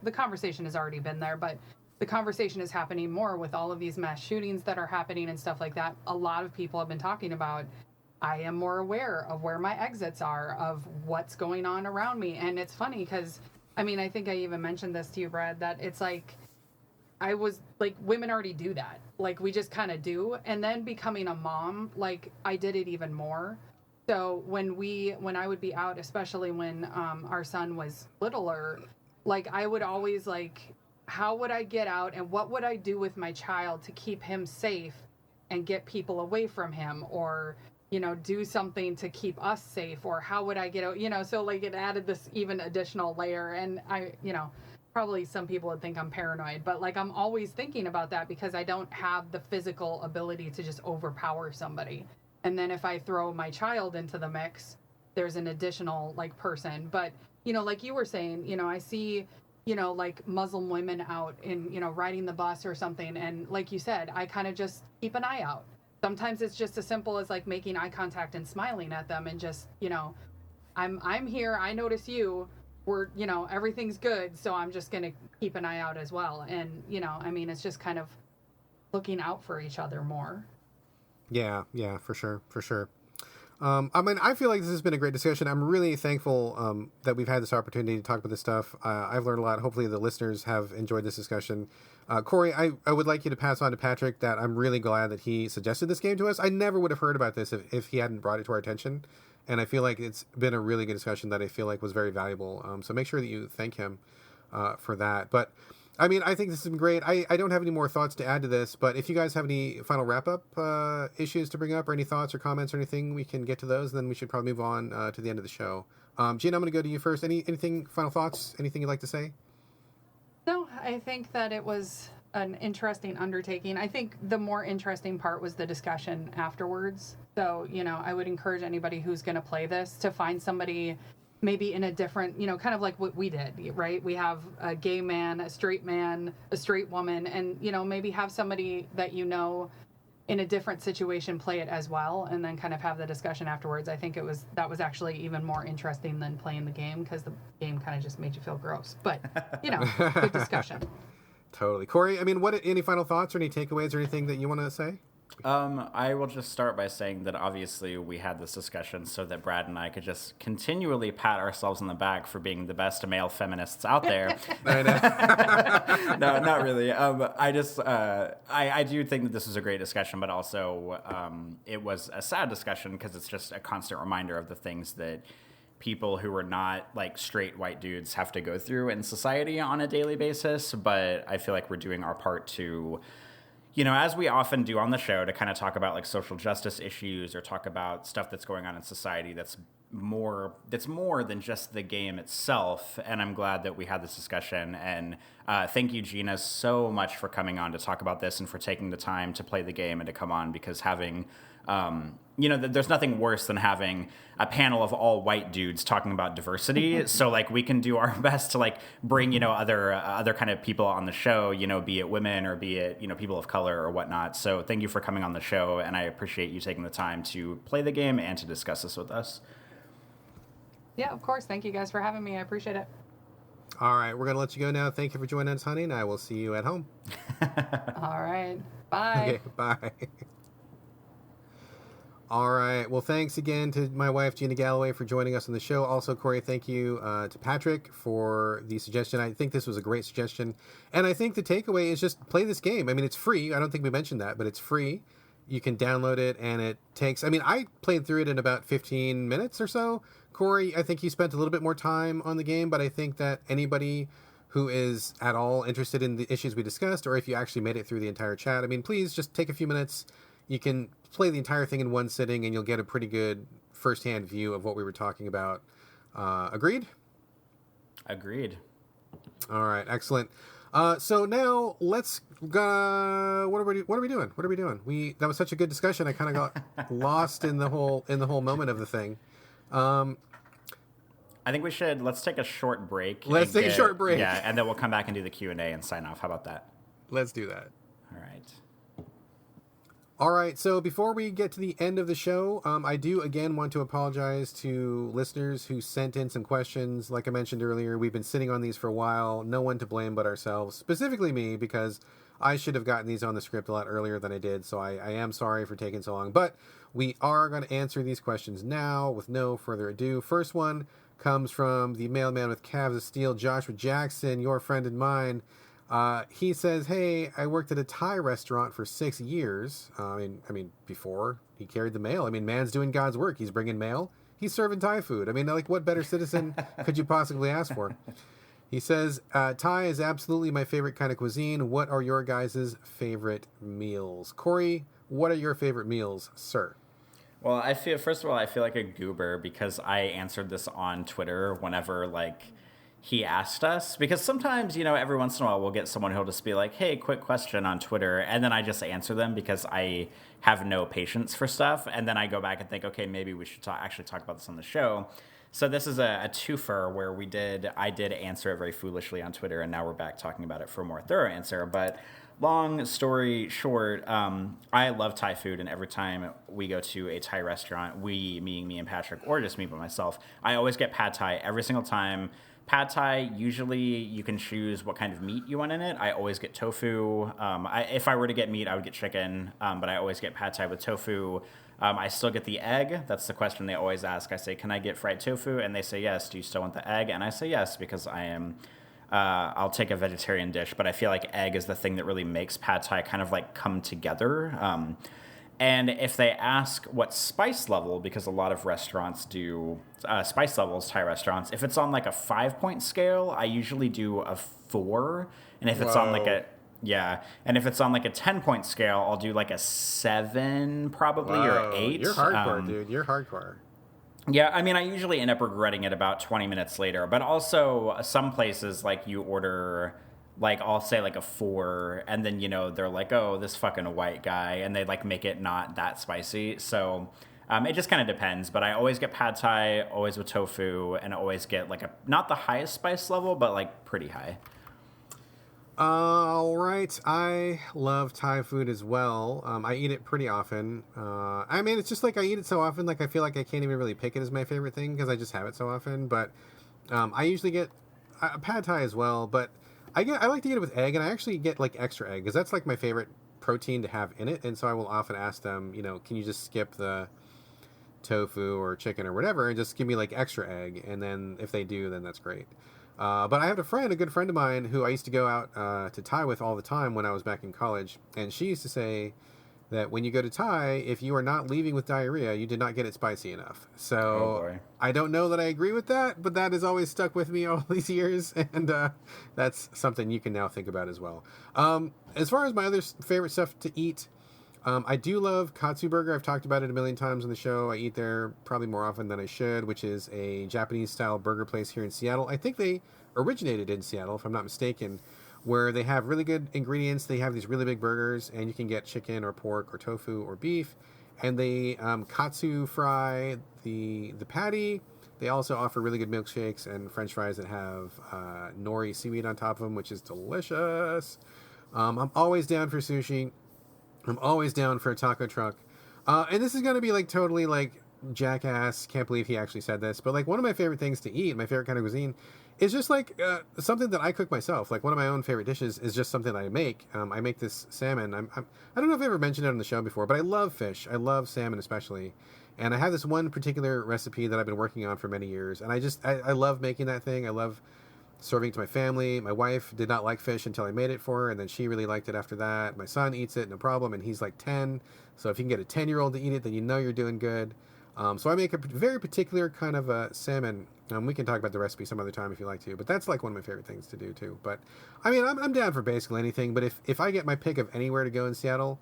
the conversation has already been there, but the conversation is happening more with all of these mass shootings that are happening and stuff like that. A lot of people have been talking about, I am more aware of where my exits are, of what's going on around me. And it's funny because, I mean, I think I even mentioned this to you, Brad, that it's like, I was like, women already do that. Like, we just kind of do. And then becoming a mom, like, I did it even more. So when I would be out, especially when our son was littler, like, I would always like, how would I get out and what would I do with my child to keep him safe and get people away from him, or do something to keep us safe, or how would I get out, so like it added this even additional layer. And I, probably some people would think I'm paranoid, but like I'm always thinking about that because I don't have the physical ability to just overpower somebody. And then if I throw my child into the mix, there's an additional like person. But, like you were saying, I see, like Muslim women out in, riding the bus or something. And like you said, I kind of just keep an eye out. Sometimes it's just as simple as like making eye contact and smiling at them and just, I'm here. I notice you. We're, everything's good. So I'm just going to keep an eye out as well. And, I mean, it's just kind of looking out for each other more. Yeah, for sure. I mean, I feel like this has been a great discussion. I'm really thankful that we've had this opportunity to talk about this stuff. I've learned a lot. Hopefully the listeners have enjoyed this discussion. Corey, I would like you to pass on to Patrick that I'm really glad that he suggested this game to us. I never would have heard about this if he hadn't brought it to our attention. And I feel like it's been a really good discussion that I feel like was very valuable. So make sure that you thank him for that. But I mean, I think this has been great. I don't have any more thoughts to add to this, but if you guys have any final wrap-up issues to bring up, or any thoughts or comments or anything, we can get to those, and then we should probably move on to the end of the show. Gina, I'm going to go to you first. Anything, final thoughts, anything you'd like to say? No, I think that it was an interesting undertaking. I think the more interesting part was the discussion afterwards. So, I would encourage anybody who's going to play this to find somebody maybe in a different, kind of like what we did, right? We have a gay man, a straight woman, and, maybe have somebody that in a different situation play it as well, and then kind of have the discussion afterwards. I think that was actually even more interesting than playing the game, because the game kind of just made you feel gross. But, good discussion. Totally. Corey, I mean, any final thoughts or any takeaways or anything that you want to say? I will just start by saying that obviously we had this discussion so that Brad and I could just continually pat ourselves on the back for being the best male feminists out there. I know. No, not really. I do think that this is a great discussion, but also it was a sad discussion because it's just a constant reminder of the things that people who are not like straight white dudes have to go through in society on a daily basis. But I feel like we're doing our part to, as we often do on the show, to kind of talk about like social justice issues or talk about stuff that's going on in society that's more than just the game itself. And I'm glad that we had this discussion. And thank you, Gina, so much for coming on to talk about this and for taking the time to play the game and to come on, because having there's nothing worse than having a panel of all white dudes talking about diversity. So like we can do our best to like bring, other kind of people on the show, be it women or be it, people of color or whatnot. So thank you for coming on the show. And I appreciate you taking the time to play the game and to discuss this with us. Yeah, of course. Thank you guys for having me. I appreciate it. All right. We're going to let you go now. Thank you for joining us, honey. And I will see you at home. All right. Bye. Okay. Bye. All right. Well, thanks again to my wife, Gina Galloway, for joining us on the show. Also, Corey, thank you to Patrick for the suggestion. I think this was a great suggestion. And I think the takeaway is just play this game. I mean, it's free. I don't think we mentioned that, but it's free. You can download it, and it takes... I mean, I played through it in about 15 minutes or so. Corey, I think you spent a little bit more time on the game, but I think that anybody who is at all interested in the issues we discussed, or if you actually made it through the entire chat, I mean, please just take a few minutes. You can play the entire thing in one sitting, and you'll get a pretty good first-hand view of what we were talking about. Agreed? Agreed. All right, excellent. So now let's what are we doing? That was such a good discussion. I kind of got lost in the whole moment of the thing. I think let's take a short break. Let's take a short break. Yeah, and then we'll come back and do the Q&A and sign off. How about that? Let's do that. All right. All right, so before we get to the end of the show, I do again want to apologize to listeners who sent in some questions. Like I mentioned earlier, we've been sitting on these for a while. No one to blame but ourselves, specifically me, because I should have gotten these on the script a lot earlier than I did, so I am sorry for taking so long. But we are going to answer these questions now with no further ado. First one comes from the mailman with calves of steel, Joshua Jackson, your friend and mine. He says, hey, I worked at a Thai restaurant for 6 years. I mean, before he carried the mail. I mean, man's doing God's work. He's bringing mail. He's serving Thai food. I mean, like, what better citizen could you possibly ask for? He says, Thai is absolutely my favorite kind of cuisine. What are your guys' favorite meals? Corey, what are your favorite meals, sir? Well, first of all, I feel like a goober because I answered this on Twitter whenever, like, he asked us, because sometimes, every once in a while we'll get someone who'll just be like, hey, quick question on Twitter. And then I just answer them because I have no patience for stuff. And then I go back and think, okay, maybe we should actually talk about this on the show. So this is a twofer where I did answer it very foolishly on Twitter. And now we're back talking about it for a more thorough answer. But long story short, I love Thai food. And every time we go to a Thai restaurant, meaning me and Patrick, or just me by myself, I always get pad Thai every single time. Pad Thai, usually you can choose what kind of meat you want in it. I always get tofu. If I were to get meat, I would get chicken, but I always get Pad Thai with tofu. I still get the egg. That's the question they always ask. I say, can I get fried tofu? And they say, yes. Do you still want the egg? And I say, yes, because I'll take a vegetarian dish, but I feel like egg is the thing that really makes Pad Thai kind of like come together. And if they ask what spice level, because a lot of restaurants do spice levels, Thai restaurants, if it's on like a 5-point scale, I usually do a 4. And if it's on like a 10-point scale, I'll do like a 7 probably. Whoa. Or 8. You're hardcore, dude. You're hardcore. Yeah, I mean, I usually end up regretting it about 20 minutes later. But also some places, like, you order... Like, I'll say, like, a 4, and then, they're like, oh, this fucking white guy, and they, like, make it not that spicy. So it just kind of depends. But I always get Pad Thai, always with tofu, and always get, like, not the highest spice level, but, like, pretty high. All right. I love Thai food as well. I eat it pretty often. I mean, it's just, like, I eat it so often, like, I feel like I can't even really pick it as my favorite thing, because I just have it so often. But I usually get Pad Thai as well, but... I like to get it with egg, and I actually get, like, extra egg, because that's, like, my favorite protein to have in it, and so I will often ask them, can you just skip the tofu or chicken or whatever, and just give me, like, extra egg, and then if they do, then that's great. But I have a good friend of mine, who I used to go out to Thai with all the time when I was back in college, and she used to say that when you go to Thai, if you are not leaving with diarrhea, you did not get it spicy enough. So I don't know that I agree with that, but that has always stuck with me all these years, and that's something you can now think about as well. As far as my other favorite stuff to eat, I do love Katsu Burger. I've talked about it a million times on the show. I eat there probably more often than I should, which is a Japanese-style burger place here in Seattle. I think they originated in Seattle, if I'm not mistaken, where they have really good ingredients. They have these really big burgers, and you can get chicken or pork or tofu or beef. And they katsu fry the patty. They also offer really good milkshakes and french fries that have nori seaweed on top of them, which is delicious. I'm always down for sushi. I'm always down for a taco truck. And this is going to be like totally like jackass. Can't believe he actually said this. But like one of my favorite things to eat, my favorite kind of cuisine, is just like something that I cook myself. Like one of my own favorite dishes is just something I make. I make this salmon. I don't know if I ever mentioned it on the show before, but I love fish. I love salmon especially. And I have this one particular recipe that I've been working on for many years. And I love making that thing. I love serving to my family. My wife did not like fish until I made it for her, and then she really liked it after that. My son eats it, no problem, and he's like 10. So if you can get a 10-year-old to eat it, then you know you're doing good. So I make a very particular kind of a salmon. We can talk about the recipe some other time if you like to, but that's like one of my favorite things to do too. But I mean, I'm down for basically anything. But if I get my pick of anywhere to go in Seattle,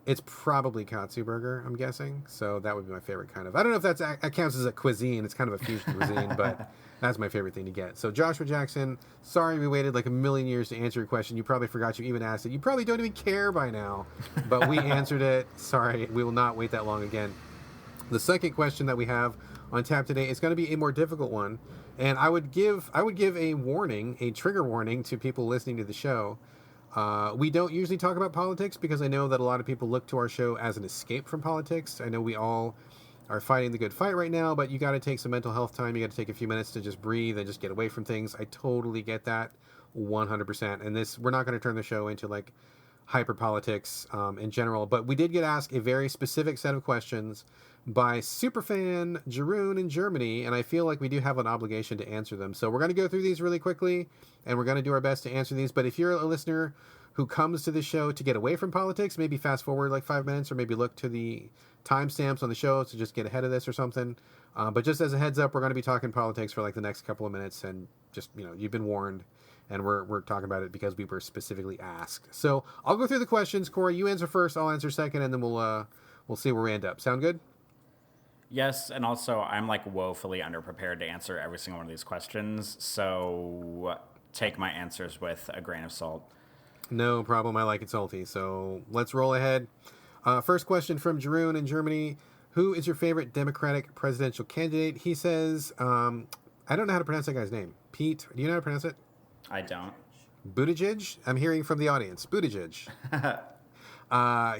it's probably Katsu Burger, I'm guessing. So that would be my favorite kind of. I don't know if that counts as a cuisine. It's kind of a fusion cuisine, but that's my favorite thing to get. So Joshua Jackson, sorry we waited like a million years to answer your question. You probably forgot you even asked it. You probably don't even care by now, but we answered it. Sorry, we will not wait that long again. The second question that we have on tap today is going to be a more difficult one, and I would give a warning, a trigger warning to people listening to the show. We don't usually talk about politics because I know that a lot of people look to our show as an escape from politics. I know we all are fighting the good fight right now, but you got to take some mental health time. You got to take a few minutes to just breathe and just get away from things. I totally get that 100%. And we're not going to turn the show into like hyper politics in general, but we did get asked a very specific set of questions by superfan Jeroen in Germany, and I feel like we do have an obligation to answer them. So we're going to go through these really quickly, and we're going to do our best to answer these. But if you're a listener who comes to the show to get away from politics, maybe fast forward like 5 minutes, or maybe look to the timestamps on the show to just get ahead of this or something. But just as a heads up, we're going to be talking politics for like the next couple of minutes, and just, you've been warned, and we're talking about it because we were specifically asked. So I'll go through the questions. Corey, you answer first, I'll answer second, and then we'll see where we end up. Sound good? Yes, and also I'm like woefully underprepared to answer every single one of these questions, so take my answers with a grain of salt. No problem. I like it salty. So let's roll ahead. First question from Jeroen in Germany. Who is your favorite Democratic presidential candidate? He says, I don't know how to pronounce that guy's name. Pete, do you know how to pronounce it? I don't. Buttigieg? I'm hearing from the audience. Buttigieg.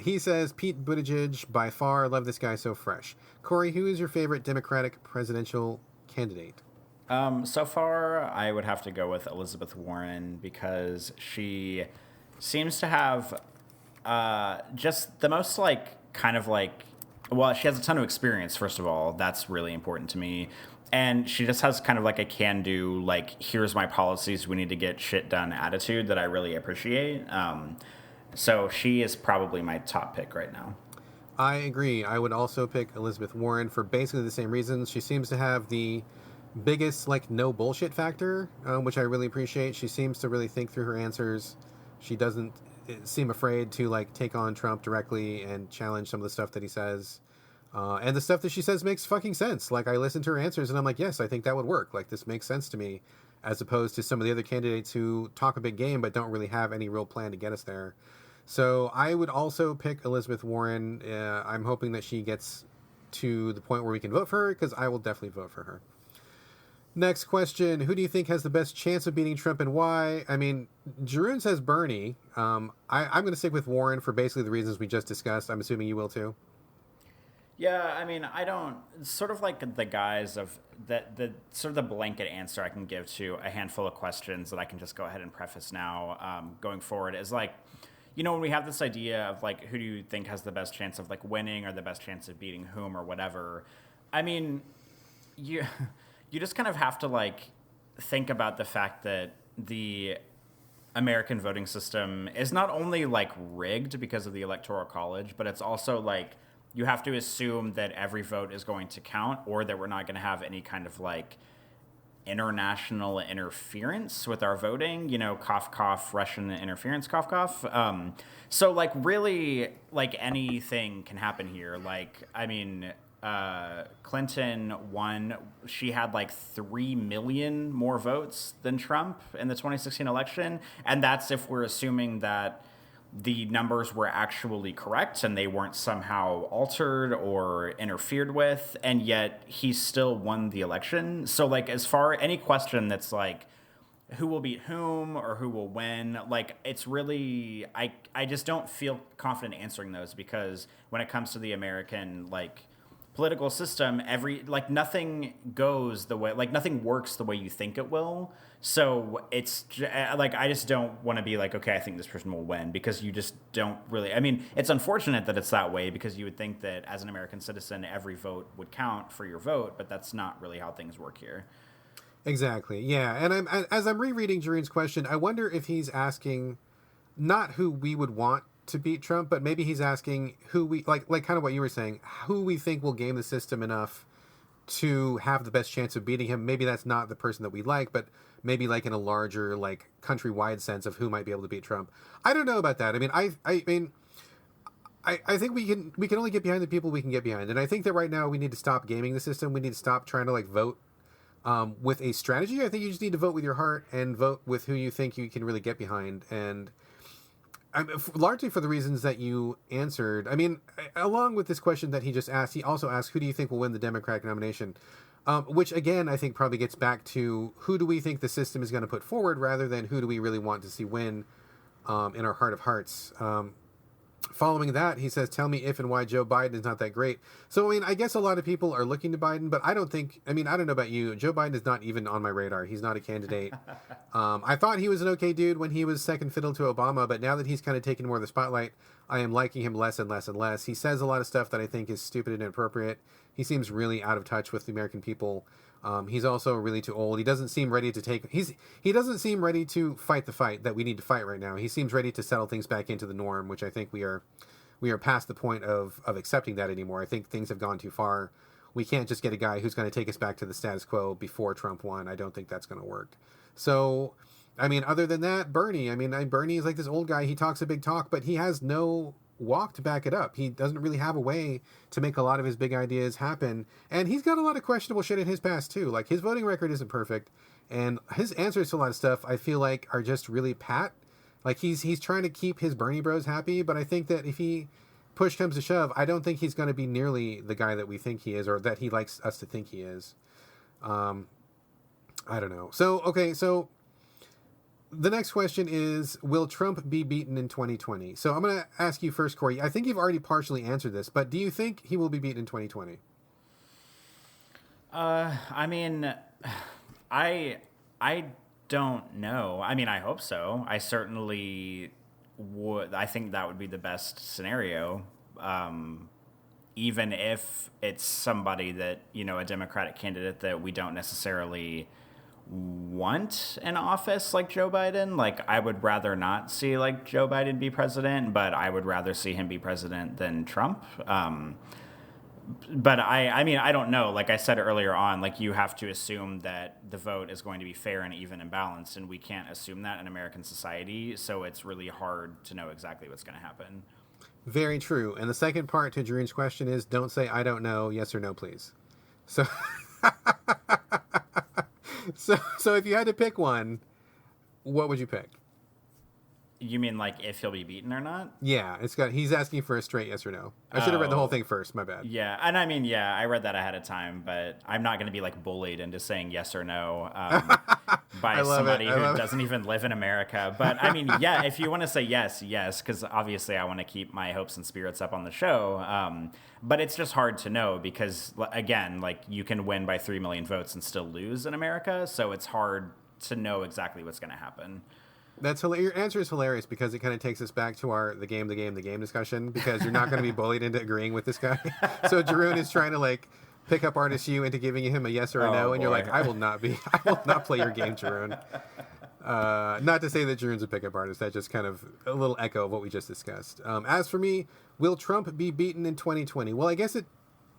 He says, Pete Buttigieg, by far, love this guy so fresh. Corey, who is your favorite Democratic presidential candidate? So far, I would have to go with Elizabeth Warren because she seems to have just the most she has a ton of experience, first of all. That's really important to me. And she just has kind of like a can-do, like, here's my policies, we need to get shit done attitude that I really appreciate. So she is probably my top pick right now. I agree. I would also pick Elizabeth Warren for basically the same reasons. She seems to have the biggest, like, no bullshit factor, which I really appreciate. She seems to really think through her answers. She doesn't seem afraid to, like, take on Trump directly and challenge some of the stuff that he says. And the stuff that she says makes fucking sense. Like, I listen to her answers and I'm like, yes, I think that would work. Like, this makes sense to me, as opposed to some of the other candidates who talk a big game but don't really have any real plan to get us there. So I would also pick Elizabeth Warren. I'm hoping that she gets to the point where we can vote for her, because I will definitely vote for her. Next question. Who do you think has the best chance of beating Trump and why? I mean, Jeroen says Bernie. I'm going to stick with Warren for basically the reasons we just discussed. I'm assuming you will too. Yeah, I mean, I don't, sort of like the guise of the sort of the blanket answer I can give to a handful of questions that I can just go ahead and preface now going forward is like, when we have this idea of like, who do you think has the best chance of like winning or the best chance of beating whom or whatever, I mean, you just kind of have to like think about the fact that the American voting system is not only like rigged because of the Electoral College, but it's also like you have to assume that every vote is going to count, or that we're not going to have any kind of like international interference with our voting, cough, cough, Russian interference, cough, cough. So like really like anything can happen here. Like, I mean, Clinton won. She had like 3 million more votes than Trump in the 2016 election. And that's if we're assuming that the numbers were actually correct and they weren't somehow altered or interfered with, and yet he still won the election. So like, as far any question that's like who will beat whom or who will win, like, it's really, I just don't feel confident answering those, because when it comes to the American like political system, nothing goes the way, like nothing works the way you think it will. So it's like, I just don't want to be like, okay, I think this person will win, because you just don't really, I mean, it's unfortunate that it's that way, because you would think that as an American citizen, every vote would count for your vote, but that's not really how things work here. Exactly. Yeah. And as I'm rereading Jareen's question, I wonder if he's asking not who we would want to beat Trump, but maybe he's asking who we like kind of what you were saying, who we think will game the system enough to have the best chance of beating him. Maybe that's not the person that we like, but maybe like in a larger like countrywide sense of who might be able to beat Trump. I don't know about that. I mean, I think we can only get behind the people we can get behind, and I think that right now we need to stop gaming the system. We need to stop trying to like vote with a strategy. I think you just need to vote with your heart and vote with who you think you can really get behind. And largely for the reasons that you answered. I mean, along with this question that he just asked, he also asked, who do you think will win the Democratic nomination? Which, again, I think probably gets back to who do we think the system is going to put forward rather than who do we really want to see win in our heart of hearts. Following that, he says, tell me if and why Joe Biden is not that great. So, I mean, I guess a lot of people are looking to Biden, but I don't think, I mean, I don't know about you. Joe Biden is not even on my radar. He's not a candidate. I thought he was an okay dude when he was second fiddle to Obama, but now that he's kind of taken more of the spotlight, I am liking him less and less and less. He says a lot of stuff that I think is stupid and inappropriate. He seems really out of touch with the American people. He's also really too old. He doesn't seem ready to he doesn't seem ready to fight the fight that we need to fight right now. He seems ready to settle things back into the norm, which I think we are past the point of accepting that anymore. I think things have gone too far. We can't just get a guy who's going to take us back to the status quo before Trump won. I don't think that's going to work. So, I mean, other than that, Bernie. I mean, Bernie is like this old guy. He talks a big talk, but he has no walk to back it up. He doesn't really have a way to make a lot of his big ideas happen. And he's got a lot of questionable shit in his past, too. Like, his voting record isn't perfect. And his answers to a lot of stuff, I feel like, are just really pat. Like, he's trying to keep his Bernie bros happy, but I think that if he push comes to shove, I don't think he's going to be nearly the guy that we think he is, or that he likes us to think he is. I don't know. So, okay, so the next question is, will Trump be beaten in 2020? So I'm going to ask you first, Corey. I think you've already partially answered this, but do you think he will be beaten in 2020? I mean, I don't know. I mean, I hope so. I certainly would. I think that would be the best scenario. Even if it's somebody that, you know, a Democratic candidate that we don't necessarily want in office, like Joe Biden. Like, I would rather not see like Joe Biden be president, but I would rather see him be president than Trump. But I mean, I don't know. Like I said earlier on, like, you have to assume that the vote is going to be fair and even and balanced, and we can't assume that in American society. So it's really hard to know exactly what's going to happen. Very true. And the second part to Jareen's question is, don't say I don't know, yes or no, please. So so if you had to pick one, what would you pick? You mean like if he'll be beaten or not? Yeah, he's asking for a straight yes or no. I should have read the whole thing first, my bad. Yeah, and I mean, yeah, I read that ahead of time, but I'm not going to be like bullied into saying yes or no by somebody who doesn't even live in America. But I mean, yeah, if you want to say yes, because obviously I want to keep my hopes and spirits up on the show. But it's just hard to know because, again, like, you can win by 3 million votes and still lose in America. So it's hard to know exactly what's going to happen. That's your answer is hilarious because it kind of takes us back to the game discussion, because you're not going to be bullied into agreeing with this guy. So Jeroen is trying to like pick up artist you into giving him a yes or a no, and you're like, I will not play your game, Jeroen. Not to say that Jeroen's a pickup artist. That's just kind of a little echo of what we just discussed. As for me, will Trump be beaten in 2020? Well, I guess it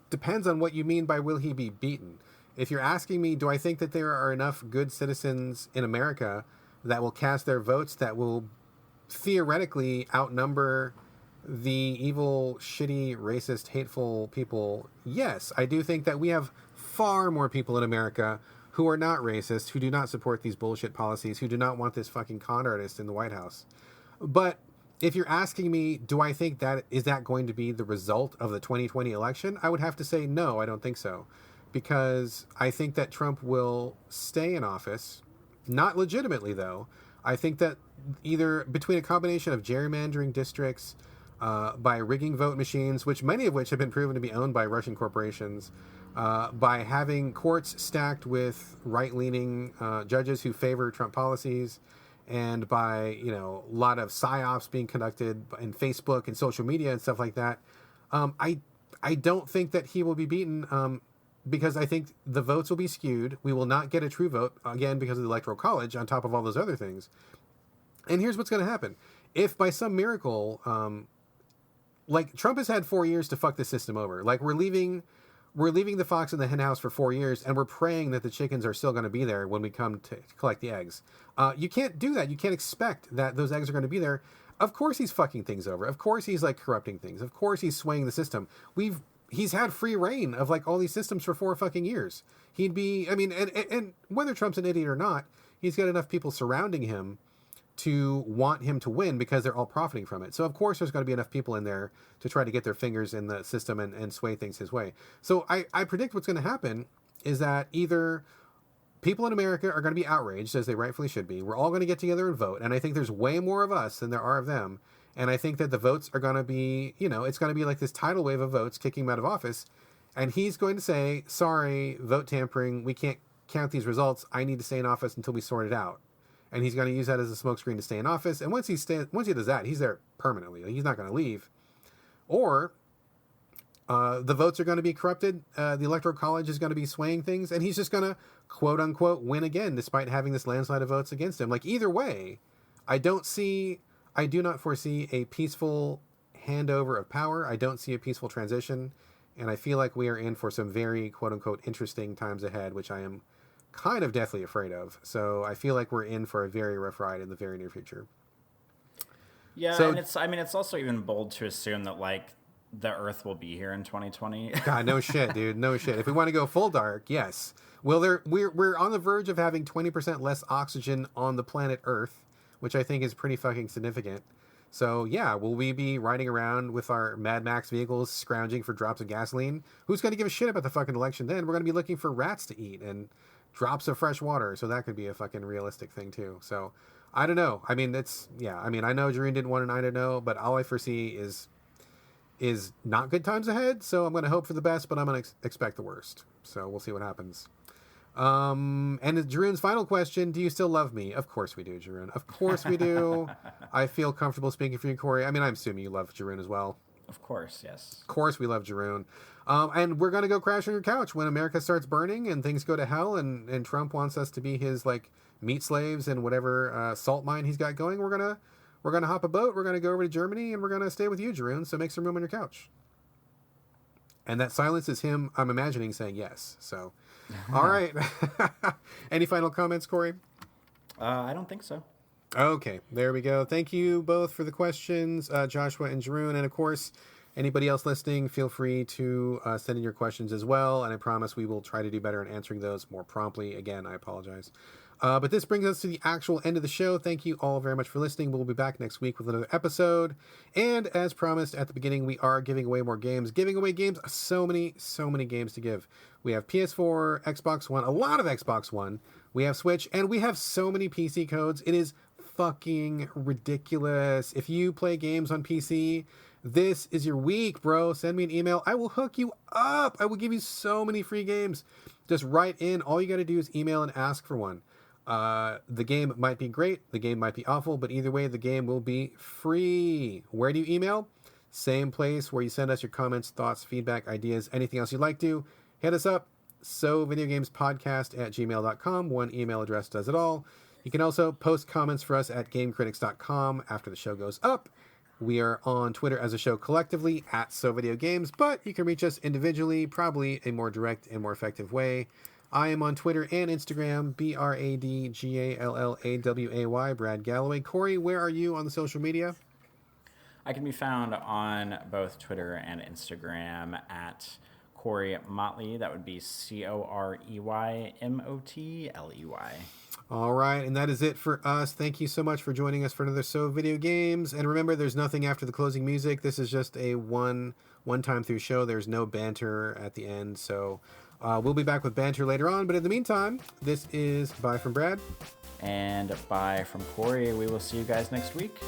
depends on what you mean by will he be beaten. If you're asking me, do I think that there are enough good citizens in America that will cast their votes that will theoretically outnumber the evil, shitty, racist, hateful people? Yes, I do think that we have far more people in America who are not racist, who do not support these bullshit policies, who do not want this fucking con artist in the White House. But if you're asking me, do I think that is that going to be the result of the 2020 election? I would have to say no, I don't think so. Because I think that Trump will stay in office. Not legitimately, though. I think that either between a combination of gerrymandering districts, by rigging vote machines, which many of which have been proven to be owned by Russian corporations, by having courts stacked with right-leaning judges who favor Trump policies, and by, you know, a lot of psyops being conducted in Facebook and social media and stuff like that, I don't think that he will be beaten. because I think the votes will be skewed. We will not get a true vote, again, because of the Electoral College, on top of all those other things. And here's what's going to happen. If by some miracle, like, Trump has had 4 years to fuck the system over. Like, we're leaving the fox in the hen house for 4 years, and we're praying that the chickens are still going to be there when we come to collect the eggs. You can't do that. You can't expect that those eggs are going to be there. Of course he's fucking things over. Of course he's, like, corrupting things. Of course he's swaying the system. He's had free reign of, like, all these systems for 4 fucking years. He'd be, I mean, and whether Trump's an idiot or not, he's got enough people surrounding him to want him to win because they're all profiting from it. So of course there's going to be enough people in there to try to get their fingers in the system and sway things his way. So I predict what's going to happen is that either people in America are going to be outraged, as they rightfully should be. We're all going to get together and vote. And I think there's way more of us than there are of them. And I think that the votes are going to be, it's going to be like this tidal wave of votes kicking him out of office. And he's going to say, sorry, vote tampering. We can't count these results. I need to stay in office until we sort it out. And he's going to use that as a smokescreen to stay in office. And once he does that, he's there permanently. He's not going to leave. Or the votes are going to be corrupted. The Electoral College is going to be swaying things. And he's just going to, quote unquote, win again, despite having this landslide of votes against him. Like, either way, I do not foresee a peaceful handover of power. I don't see a peaceful transition. And I feel like we are in for some very, quote unquote, interesting times ahead, which I am kind of deathly afraid of. So I feel like we're in for a very rough ride in the very near future. Yeah, so, and it's also even bold to assume that, like, the Earth will be here in 2020. God, no shit, dude. No shit. If we want to go full dark, yes. Well, we're on the verge of having 20% less oxygen on the planet Earth, which I think is pretty fucking significant. So, yeah, will we be riding around with our Mad Max vehicles scrounging for drops of gasoline? Who's going to give a shit about the fucking election then? We're going to be looking for rats to eat and drops of fresh water. So that could be a fucking realistic thing, too. So, I don't know. I mean, I know Jareen didn't want an I don't know, but all I foresee is not good times ahead. So I'm going to hope for the best, but I'm going to expect the worst. So we'll see what happens. And Jareen's final question, do you still love me? Of course we do, Jareen. Of course we do. I feel comfortable speaking for you, Corey. I mean, I'm assuming you love Jareen as well. Of course, yes. Of course we love Jareen. And we're going to go crash on your couch when America starts burning and things go to hell and Trump wants us to be his, like, meat slaves and whatever salt mine he's got going. We're going to hop a boat. We're going to go over to Germany and we're going to stay with you, Jareen. So make some room on your couch. And that silence is him, I'm imagining, saying yes. So, all right. Any final comments, Corey? I don't think so. Okay, there we go. Thank you both for the questions, Joshua and Jareen. And of course, anybody else listening, feel free to send in your questions as well. And I promise we will try to do better in answering those more promptly. Again, I apologize. But this brings us to the actual end of the show. Thank you all very much for listening. We'll be back next week with another episode. And as promised at the beginning, we are giving away more games. Giving away games, so many games to give. We have PS4, Xbox One, a lot of Xbox One. We have Switch, and we have so many PC codes. It is fucking ridiculous. If you play games on PC, this is your week, bro. Send me an email. I will hook you up. I will give you so many free games. Just write in. All you got to do is email and ask for one. The game might be great, the game might be awful, but either way, the game will be free. Where do you email? Same place where you send us your comments, thoughts, feedback, ideas, anything else you'd like to. Hit us up, sovideogamespodcast@gmail.com. One email address does it all. You can also post comments for us at gamecritics.com after the show goes up. We are on Twitter as a show collectively at SoVideoGames, but you can reach us individually, probably a more direct and more effective way. I am on Twitter and Instagram, BradGallaway, Brad Galloway. Corey, where are you on the social media? I can be found on both Twitter and Instagram at Corey Motley. That would be CoreyMotley. All right, and that is it for us. Thank you so much for joining us for another So Video Games. And remember, there's nothing after the closing music. This is just a one-time through show. There's no banter at the end, so... we'll be back with banter later on, but in the meantime, this is bye from Brad. And bye from Corey. We will see you guys next week.